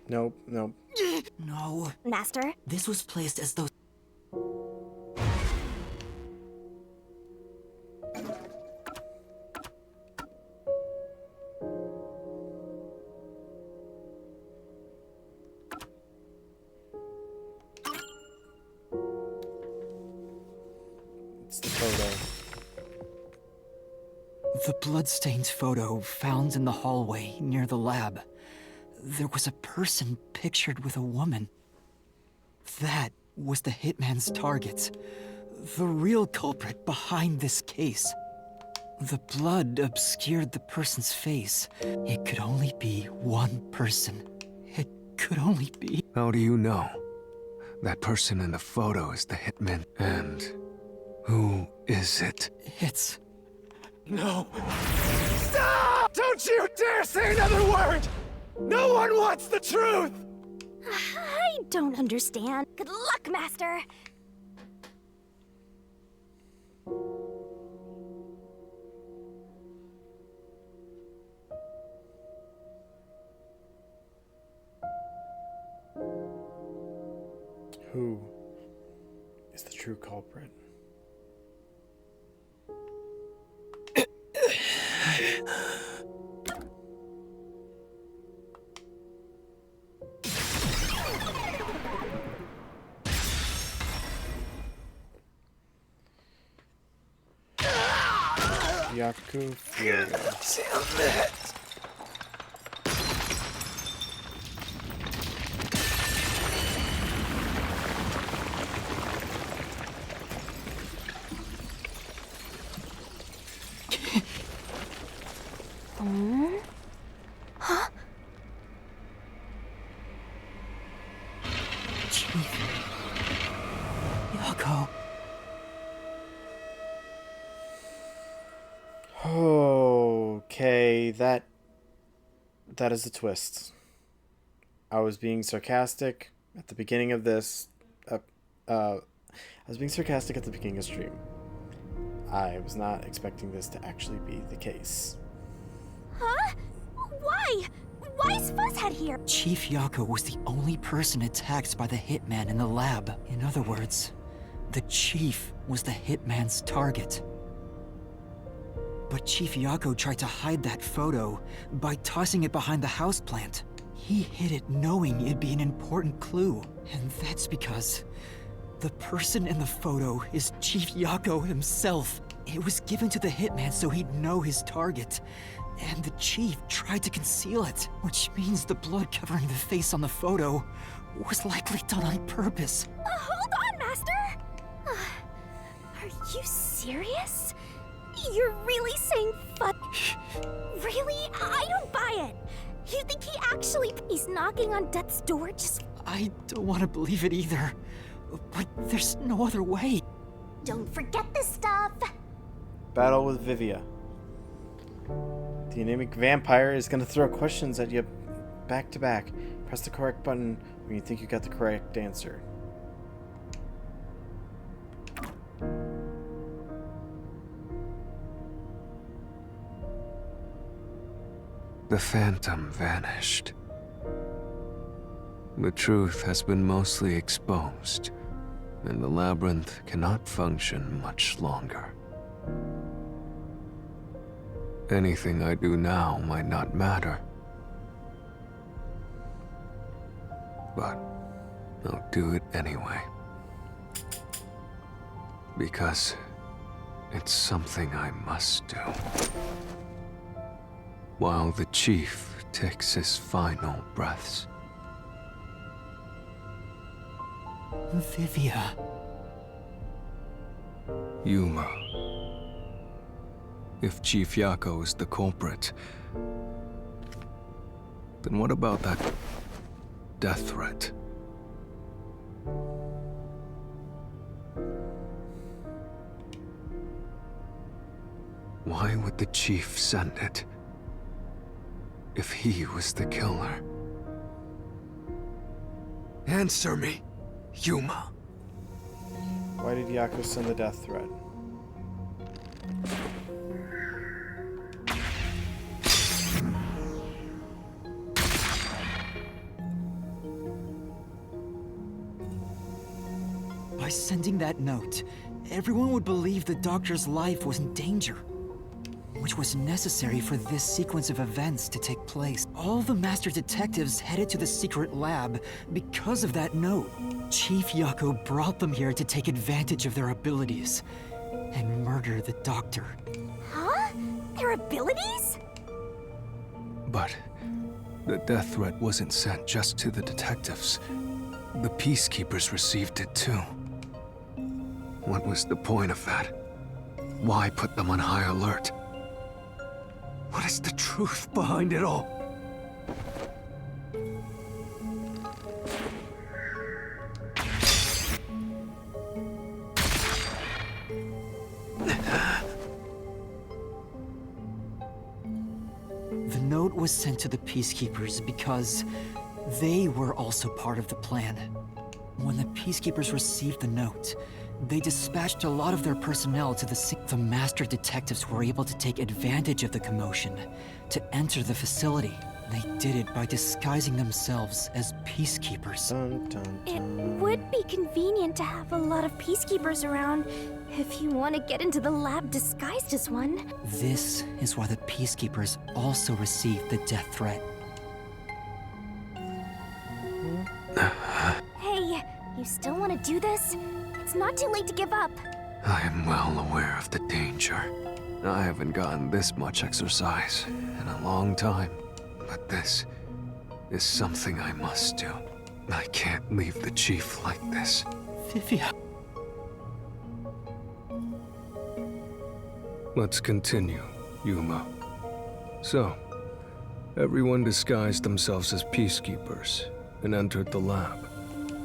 Nope, nope. No. Master? This was placed as though... It's the photo. The bloodstained photo found in the hallway near the lab. There was a person pictured with a woman. That was the hitman's target. The real culprit behind this case. The blood obscured the person's face. It could only be one person. It could only be... How do you know? That person in the photo is the hitman. And who is it? It's... No! Stop! Don't you dare say another word! No one wants the truth! I don't understand. Good luck, Master! Who is the true culprit? Yaku Fury. Huh? Chief. Yako. Okay, that is a twist. I was being sarcastic at the beginning of this. I was being sarcastic at the beginning of stream. I was not expecting this to actually be the case. Huh? Why? Why is Fuzzhead here? Chief Yako was the only person attacked by the hitman in the lab. In other words, the chief was the hitman's target. But Chief Yako tried to hide that photo by tossing it behind the houseplant. He hid it knowing it'd be an important clue. And that's because the person in the photo is Chief Yako himself. It was given to the hitman so he'd know his target. And the chief tried to conceal it, which means the blood covering the face on the photo was likely done on purpose. Hold on, Master! Are you serious? You're really saying Really? I don't buy it! You think he actually... He's knocking on death's door just... I don't want to believe it either, but there's no other way. Don't forget this stuff! Battle with Vivia. The anemic vampire is going to throw questions at you back to back. Press the correct button when you think you got the correct answer. The phantom vanished. The truth has been mostly exposed, and the labyrinth cannot function much longer. Anything I do now might not matter, but I'll do it anyway. Because it's something I must do. While the Chief takes his final breaths. Vivia. Yuma. If Chief Yako is the culprit, then what about that death threat? Why would the Chief send it? If he was the killer? Answer me, Yuma. Why did Yako send the death threat? By sending that note, everyone would believe the doctor's life was in danger, which was necessary for this sequence of events to take place. All the master detectives headed to the secret lab because of that note. Chief Yako brought them here to take advantage of their abilities and murder the doctor. Huh? Their abilities? But the death threat wasn't sent just to the detectives. The Peacekeepers received it too. What was the point of that? Why put them on high alert? What is the truth behind it all? The note was sent to the Peacekeepers because they were also part of the plan. When the Peacekeepers received the note, they dispatched a lot of their personnel to the master detectives were able to take advantage of the commotion to enter the facility. They did it by disguising themselves as peacekeepers. It would be convenient to have a lot of peacekeepers around if you want to get into the lab disguised as one. This is why the peacekeepers also received the death threat. Hey, you still want to do this? It's not too late to give up. I am well aware of the danger. I haven't gotten this much exercise in a long time. But this is something I must do. I can't leave the Chief like this. Vivia. Let's continue, Yuma. So, everyone disguised themselves as peacekeepers and entered the lab.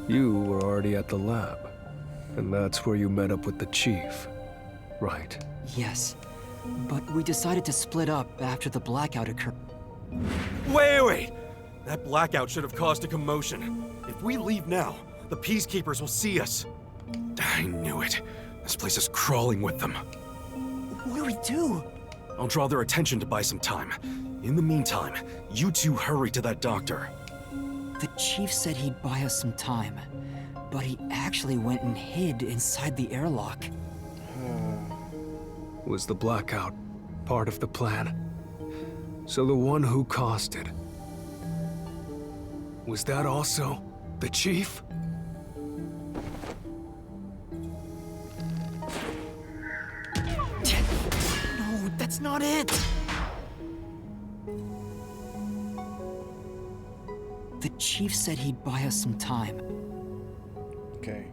You were already at the lab, and that's where you met up with the Chief, right? Yes, but we decided to split up after the blackout occurred. Wait! That blackout should have caused a commotion. If we leave now, the Peacekeepers will see us. I knew it. This place is crawling with them. What do we do? I'll draw their attention to buy some time. In the meantime, you two hurry to that doctor. The Chief said he'd buy us some time, but he actually went and hid inside the airlock. Was the blackout part of the plan? So the one who caused it, was that also the Chief? No, that's not it! The Chief said he'd buy us some time. Okay.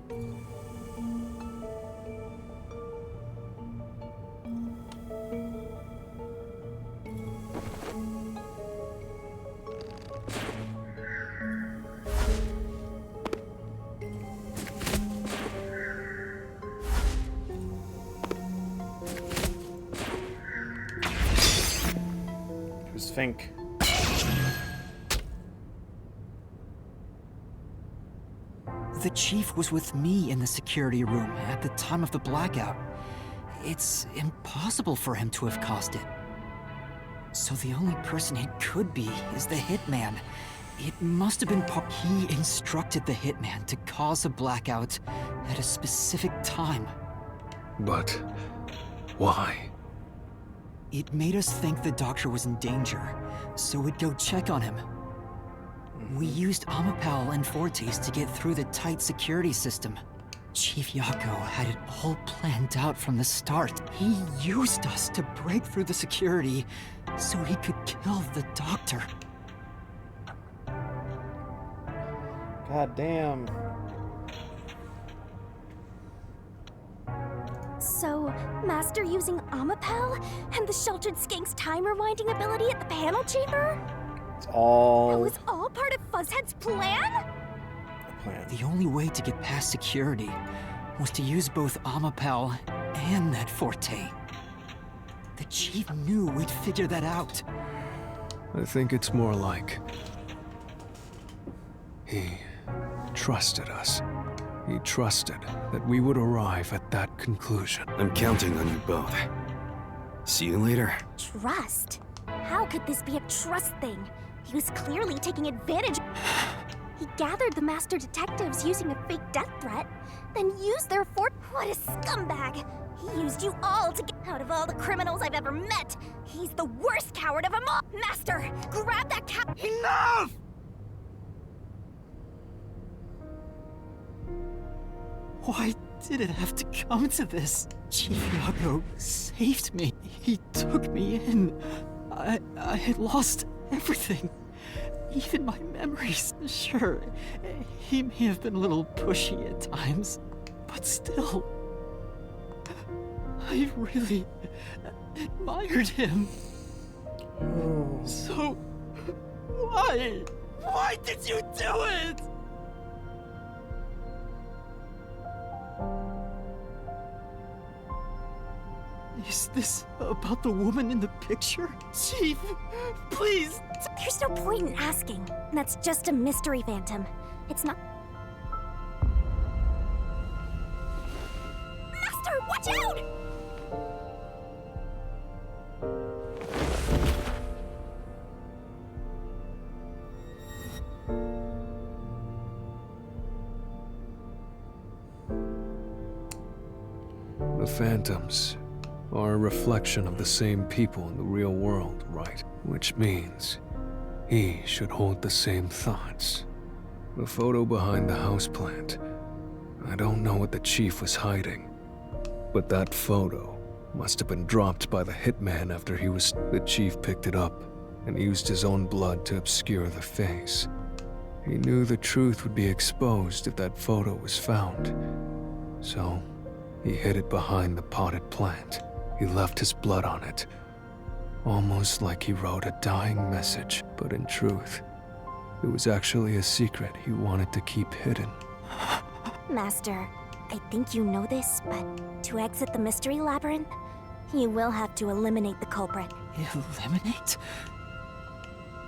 Fink. The Chief was with me in the security room at the time of the blackout. It's impossible for him to have caused it. So the only person it could be is the hitman, It must have been part. He instructed the hitman to cause a blackout at a specific time. But why? It made us think the doctor was in danger, so we'd go check on him. We used Amapal and Fortes to get through the tight security system. Chief Yako had it all planned out from the start. He used us to break through the security so he could kill the doctor. God damn. So, Master using Amapal and the Sheltered Skank's time rewinding ability at the panel chamber? It's all That was all part of Fuzzhead's plan? The only way to get past security was to use both Amapal and that Forte. The Chief knew we'd figure that out. I think it's more like he trusted us. He trusted that we would arrive at that conclusion. I'm counting on you both. See you later. Trust? How could this be a trust thing? He was clearly taking advantage. He gathered the master detectives using a fake death threat, then used their What a scumbag! He used you all to get out of all the criminals I've ever met. He's the worst coward of them all. Master, grab that cow. Enough! Why did it have to come to this? Chief Yako saved me. He took me in. I had lost everything. Even my memories. Sure, he may have been a little pushy at times, but still, I really admired him. So, why? Why did you do it? Is this about the woman in the picture? Chief, please! There's no point in asking. That's just a mystery phantom. It's not... Master, watch out! The phantoms are a reflection of the same people in the real world, right? Which means he should hold the same thoughts. The photo behind the houseplant. I don't know what the Chief was hiding, but that photo must have been dropped by the hitman after he was... The Chief picked it up and used his own blood to obscure the face. He knew the truth would be exposed if that photo was found, so he hid it behind the potted plant. He left his blood on it, almost like he wrote a dying message, but in truth, it was actually a secret he wanted to keep hidden. Master, I think you know this, but to exit the mystery labyrinth, you will have to eliminate the culprit. Eliminate?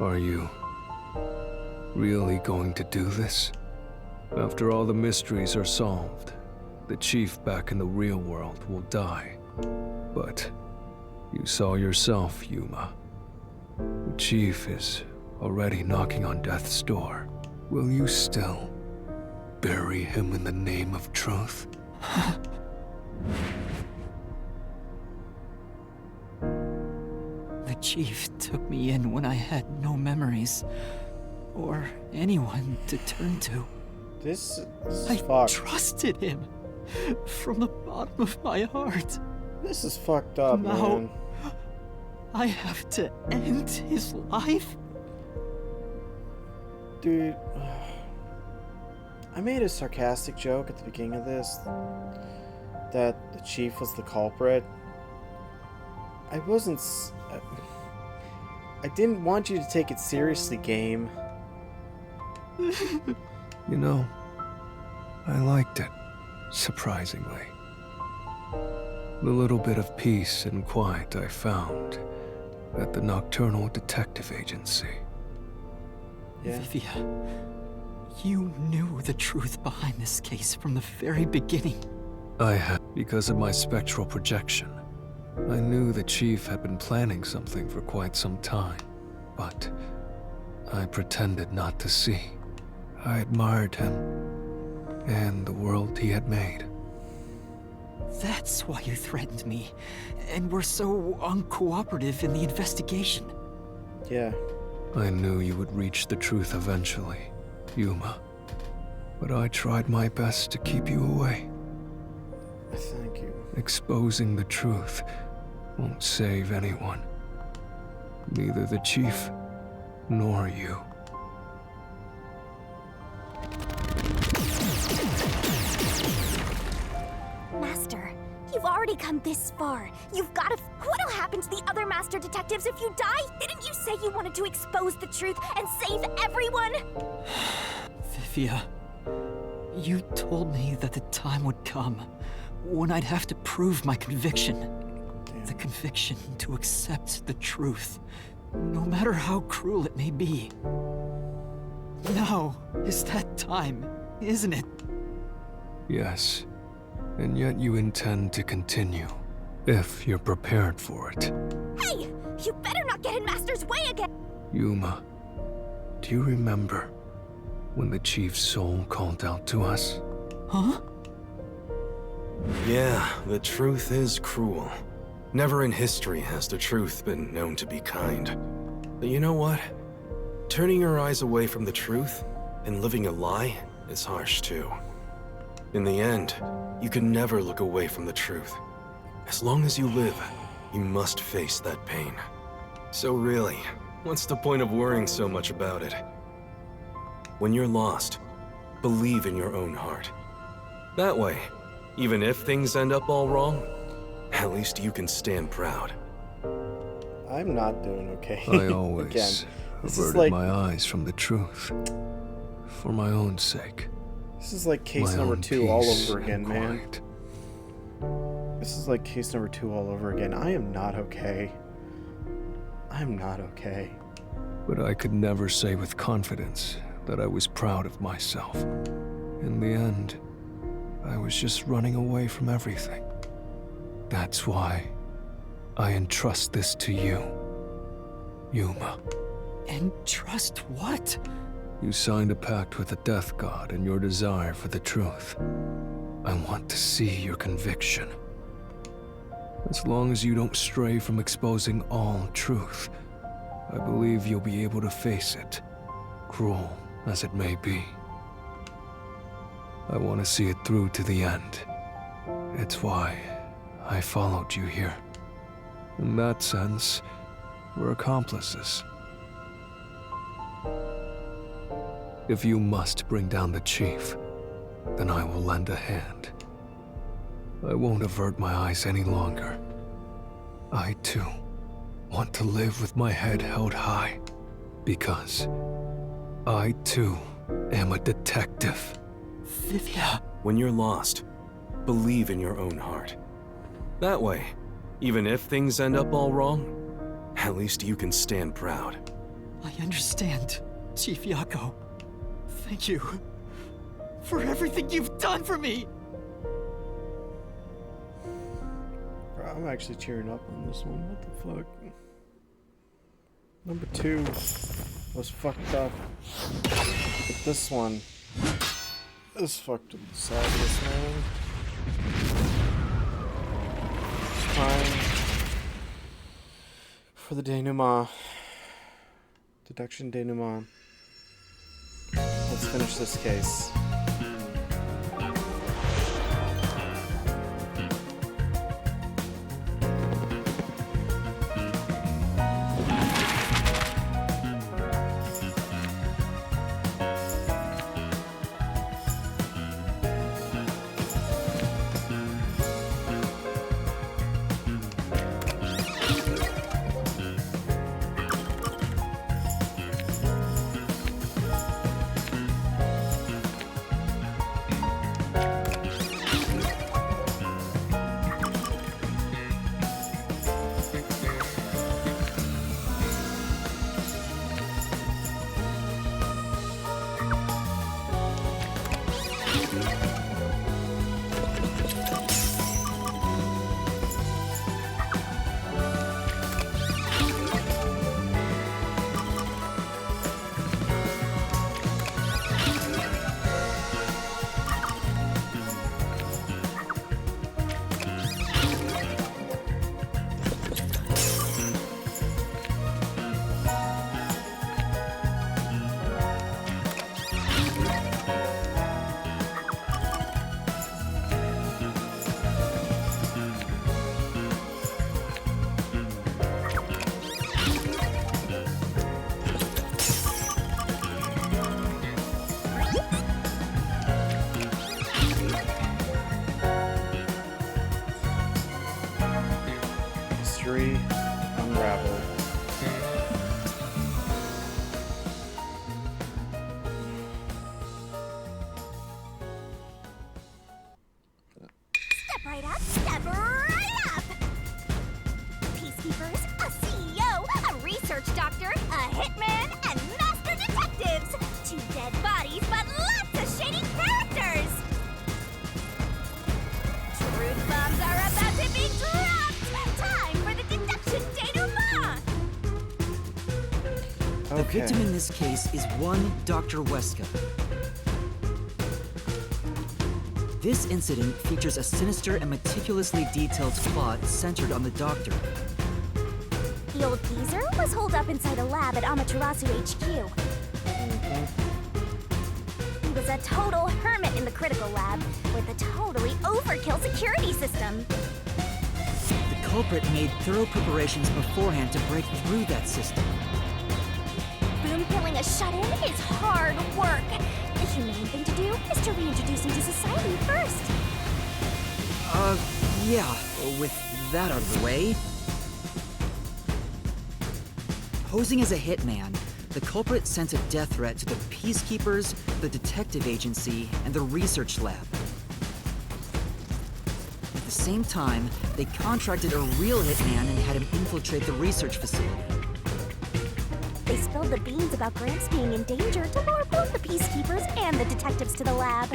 Are you really going to do this? After all the mysteries are solved, the Chief back in the real world will die. But you saw yourself, Yuma. The Chief is already knocking on death's door. Will you still bury him in the name of truth? The Chief took me in when I had no memories, or anyone to turn to. This is I fucked. trusted him from the bottom of my heart. This is fucked up, Now, man. I have to end his life? Dude, I made a sarcastic joke at the beginning of this that the Chief was the culprit. I wasn't... I didn't want you to take it seriously, game. You know, I liked it, surprisingly. The little bit of peace and quiet I found at the Nocturnal Detective Agency. Yeah. Vivia, you knew the truth behind this case from the very beginning. I had, because of my spectral projection. I knew the Chief had been planning something for quite some time, but I pretended not to see. I admired him and the world he had made. That's why you threatened me, and were so uncooperative in the investigation. Yeah. I knew you would reach the truth eventually, Yuma. But I tried my best to keep you away. Thank you. Exposing the truth won't save anyone. Neither the chief nor you. Master, you've already come this far. You've got to. What'll happen to the other Master Detectives if you die? Didn't you say you wanted to expose the truth and save everyone? Vivia, you told me that the time would come when I'd have to prove my conviction. Damn. The conviction to accept the truth, no matter how cruel it may be. Now is that time, isn't it? Yes. And yet you intend to continue, if you're prepared for it. Hey! You better not get in Master's way again! Yuma, do you remember when the Chief's soul called out to us? Huh? Yeah, the truth is cruel. Never in history has the truth been known to be kind. But you know what? Turning your eyes away from the truth and living a lie is harsh too. In the end, you can never look away from the truth. As long as you live, you must face that pain. So really, what's the point of worrying so much about it? When you're lost, believe in your own heart. That way, even if things end up all wrong, at least you can stand proud. I'm not doing okay. I always Again, averted my eyes from the truth. For my own sake. This is like case number 2 all over again, man. This is like case number 2 all over again. I am not okay. I'm not okay. But I could never say with confidence that I was proud of myself. In the end, I was just running away from everything. That's why I entrust this to you, Yuma. Entrust what? You signed a pact with the Death God in your desire for the truth. I want to see your conviction. As long as you don't stray from exposing all truth, I believe you'll be able to face it, cruel as it may be. I want to see it through to the end. It's why I followed you here. In that sense, we're accomplices. If you must bring down the Chief, then I will lend a hand. I won't avert my eyes any longer. I, too, want to live with my head held high, because I, too, am a detective. Vivia. When you're lost, believe in your own heart. That way, even if things end up all wrong, at least you can stand proud. I understand, Chief Yako. Thank you for everything you've done for me. I'm actually cheering up on this one. What the fuck? Number 2 was fucked up. But this one is fucked with the sadness, man. It's time for the denouement. Deduction denouement. Let's finish this case. mystery unraveled. Step right up, step right up! Peacekeepers, a CEO, a research doctor, a hitman, and master detectives! 2 dead bodies, but lots of shady characters! Truth bombs are about to be dropped! Time for the deduction denouement! The victim in this case is one Dr. Weska. This incident features a sinister and meticulously detailed plot centered on the doctor. The old geezer was holed up inside a lab at Amaterasu HQ. He was a total hermit in the critical lab with a totally overkill security system. The culprit made thorough preparations beforehand to break through that system. Boom killing a shut-in is hard work. The humane thing to do is to reintroduce him to society first. Yeah, with that out of the way. Posing as a hitman, the culprit sent a death threat to the Peacekeepers, the detective agency, and the research lab. At the same time, they contracted a real hitman and had him infiltrate the research facility. They spilled the beans about Gramps being in danger to lure both the Peacekeepers and the detectives to the lab.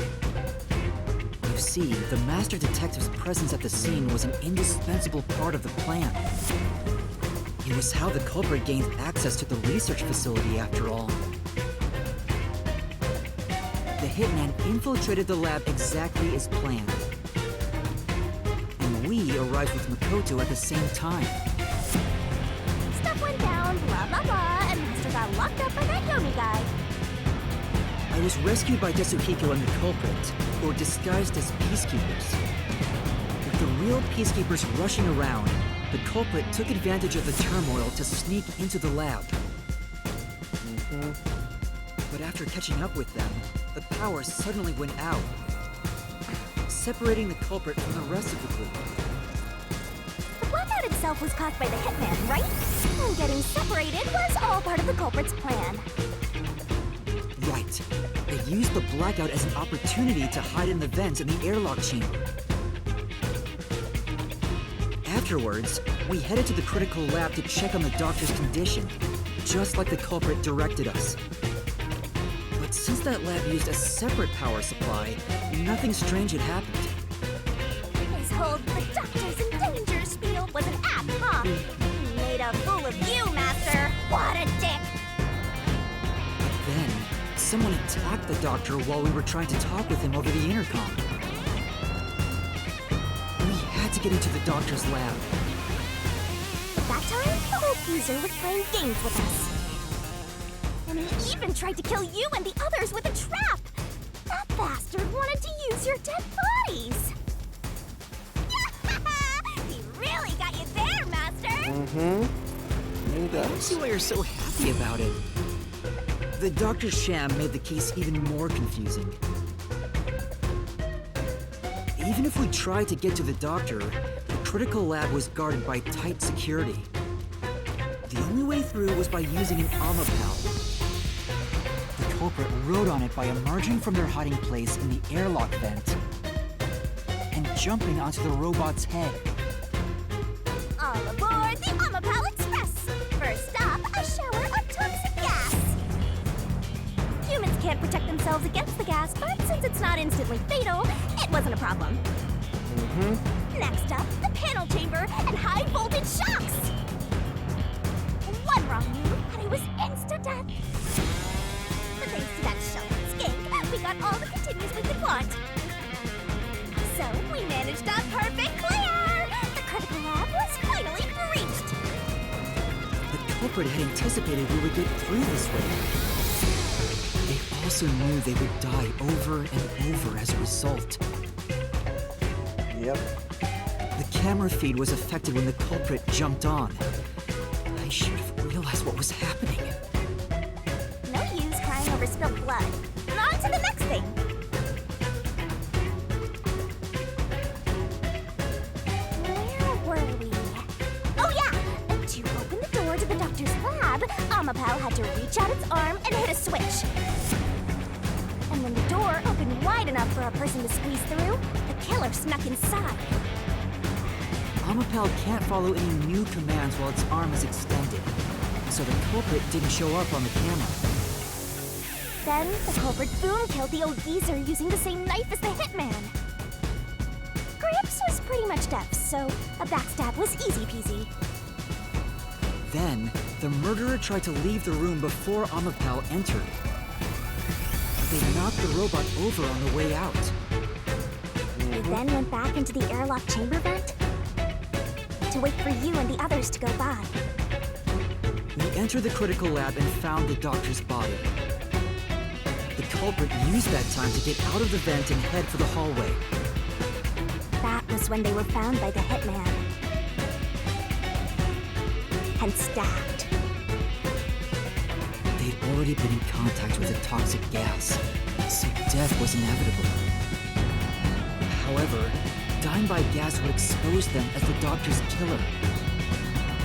You see, the master detective's presence at the scene was an indispensable part of the plan. It was how the culprit gained access to the research facility, after all. The hitman infiltrated the lab exactly as planned. And we arrived with Makoto at the same time. Stuff went down, blah blah blah, and Master got locked up by that Yomi guy. I was rescued by Tetsuhiko and the culprit, who were disguised as peacekeepers. With the real peacekeepers rushing around, the culprit took advantage of the turmoil to sneak into the lab. But after catching up with them, the power suddenly went out, separating the culprit from the rest of the group. The blackout itself was caused by the hitman, right? And getting separated was all part of the culprit's plan. Right. They used the blackout as an opportunity to hide in the vents in the airlock chamber. Afterwards, we headed to the critical lab to check on the doctor's condition, just like the culprit directed us. But since that lab used a separate power supply, nothing strange had happened. His whole "the doctor's in danger" spiel was an act, huh? He made a fool of you, Master! What a dick! But then, someone attacked the doctor while we were trying to talk with him over the intercom. We had to get into the doctor's lab. At that time, the old geezer was playing games with us. And he even tried to kill you and the others with a trap! That bastard wanted to use your dead bodies! He really got you there, Master! He does. I don't see why you're so happy about it. The doctor's sham made the case even more confusing. Even if we tried to get to the doctor, the critical lab was guarded by tight security. The only way through was by using an Omapal. The culprit rode on it by emerging from their hiding place in the airlock vent and jumping onto the robot's head. All aboard the Omapal Express! First stop, a shower of toxic gas! Humans can't protect themselves against the gas, but since it's not instantly fatal, it wasn't a problem. Next up, the panel chamber and high voltage shocks! One wrong move, and it was insta-death! But thanks to that shell skink, we got all the continues we could want. So, we managed a perfect clear! The critical lab was finally breached! The culprit had anticipated we would get through this way. They also knew they would die over and over as a result. Yep. The camera feed was affected when the culprit jumped on. I should have realized what was happening. No use crying over spilled blood. On to the next thing! Where were we? Oh yeah! Omapal had to reach out its arm and hit a switch. And when the door opened wide enough for a person to squeeze through, the killer snuck inside. Omapal can't follow any new commands while its arm is extended, so the culprit didn't show up on the camera. Then, the culprit boom killed the old geezer using the same knife as the hitman. Grips was pretty much deaf, so a backstab was easy peasy. Then, the murderer tried to leave the room before Omapal entered. They knocked the robot over on the way out. They then went back into the airlock chamber vent to wait for you and the others to go by. We entered the critical lab and found the doctor's body. The culprit used that time to get out of the vent and head for the hallway. That was when they were found by the hitman. And stabbed. They'd already been in contact with a toxic gas, so death was inevitable. However, dying by gas would expose them as the doctor's killer.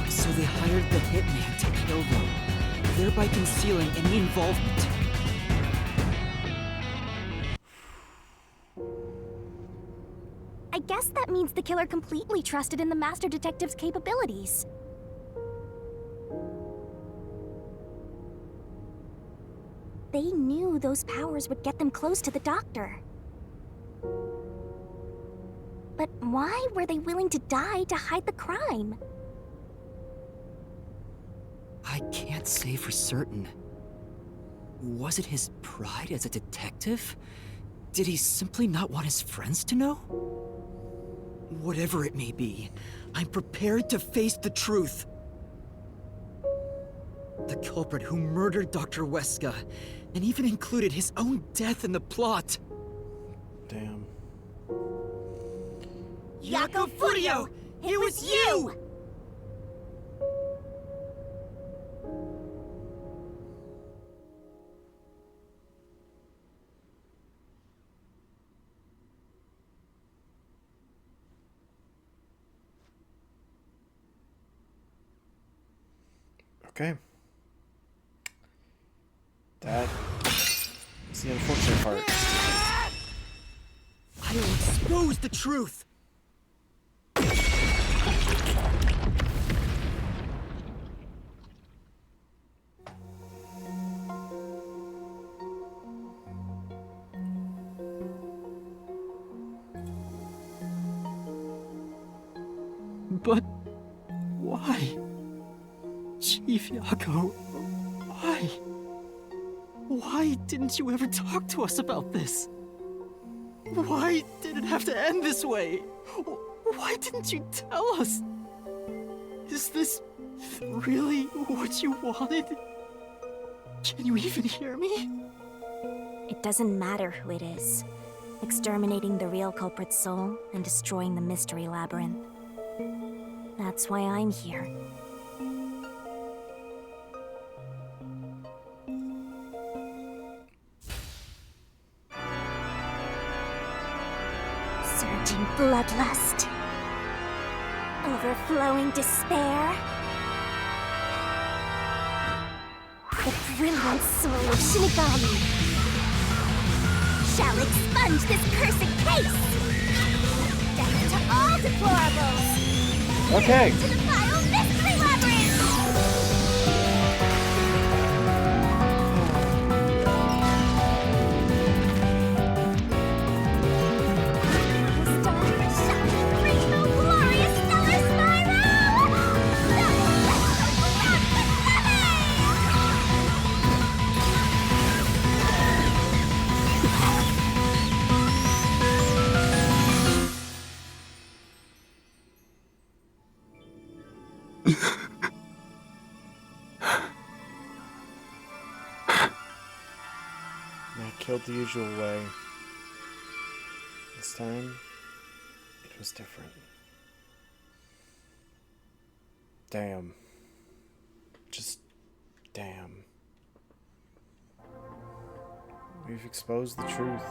So they hired the hitman to kill them, thereby concealing any involvement. I guess that means the killer completely trusted in the Master Detective's capabilities. They knew those powers would get them close to the Doctor. But why were they willing to die to hide the crime? I can't say for certain. Was it his pride as a detective? Did he simply not want his friends to know? Whatever it may be, I'm prepared to face the truth. The culprit who murdered Dr. Weska, and even included his own death in the plot. Damn. Jaco Furio! It was you! Okay. That's the unfortunate part. I will expose the truth! But why? Chief Jaco, why? Why didn't you ever talk to us about this? Why did it have to end this way? Why didn't you tell us? Is this really what you wanted? Can you even hear me? It doesn't matter who it is. Exterminating the real culprit's soul and destroying the mystery labyrinth. That's why I'm here. Surging bloodlust. Overflowing despair. The brilliant soul of Shinigami shall expunge this cursed case! Death to all deplorables! Okay. To the vile mystery labyrinth! Killed the usual way. This time, it was different. Damn. Just damn. We've exposed the truth.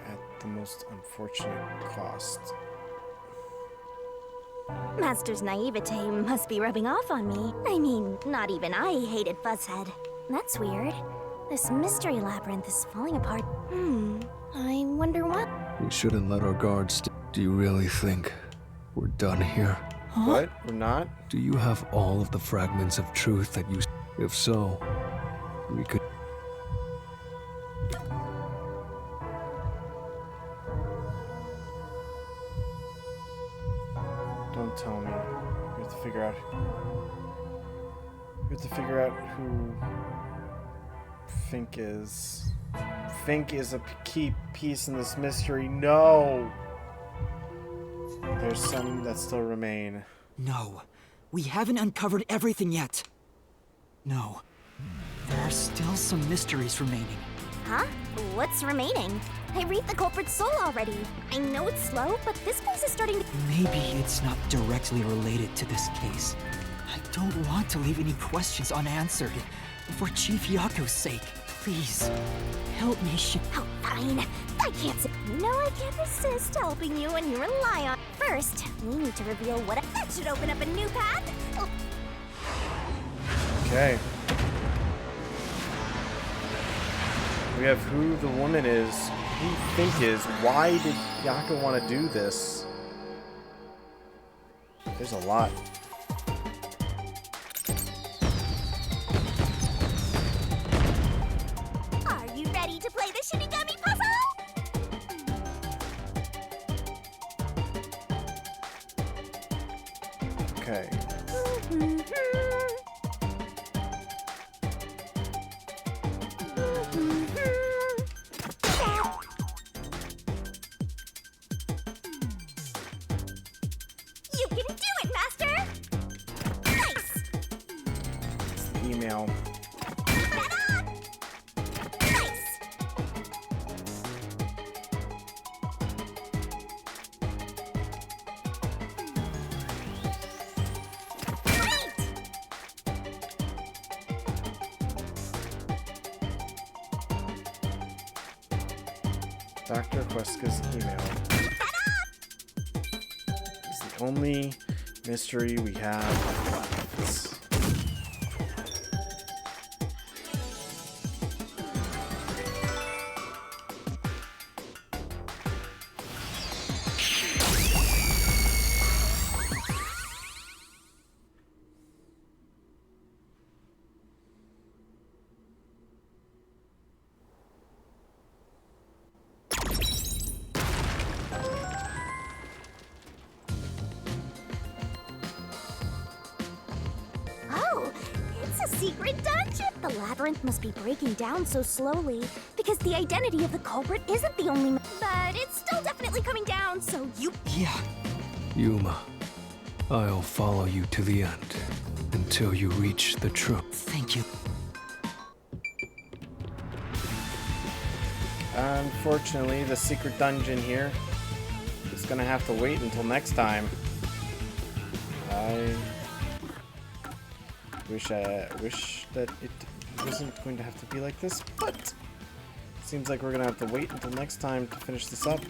At the most unfortunate cost. Master's naivete must be rubbing off on me. I mean, not even I hated Fuzzhead. That's weird. This mystery labyrinth is falling apart. I wonder what? We shouldn't let our guards. Do you really think we're done here? What? We're not? Do you have all of the fragments of truth that you... If so, we could... Don't tell me. We have to figure out... We have to figure out who... Fink is... Fink is a key piece in this mystery. No! There's some that still remain. No. We haven't uncovered everything yet. No. There are still some mysteries remaining. Huh? What's remaining? I read the culprit's soul already. I know it's slow, but this place is starting to... Maybe it's not directly related to this case. I don't want to leave any questions unanswered. For Chief Yaku's sake, please, help me. Oh, fine. I can't say... No, I can't resist helping you when you rely on... First, we need to reveal what... That should open up a new path. Oh. Okay. We have who the woman is, who Fink is. Why did Yaku want to do this? There's a lot. Are you ready to play the Shinigami puzzle? Okay. You can do it, Master! Nice! It's the email. Nice! Dr. Weska's email. It's the only mystery we have left. Oh, it's a secret dungeon! The labyrinth must be breaking down so slowly because the identity of the culprit isn't the only... But it's still definitely coming down, so you... Yeah. Yuma, I'll follow you to the end until you reach the truth. Thank you. Unfortunately, the secret dungeon here is gonna have to wait until next time. I wish that it wasn't going to have to be like this, but it seems like we're gonna have to wait until next time to finish this up.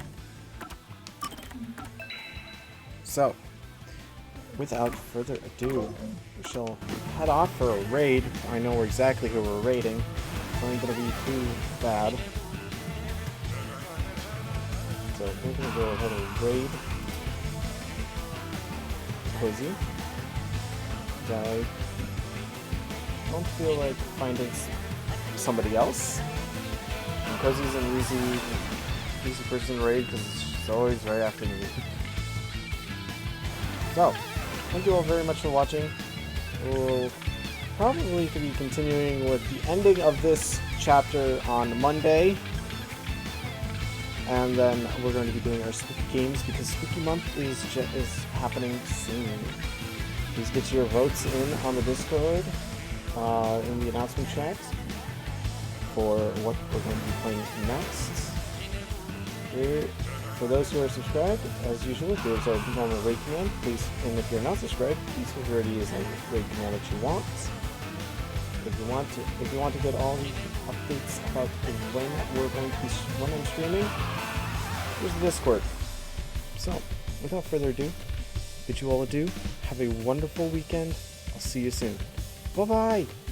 So, without further ado, we shall head off for a raid. I know exactly who we're raiding. It's not gonna be too bad. So we're gonna go ahead and raid Cozy. I don't feel like finding somebody else. And Cozy's an easy person to raid because she's always right after me. So, thank you all very much for watching. We'll probably be continuing with the ending of this chapter on Monday. And then we're going to be doing our spooky games because spooky month is happening soon. Please get your votes in on the Discord, in the announcement chat for what we're going to be playing next. For those who are subscribed, as usual, here's our normal raid command. Please, and if you're not subscribed, please feel free to use any raid command that you want. If you want to get all the updates about when we're going to be streaming, here's the Discord. So, without further ado, bid you all adieu. Have a wonderful weekend. I'll see you soon. Bye-bye!